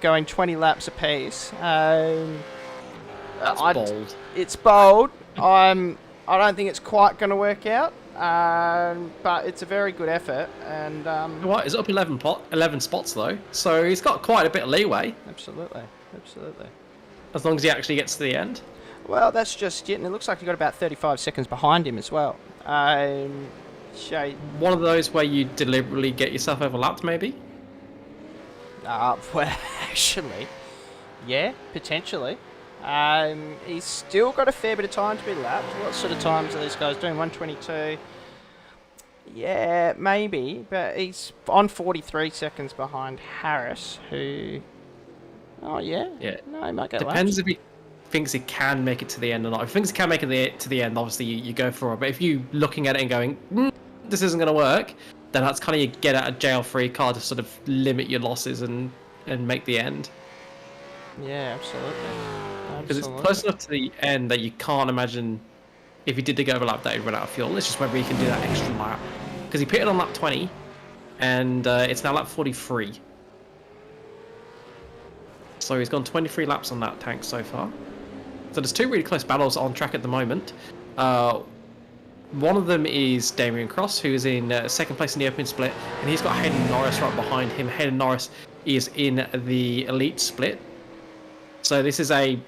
going 20 laps apiece. That's bold. It's bold. I don't think it's quite going to work out, but it's a very good effort. And What? He's up 11 spots though, so he's got quite a bit of leeway. Absolutely. As long as he actually gets to the end. Well, that's just it, and it looks like you've got about 35 seconds behind him as well. So, one of those where you deliberately get yourself overlapped, maybe? well, actually, yeah, potentially. He's still got a fair bit of time to be lapped. What sort of times are these guys doing? 1:22. Yeah, maybe, but he's on 43 seconds behind Harris, who... Oh, yeah? Yeah. No, he might get Depends lapped. if he thinks he can make it to the end or not. If he thinks he can make it to the end, obviously you go for it. But if you looking at it and going, this isn't going to work, then that's kind of your get out of jail free card to sort of limit your losses and make the end. Yeah, absolutely. Because it's close enough to the end that you can't imagine if he did to go overlap that he'd run out of fuel. It's just whether he can do that extra lap. Because he pitted on lap 20, and it's now lap 43. So he's gone 23 laps on that tank so far. So there's two really close battles on track at the moment. One of them is Damien Cross, who is in second place in the open split, and he's got Hayden Norris right behind him. Hayden Norris is in the elite split. So this is a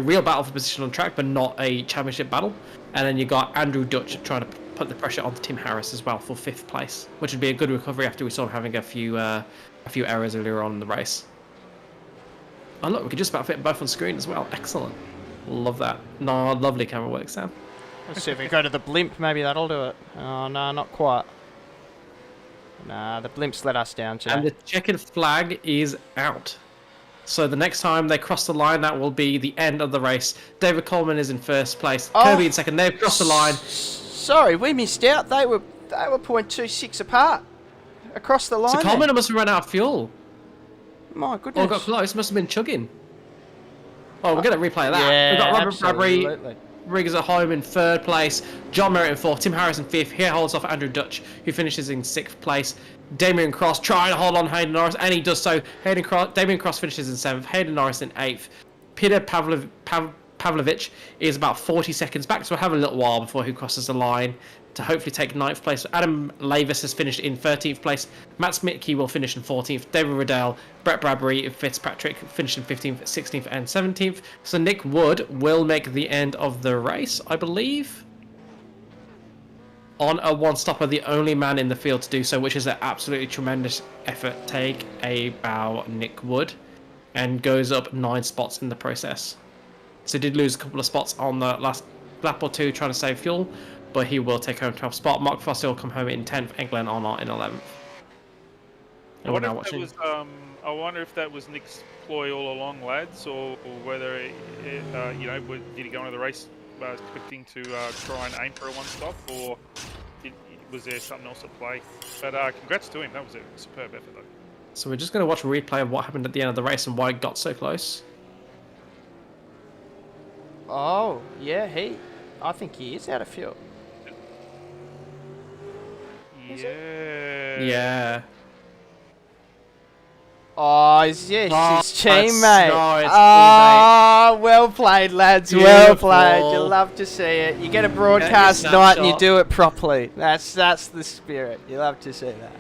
real battle for position on track, but not a championship battle. And then you got Andrew Dutch trying to put the pressure onto Tim Harris as well for 5th place, which would be a good recovery after we saw him having a few errors earlier on in the race. Oh look, we could just about fit both on screen as well. Excellent. Love that. No, lovely camera work, Sam. Let's see if we go to the blimp, maybe that'll do it. Oh, no, not quite. Nah, the blimp's let us down today. And the checkered flag is out. So the next time they cross the line, that will be the end of the race. David Coleman is in first place. Kirby in second. They've crossed the line. Sorry, we missed out. They were 0.26 apart across the line. So Coleman must have run out of fuel. My goodness. Or got close. Must have been chugging. Oh, we're going to replay that. Yeah, We've got Robert absolutely. Bradbury. Riggers at home in 3rd place. John Merritt in 4th. Tim Harris in 5th. Here holds off Andrew Dutch, who finishes in 6th place. Damien Cross trying to hold on Hayden Norris, and he does so. Damien Cross finishes in 7th. Hayden Norris in 8th. Peter Pavlovich is about 40 seconds back, so we'll have a little while before he crosses the line to hopefully take 9th place. Adam Lavis has finished in 13th place. Matt Smitke will finish in 14th. David Riddell, Brett Bradbury, Fitzpatrick finish in 15th, 16th, and 17th. So Nick Wood will make the end of the race, I believe, on a one-stopper, the only man in the field to do so, which is an absolutely tremendous effort. Take a bow, Nick Wood, and goes up 9 spots in the process. So he did lose a couple of spots on the last lap or two trying to save fuel, but he will take home 12th spot. Mark Foster will come home in 10th, and Glenn Arnott in 11th. I wonder if that was Nick's ploy all along, lads, or whether, did he go into the race expecting to try and aim for a one-stop, or was there something else at play? But congrats to him. That was a superb effort, though. So we're just going to watch a replay of what happened at the end of the race and why it got so close. Oh, yeah, I think he is out of fuel. Yeah. Yeah. Oh, yes, his teammate. Well played, lads. Beautiful. Well played. You love to see it. You get a broadcast night and you do it properly. That's the spirit. You love to see that.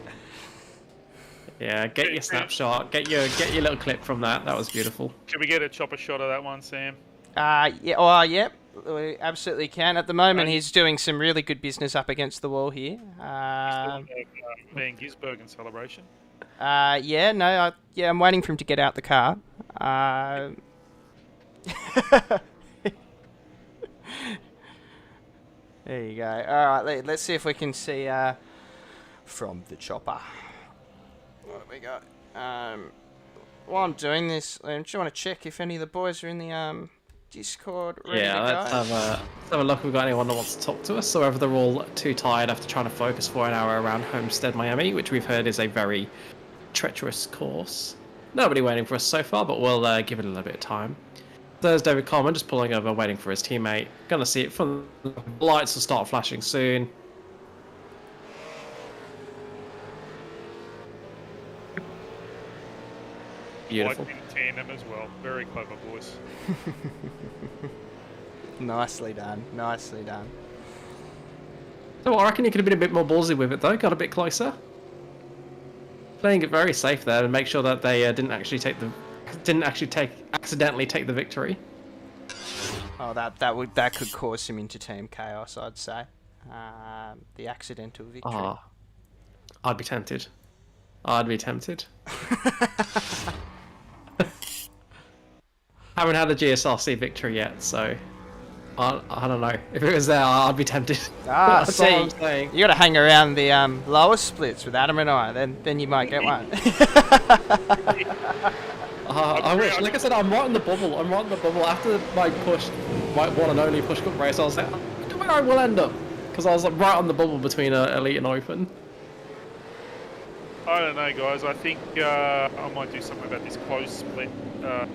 Yeah, get your snapshot. Get your little clip from that. That was beautiful. Can we get a chopper shot of that one, Sam? Yeah. Oh, yep. We absolutely can. At the moment, he's doing some really good business up against the wall here. Van Gisbergen celebration. I'm waiting for him to get out the car. There you go. All right, let's see if we can see from the chopper. What do we got? While I'm doing this, I just want to check if any of the boys are in the Discord ready Yeah, to let's go. have a look if we've got anyone that wants to talk to us, or whether they're all too tired after trying to focus for an hour around Homestead, Miami, which we've heard is a very treacherous course. Nobody waiting for us so far, but we'll give it a little bit of time. There's David Coleman just pulling over, waiting for his teammate. Gonna see it from the lights will start flashing soon. Beautiful. Like in tandem as well. Very clever, boys. Nicely done. Nicely done. So I reckon you could have been a bit more ballsy with it though, got a bit closer. Playing it very safe there and make sure that they didn't actually accidentally take the victory. Oh, that could cause some inter-team chaos, I'd say. The accidental victory. Ah, I'd be tempted. I'd be tempted. Haven't had a GSRC victory yet, so I don't know. If it was there, I'd be tempted. That's all I'm saying. You got to hang around the lower splits with Adam and I, then you might get one. I wish. Like I said, I'm right in the bubble. I'm right in the bubble. After my push, my one and only push cup race, I was like, I wonder where I will end up, because I was like right on the bubble between elite and open. I don't know, guys. I think I might do something about this close split. I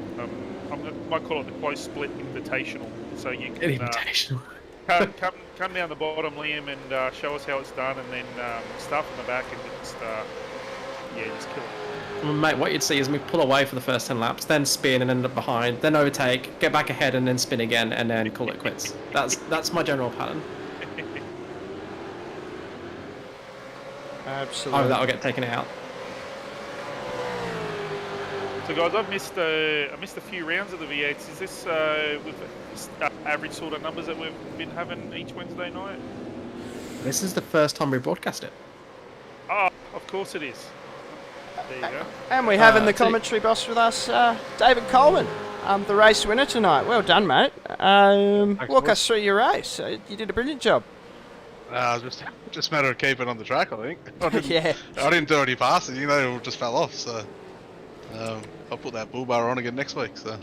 might call it the close split invitational. So you can Invitational. come down the bottom, Liam, and show us how it's done, and then start from the back and just just kill it. Well, mate, what you'd see is me pull away for the first 10 laps, then spin and end up behind, then overtake, get back ahead, and then spin again, and then call it quits. That's my general pattern. Absolutely. Oh, that'll get taken out. So, guys, I missed a few rounds of the V8s. Is this with average sort of numbers that we've been having each Wednesday night? This is the first time we broadcast it. Oh, of course it is. There you go. And we have in the commentary box with us David Coleman, the race winner tonight. Well done, mate. Walk us through your race. You did a brilliant job. Just a matter of keeping on the track, I think. I didn't do any passing, it all just fell off. So I'll put that bull bar on again next week. So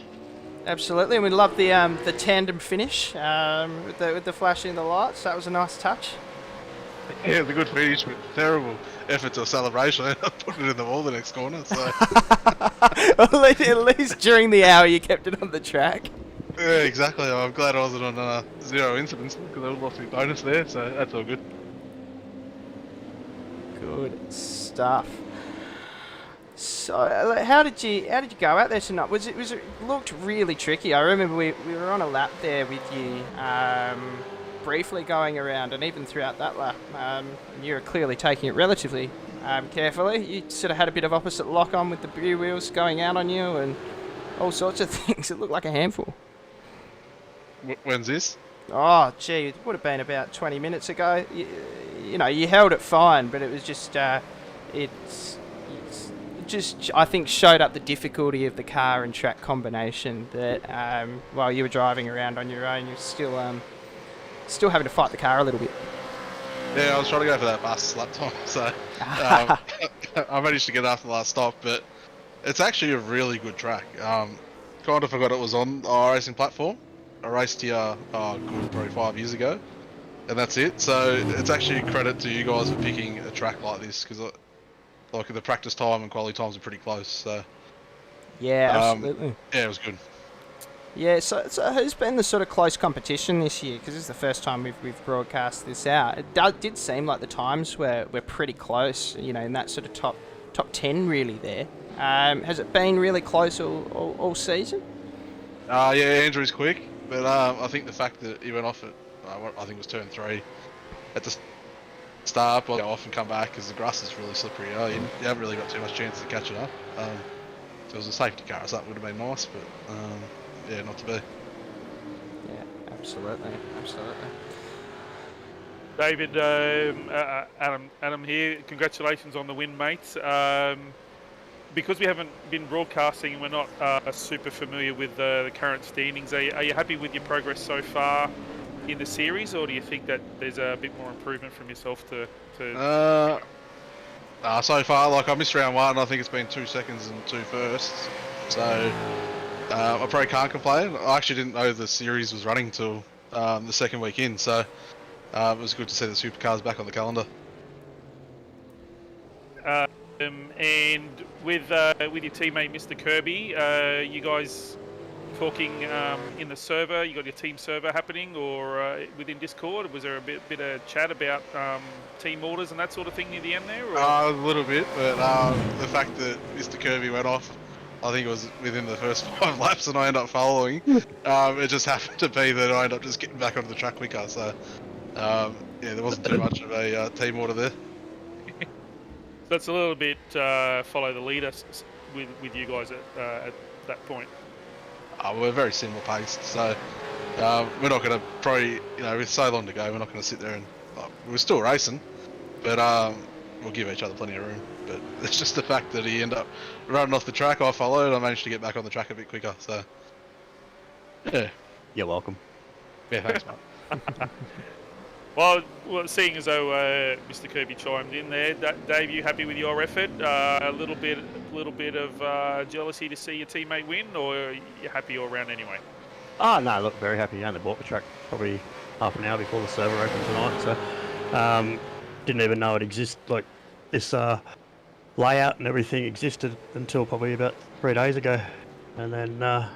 absolutely, and we love the tandem finish with the flashing of the lights. That was a nice touch. yeah, the good finish, but terrible effort to a celebration. I put it in the wall the next corner. So At least during the hour you kept it on the track. yeah, exactly. I'm glad I wasn't on 0 incidents because I would have lost my bonus there. So that's all good. Good stuff. So, how did you go out there tonight? Was it looked really tricky? I remember we were on a lap there with you, briefly going around, and even throughout that lap, you were clearly taking it relatively carefully. You sort of had a bit of opposite lock on with the rear wheels going out on you, and all sorts of things. It looked like a handful. When's this? Oh, gee, it would have been about 20 minutes ago. You held it fine, but it was just I think showed up the difficulty of the car and track combination that while you were driving around on your own, you're still having to fight the car a little bit. Yeah, I was trying to go for that fastest lap time, so I managed to get after the last stop, but it's actually a really good track. Kind of forgot it was on our racing platform. I raced here probably 5 years ago, and that's it. So it's actually a credit to you guys for picking a track like this, because like the practice time and quality times are pretty close. So yeah, absolutely. Yeah, it was good. Yeah, so who's been the sort of close competition this year? Because this is the first time we've broadcast this out. It did seem like the times were pretty close, in that sort of top 10 really there. Has it been really close all season? Yeah, Andrew's quick, but I think the fact that he went off at, I think it was turn 3 at the start, but go off and come back because the grass is really slippery. You haven't really got too much chance to catch it up. So it was a safety car, so that would have been nice, but yeah, not to be. Yeah, absolutely. David, Adam here. Congratulations on the win, mates. Because we haven't been broadcasting and we're not super familiar with the current standings, are you happy with your progress so far in the series, or do you think that there's a bit more improvement from yourself to... So far, I missed round 1. I think it's been 2 seconds and 2 firsts. So I probably can't complain. I actually didn't know the series was running till the second week in, so it was good to see the Supercars back on the calendar. And with your teammate Mr. Kirby, you guys talking in the server? You got your team server happening, or within Discord? Was there a bit of chat about team orders and that sort of thing near the end there? Or? A little bit, but the fact that Mr. Kirby went off, I think it was within the first 5 laps, and I ended up following. It just happened to be that I ended up just getting back onto the track quicker. So yeah, there wasn't too much of a team order there. So it's a little bit follow the leader with you guys at that point. We're very similar paced, so we're not going to probably, with so long to go, we're not going to sit there and we're still racing, but we'll give each other plenty of room. But it's just the fact that he ended up running off the track. I followed. I managed to get back on the track a bit quicker. So yeah, you're welcome. Yeah, thanks, mate. Well, seeing as though Mr. Kirby chimed in there, Dave, you happy with your effort? A little bit of jealousy to see your teammate win, or you happy all round anyway? Oh no, look, very happy. I only bought the track probably half an hour before the server opened tonight, so didn't even know it existed. Like this layout and everything existed until probably about 3 days ago, and then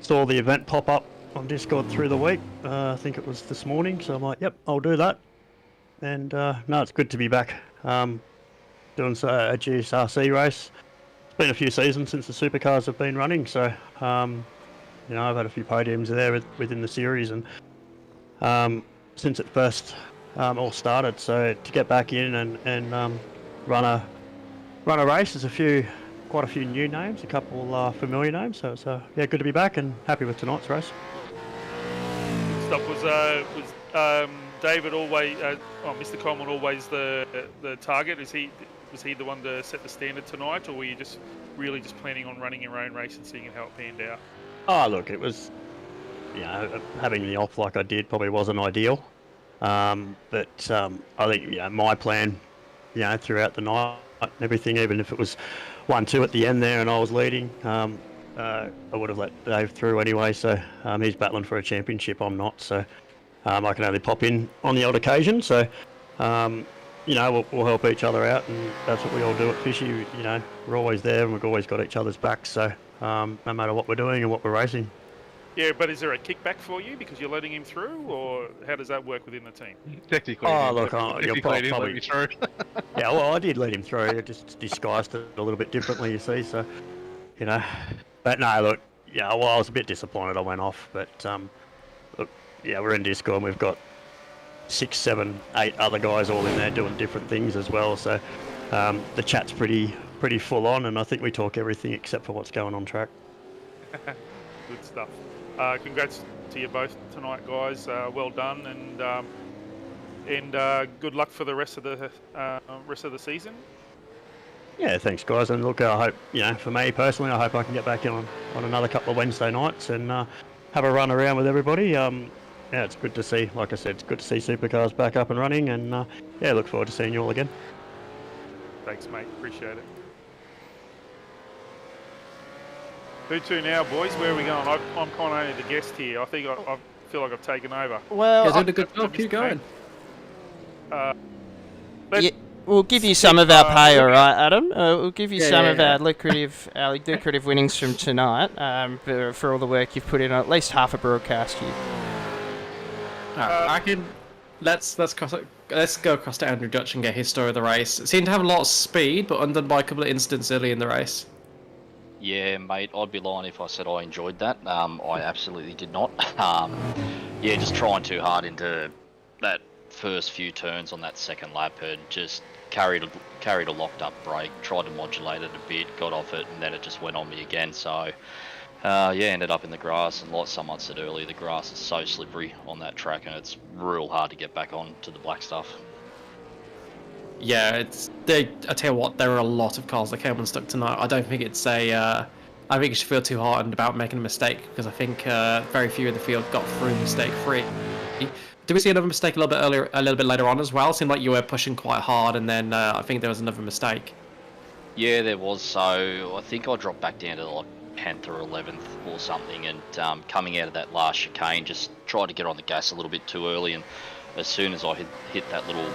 saw the event pop up on Discord through the week. I think it was this morning, so I'm like, yep, I'll do that. And no, it's good to be back doing a GSRC race. It's been a few seasons since the Supercars have been running, so I've had a few podiums there within the series, and since it first all started. So to get back in and run a race, there's quite a few new names, a couple familiar names. So it's yeah, good to be back and happy with tonight's race. Was David always, Mr. Coleman always the target? Was he the one to set the standard tonight, or were you just really just planning on running your own race and seeing how it panned out? Oh, look, it was, having the off like I did probably wasn't ideal, but I think my plan, throughout the night and everything, even if it was 1-2 at the end there and I was leading, I would have let Dave through anyway, so he's battling for a championship, I'm not, so I can only pop in on the odd occasion, so we'll help each other out, and that's what we all do at Fishy. We're always there and we've always got each other's backs, so no matter what we're doing and what we're racing. Yeah, but is there a kickback for you because you're letting him through, or how does that work within the team? Technically, you'll probably let me through. Yeah, well, I did let him through. I just disguised it a little bit differently, you see. So, but no, look, I was a bit disappointed I went off, but look, we're in Discord and we've got 6, 7, 8 other guys all in there doing different things as well. So the chat's pretty full on, and I think we talk everything except for what's going on track. Good stuff. Congrats to you both tonight, guys. Well done, and good luck for the rest of the season. Yeah, thanks, guys. And look, I hope, for me personally, I hope I can get back in on another couple of Wednesday nights and have a run around with everybody. It's good to see. Like I said, it's good to see Supercars back up and running, and look forward to seeing you all again. Thanks, mate. Appreciate it. Who to now, boys? Where are we going? I'm kind of only the guest here. I think I feel like I've taken over. Well, you're doing a good job. Keep going. We'll give you some of our pay, all right, Adam. We'll give you some of our lucrative winnings from tonight for all the work you've put in on at least half a broadcast here. I can. Let's go across to Andrew Dutch and get his story of the race. It seemed to have a lot of speed, but undone by a couple of incidents early in the race. Yeah, mate, I'd be lying if I said I enjoyed that. I absolutely did not. Just trying too hard into that first few turns on that second lap and just carried a locked up brake, tried to modulate it a bit, got off it, and then it just went on me again. So, ended up in the grass, and like someone said earlier, the grass is so slippery on that track, and it's real hard to get back on to the black stuff. Yeah, I tell you what, there are a lot of cars that came unstuck tonight. I don't think it's I think you should feel too hardened about making a mistake, because I think very few in the field got through mistake-free. Did we see another mistake a little bit later on as well? It seemed like you were pushing quite hard, and then I think there was another mistake. Yeah, there was. So I think I dropped back down to like 10th or 11th or something, and coming out of that last chicane, just tried to get on the gas a little bit too early, and as soon as I hit that little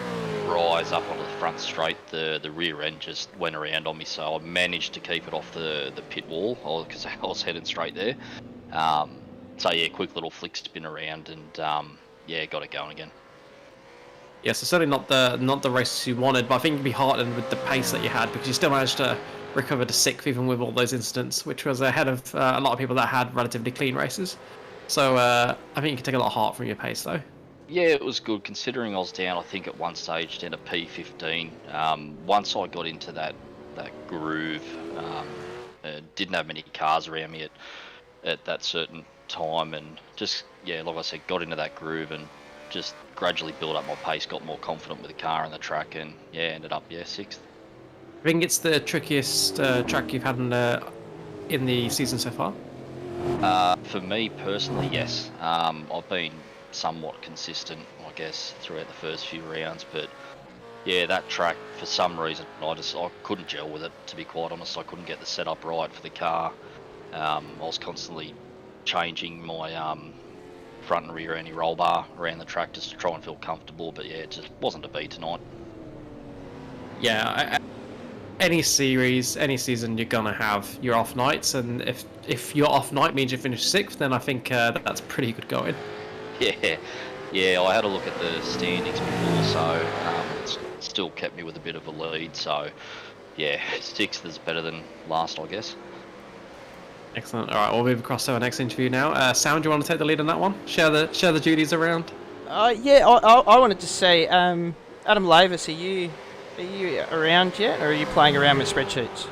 rise up onto the front straight, the rear end just went around on me, so I managed to keep it off the pit wall because I was heading straight there. So yeah, quick little flick spin around, and yeah, got it going again. Yeah, so certainly not the races you wanted, but I think you'd be heartened with the pace that you had, because you still managed to recover to 6th even with all those incidents, which was ahead of a lot of people that had relatively clean races. So I think you can take a lot of heart from your pace, though. Yeah, it was good considering I was down, I think, at one stage down to P15. Once I got into that groove, didn't have many cars around me at that certain time, and just, yeah, like I said, got into that groove and just gradually built up my pace, got more confident with the car and the track, and yeah, ended up 6th. I think it's the trickiest track you've had in the season so far. For me personally, yes. I've been somewhat consistent, I guess, throughout the first few rounds, but yeah, that track, for some reason, I couldn't gel with it, to be quite honest. I couldn't get the setup right for the car. I was constantly changing my front and rear anti-roll bar around the track just to try and feel comfortable, but yeah, it just wasn't to be tonight. Yeah, any series, any season, you're gonna have your off nights, and if your off night means you finish 6th, then I think that's pretty good going. Yeah, I had a look at the standings before, so it's still kept me with a bit of a lead, so yeah, 6th is better than last, I guess. Excellent. All right, we'll move across to our next interview now. Sound, do you want to take the lead on that one? Share the duties around. Yeah, I wanted to say, Adam Lavis, are you around yet, or are you playing around with spreadsheets?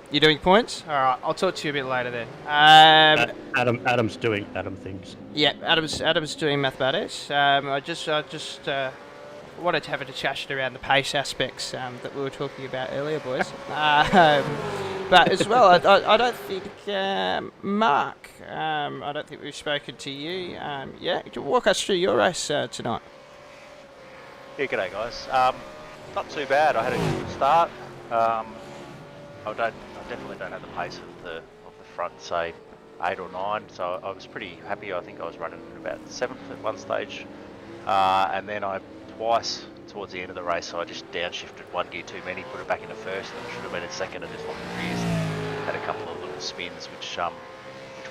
You're doing points? All right, I'll talk to you a bit later then. Adam's doing Adam things. Yeah, Adam's doing mathematics. I just wanted to have a discussion around the pace aspects that we were talking about earlier, boys. But as well, I don't think Mark. I don't think we've spoken to you. Yeah, could you walk us through your race tonight? Yeah, g'day guys. Not too bad. I had a good start. I definitely don't have the pace of the front, say 8 or 9. So I was pretty happy. I think I was running about 7th at one stage, and then I twice towards the end of the race, so I just downshifted one gear too many, put it back into first, and should have been in second, and just locked the rears. Had a couple of little spins which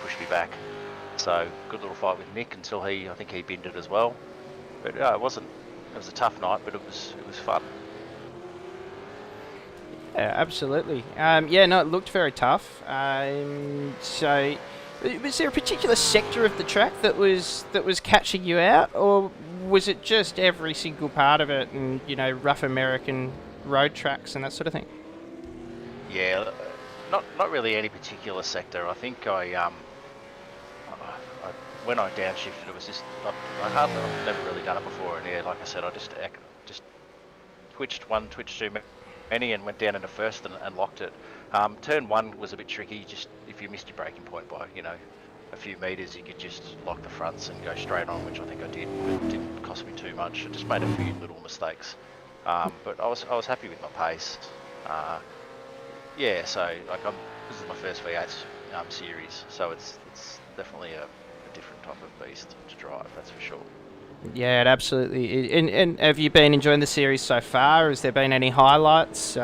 pushed me back. So good little fight with Nick until I think he binned it as well. But it was a tough night, but it was fun. Yeah, absolutely. Yeah, no, it looked very tough. So, was there a particular sector of the track that was catching you out, or was it just every single part of it, and rough American road tracks and that sort of thing? Yeah, not really any particular sector. I think when I downshifted, it was just I've never really done it before, and yeah, like I said, I just twitched too many and went down into first and locked it. Turn 1 was a bit tricky. Just if you missed your braking point by a few meters, you could just lock the fronts and go straight on, which I think I did, but it didn't cost me too much. I just made a few little mistakes, but I was happy with my pace. Yeah, so this is my first V8 series, so it's definitely a different type of beast to drive, that's for sure. Yeah, it absolutely. And have you been enjoying the series so far? Has there been any highlights?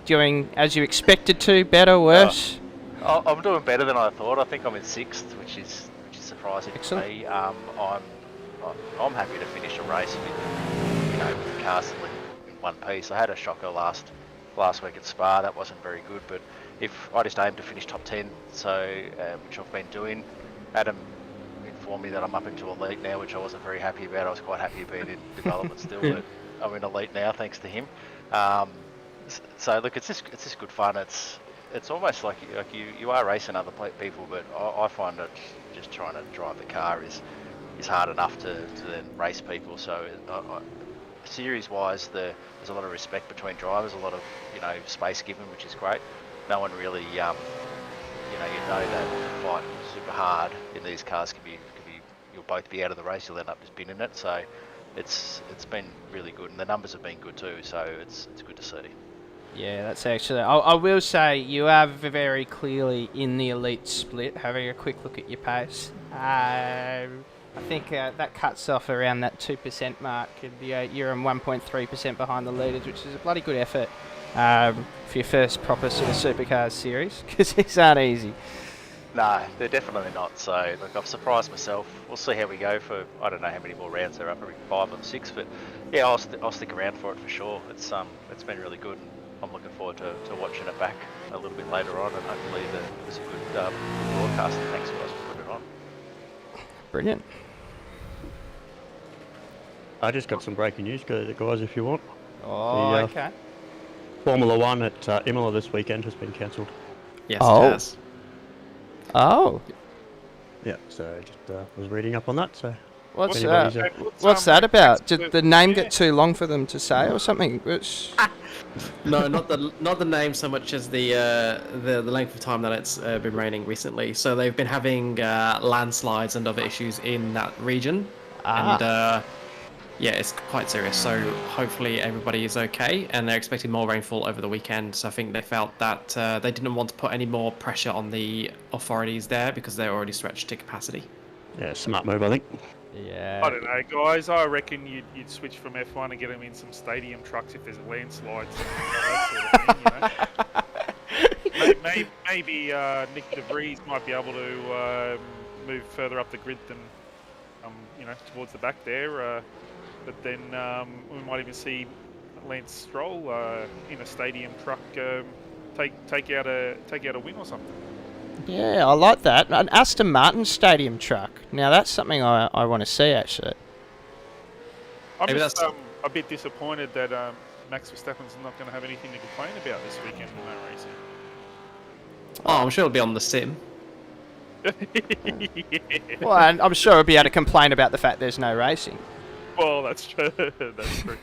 Doing as you expected to, better, worse? I'm doing better than I thought. I think I'm in 6th, which is surprising. Excellent. To me. I'm happy to finish a race with the cars still in one piece. I had a shocker last week at Spa. That wasn't very good, but if I just aimed to finish top 10, so which I've been doing. Adam informed me that I'm up into elite now, which I wasn't very happy about. I was quite happy being in development still, but I'm in elite now thanks to him. So look, it's just good fun. It's almost like you are racing other people, but I find that just trying to drive the car is hard enough to then race people. So series wise, there's a lot of respect between drivers, a lot of space given, which is great. No one really you know that the fight is super hard in these cars can be you'll both be out of the race, you'll end up just binning it. So it's been really good, and the numbers have been good too. So it's good to see. Yeah, that's actually. I will say you are very clearly in the elite split. Having a quick look at your pace, I think that cuts off around that 2% mark. And you're on 1.3% behind the leaders, which is a bloody good effort for your first proper sort of Supercars series, because these aren't easy. No, they're definitely not. So, look, I've surprised myself. We'll see how we go for, I don't know how many more rounds there are, probably 5 or 6. But yeah, I'll stick around for it for sure. It's been really good. I'm looking forward to watching it back a little bit later on, and hopefully it was a good broadcast. And thanks guys for putting it on. Brilliant. I just got some breaking news, guys, if you want. Oh, okay. Formula 1 at Imola this weekend has been cancelled. Yes, it has. Oh. Yeah, so I just was reading up on that. So what's that about? Did the name get too long for them to say, or something? No, not the name so much as the length of time that it's been raining recently. So they've been having landslides and other issues in that region, and yeah, it's quite serious. So hopefully everybody is okay, and they're expecting more rainfall over the weekend. So I think they felt that they didn't want to put any more pressure on the authorities there because they're already stretched to capacity. Yeah, smart move, I think. Yeah. I don't know, guys. I reckon you'd switch from F1 and get them in some stadium trucks if there's landslides and that sort of thing, you know. Maybe Nick De Vries might be able to move further up the grid than towards the back there. But then we might even see Lance Stroll in a stadium truck take out a win or something. Yeah, I like that. An Aston Martin stadium truck. Now that's something I want to see actually. I'm just a bit disappointed that Max Verstappen's not going to have anything to complain about this weekend with no racing. Oh, I'm sure it'll be on the sim. Yeah. Well, and I'm sure he'll be able to complain about the fact there's no racing. Well, that's true. That's true.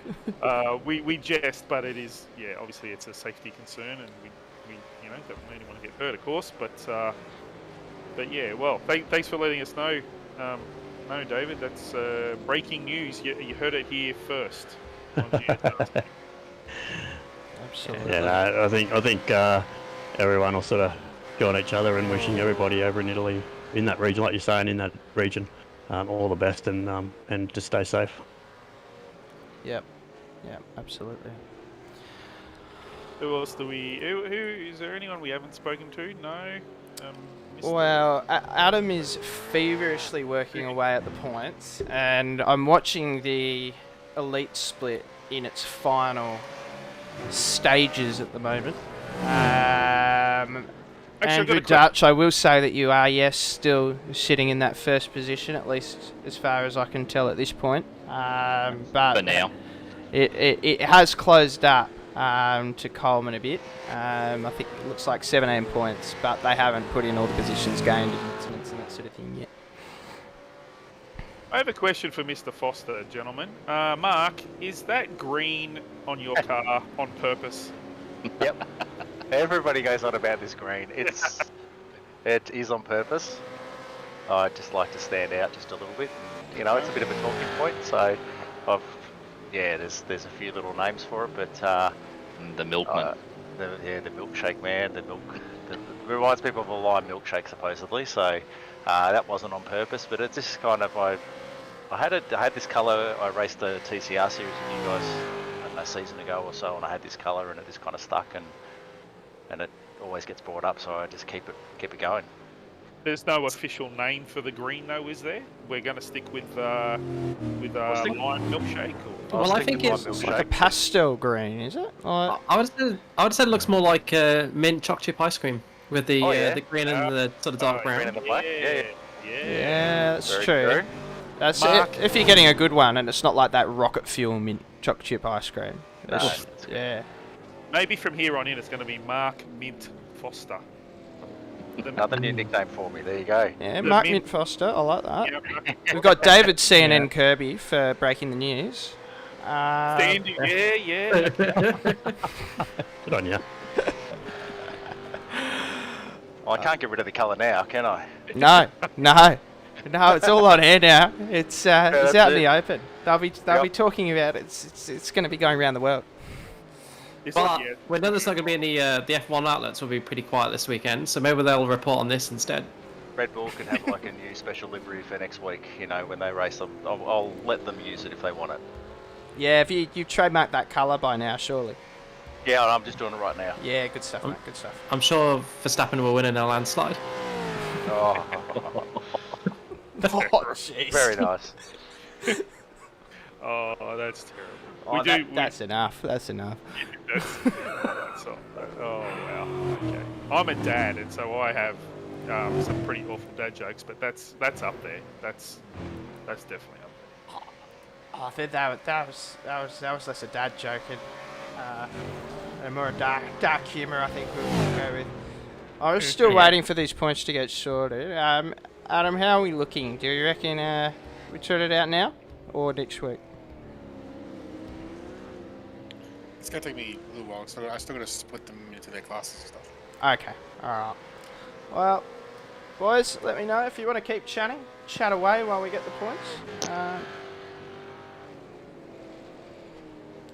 We jest, but it is, yeah. Obviously, it's a safety concern, and we don't really want to get hurt, of course. But yeah. Well, thanks for letting us know. No, David, that's breaking news. You heard it here first. On GSRC. Absolutely. Yeah, no, I think everyone will sort of join each other and wishing everybody over in Italy, in that region, like you're saying, in that region, all the best and just stay safe. Yep. Yeah, absolutely. Who else do we? Who is there? Anyone we haven't spoken to? No. Well, Adam is feverishly working away at the points, and I'm watching the elite split in its final stages at the moment. Andrew Dutch, I will say that you are, yes, still sitting in that first position, at least as far as I can tell at this point. But for now, it has closed up to Coleman a bit. I think it looks like 17 points, but they haven't put in all the positions gained in incidents and that sort of thing yet. I have a question for Mr. Foster, gentlemen. Mark, is that green on your car on purpose? Yep. Everybody goes on about this green. It is on purpose. I just like to stand out just a little bit. And, it's a bit of a talking point. So, there's a few little names for it, but the milkman. The milkshake man. It reminds people of a lime milkshake supposedly. So that wasn't on purpose, but it's just kind of I had this colour. I raced the TCR series with you guys a season ago or so, and I had this colour, and it just kind of stuck, and it always gets brought up, so I just keep it going. There's no official name for the green, though, is there? We're going to stick with lime milkshake. Well, I think it's like a pastel green, is it? I would say it looks more like mint chocolate chip ice cream with the green and the sort of dark brown. Green and the black. Yeah, that's Very true. true. That's it, if you're getting a good one, and it's not like that rocket fuel mint chocolate chip ice cream. Yeah. Maybe from here on in, it's going to be Mark Mint Foster. Another new nickname for me. There you go. Yeah, Mark Mint Foster. I like that. We've got David CNN Kirby for breaking the news. Standing, yeah. Good on you. I can't get rid of the colour now, can I? No, it's all on air now. It's out in the open. They'll be talking about it. It's going to be going around the world. But Yeah. we know there's not going to be any. The F1 outlets will be pretty quiet this weekend, so maybe they'll report on this instead. Red Bull could have like a new special livery for next week. You know, when they race them, I'll let them use it if they want it. Yeah, if you trademarked that colour by now, surely. Yeah, I'm just doing it right now. Yeah, good stuff, mate. Good stuff. I'm sure Verstappen will win in a landslide. Oh, Oh, jeez. very nice. Oh, that's terrible. Oh, that's enough. That's enough. That's all. Oh wow. Okay. I'm a dad, and so I have some pretty awful dad jokes, but that's up there. That's definitely up there. Oh, I think that was less a dad joke and more a dark humour. I think we'll go with. I was still waiting for these points to get sorted. Adam, how are we looking? Do you reckon we sort it out now or next week? It's gonna take me a little while, so I still gotta split them into their classes and stuff. Okay, alright. Well, boys, let me know if you want to keep chatting. Chat away while we get the points.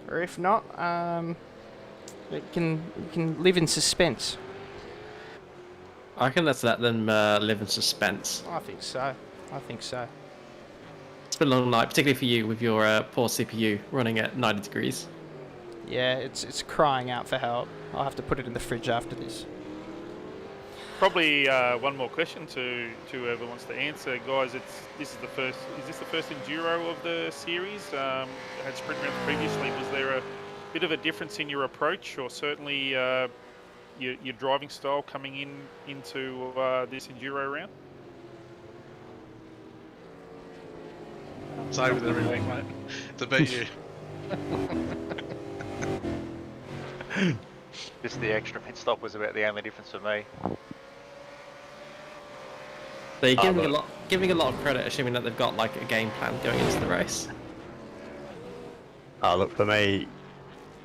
Or if not, you can live in suspense. I reckon let's let them live in suspense. I think so. It's been a long night, particularly for you with your poor CPU running at 90 degrees. Yeah, it's crying out for help. I'll have to put it in the fridge after this. Probably one more question to whoever wants to answer, guys. Is this the first Enduro of the series? Had sprint rounds previously. Was there a bit of a difference in your approach, or certainly your driving style coming into this Enduro round? Same with every week, mate. To beat you. Just the extra pit stop was about the only difference for me. So you're giving a lot of credit, assuming that they've got like a game plan going into the race. Oh, look, for me,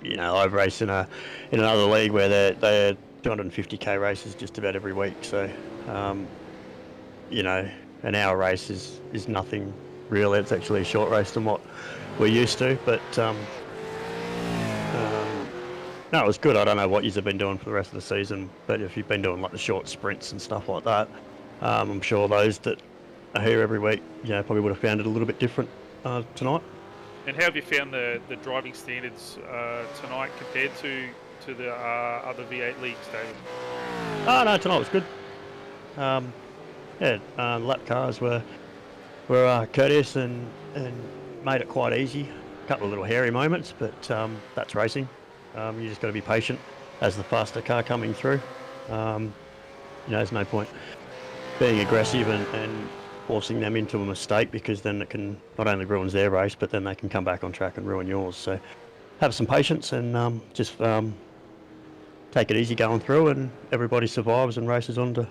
you know, I've raced in another league where they're 250k races just about every week. So, you know, an hour race is nothing really. It's actually a short race than what we're used to. But no, it was good. I don't know what you've been doing for the rest of the season, but if you've been doing like the short sprints and stuff like that, I'm sure those that are here every week, you know, probably would have found it a little bit different tonight. And how have you found the driving standards tonight compared to the other V8 leagues, David? Oh no, tonight was good. Lap cars were courteous and made it quite easy. A couple of little hairy moments, but that's racing. You just got to be patient as the faster car coming through. You know, there's no point being aggressive and forcing them into a mistake, because then it can not only ruins their race, but then they can come back on track and ruin yours. So have some patience and just take it easy going through, and everybody survives and races on to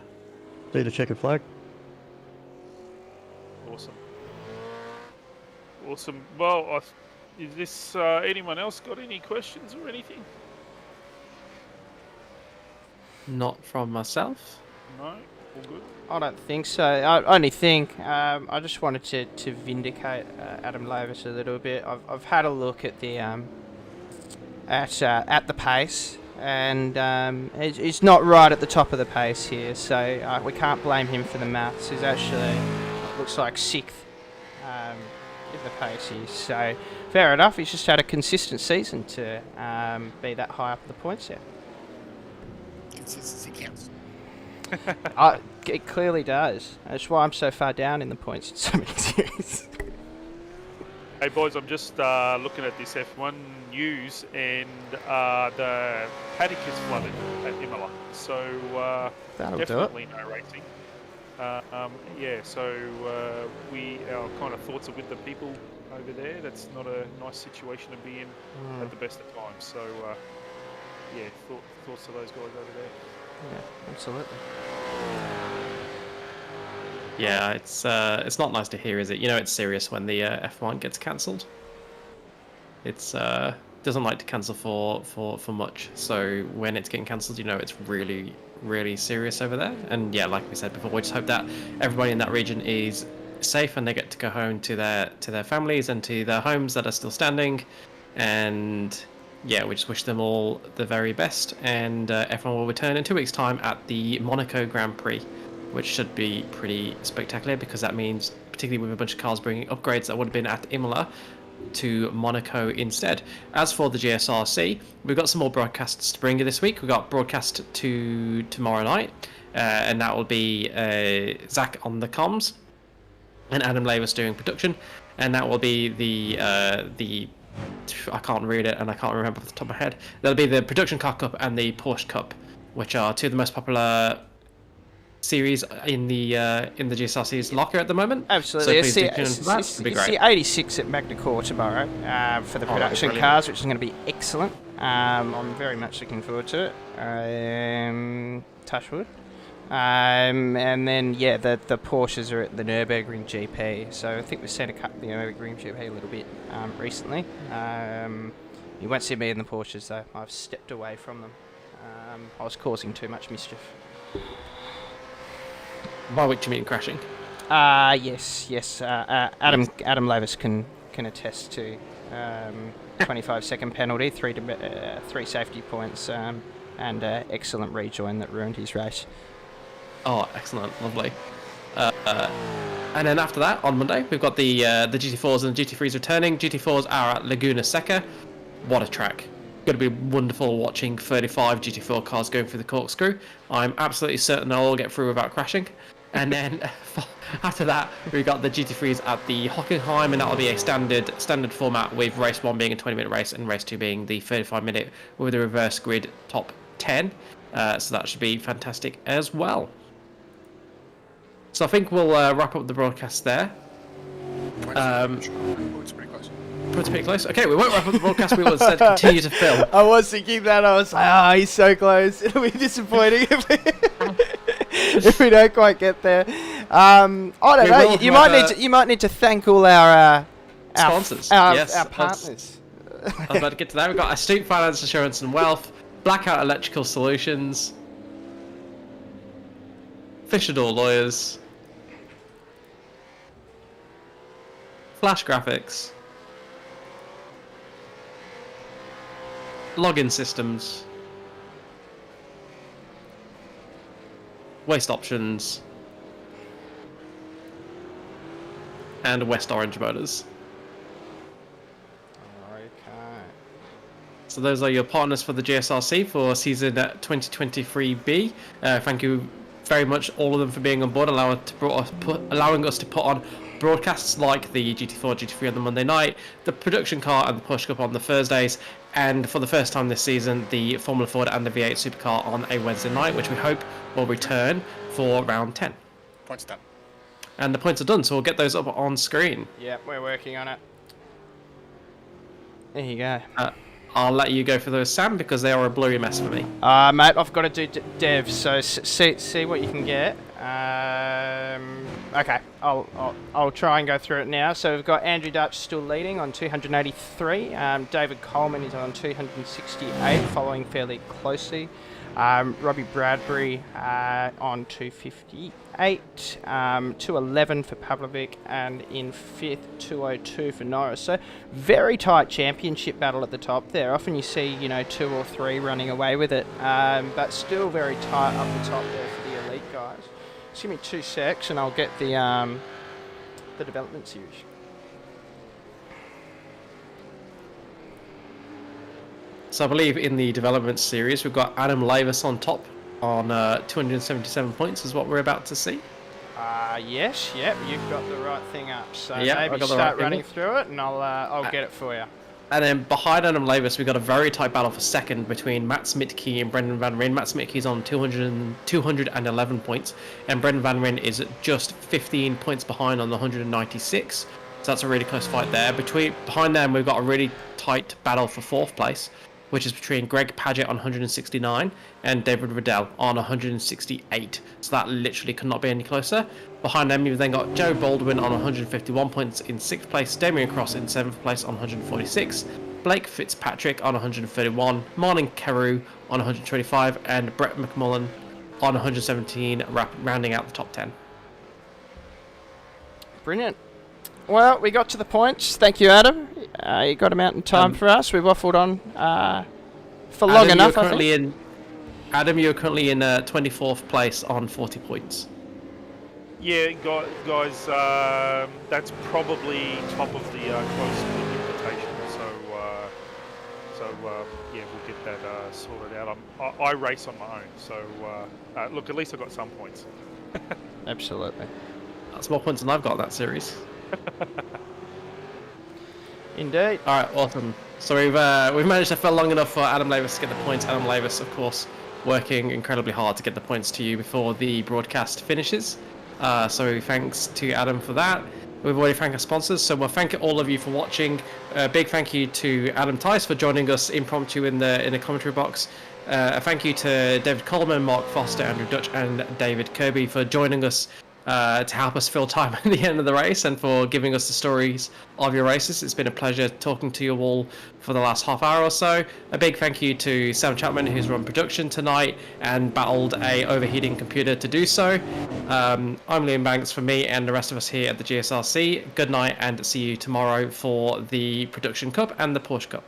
see the checkered flag. Awesome. Well, is this anyone else got any questions or anything? Not from myself. No, all good. I don't think so. I only think I just wanted to vindicate Adam Lavis a little bit. I've had a look at the at the pace, and he's not right at the top of the pace here, so we can't blame him for the maths. He's actually looks like sixth in the pace here, so fair enough. He's just had a consistent season to be that high up the points there. Consistency counts. It clearly does. That's why I'm so far down in the points in so many series. Hey boys, I'm just looking at this F1 news, and the paddock is flooded at Imola, so definitely no racing. So our kind of thoughts are with the people over there. That's not a nice situation to be in at the best of times. So thoughts to those guys over there. Yeah, absolutely. Yeah, it's not nice to hear, is it? You know, it's serious when the F1 gets cancelled. It's doesn't like to cancel for much. So when it's getting cancelled, you know, it's really, really serious over there. And yeah, like we said before, we just hope that everybody in that region is safe and they get to go home to their families and to their homes that are still standing. And yeah, we just wish them all the very best, and everyone will return in 2 weeks' time at the Monaco Grand Prix, which should be pretty spectacular because that means, particularly with a bunch of cars bringing upgrades that would have been at Imola, to Monaco instead. As for the GSRC, we've got some more broadcasts to bring you this week. We've got broadcast to tomorrow night, and that will be Zach on the comms and Adam Lavis doing production, and that will be the I can't read it and I can't remember off the top of my head. That'll be the Production Car Cup and the Porsche Cup, which are two of the most popular series in the GSRC's locker at the moment. Absolutely. So please do tune in for that. It'll be It's great. the 86 at Magna Core tomorrow for the production brilliant. cars, which is going to be excellent. I'm very much looking forward to it. Touchwood. And then, yeah, the Porsches are at the Nürburgring GP. So I think we've seen a couple of the Nürburgring GP a little bit recently. You won't see me in the Porsches, though. I've stepped away from them. I was causing too much mischief. By which you mean crashing? Yes. Adam Lavis can attest to 25-second penalty, three safety points, and excellent rejoin that ruined his race. Oh, excellent, lovely. And then after that, on Monday, we've got the GT4s and the GT3s returning. GT4s are at Laguna Seca. What a track! Going to be wonderful watching 35 GT4 cars going through the corkscrew. I'm absolutely certain they'll all get through without crashing. And then after that, we've got the GT3s at the Hockenheim, and that'll be a standard format with race 1 being a 20-minute race and race 2 being the 35-minute with a reverse grid top 10. So that should be fantastic as well. So I think we'll wrap up the broadcast there. It's pretty close. It's pretty close. Okay, we won't wrap up the broadcast. We will instead continue to film. I was thinking that. I was like, he's so close. It'll be disappointing if we don't quite get there. I don't know. You might need to thank all our sponsors. Our partners. I was about to get to that. We've got Astute Finance, Insurance and Wealth, Blackout Electrical Solutions, Fishador Lawyers, Flash Graphics, Login Systems, Waste Options, and West Orange Motors. So those are your partners for the GSRC for season 2023B. Thank you very much, all of them, for being on board, allowing us to put on broadcasts like the GT4, GT3 on the Monday night, the production car and the Porsche Cup on the Thursdays, and for the first time this season, the Formula Ford and the V8 Supercar on a Wednesday night, which we hope will return for round 10. Points done. And the points are done, so we'll get those up on screen. Yeah, we're working on it. There you go. I'll let you go for those, Sam, because they are a blurry mess for me. Mate, I've got to do dev, so see what you can get. Okay, I'll try and go through it now. So we've got Andrew Dutch still leading on 283. David Coleman is on 268, following fairly closely. Robbie Bradbury on 258, 211 for Pavlovic, and in 5th, 202 for Norris. So very tight championship battle at the top there. Often you see, 2 or 3 running away with it, but still very tight up the top there for the elite guys. Just give me 2 secs and I'll get the development series. So I believe in the development series, we've got Adam Lavis on top on 277 points is what we're about to see. Yes, yep, you've got the right thing up. So Yep, maybe start running through it and I'll get it for you. And then behind Adam Lavis, we've got a very tight battle for second between Matt Smitke and Brendan Van Ryn. Matt Smitke's on 211 points, and Brendan Van Ryn is just 15 points behind on the 196. So that's a really close fight there. Behind them, we've got a really tight battle for 4th place, which is between Greg Paget on 169 and David Riddell on 168. So that literally could not be any closer. Behind them, you've then got Joe Baldwin on 151 points in 6th place, Damien Cross in 7th place on 146, Blake Fitzpatrick on 131, Marlon Carew on 125, and Brett McMullen on 117, rounding out the top 10. Brilliant. Well, we got to the points. Thank you, Adam. You got him out in time for us. We waffled on for long enough, I think. Adam, you're currently in 24th place on 40 points. Yeah, guys, that's probably top of the close to the invitation. So yeah, we'll get that sorted out. I race on my own, so look, at least I got some points. Absolutely. That's more points than I've got in that series. Indeed. All right, awesome. So we've managed to fill long enough for Adam Lavis to get the points. Adam Lavis, of course, working incredibly hard to get the points to you before the broadcast finishes. So thanks to Adam for that. We've already thanked our sponsors, so we'll thank all of you for watching. Big thank you to Adam Tice for joining us impromptu in the commentary box. A thank you to David Coleman, Mark Foster, Andrew Dutch, and David Kirby for joining us to help us fill time at the end of the race and for giving us the stories of your races. It's been a pleasure talking to you all for the last half hour or so. A big thank you to Sam Chapman, who's run production tonight and battled a overheating computer to do so. I'm Liam Banks for me and the rest of us here at the GSRC. Good night and see you tomorrow for the Production Cup and the Porsche Cup.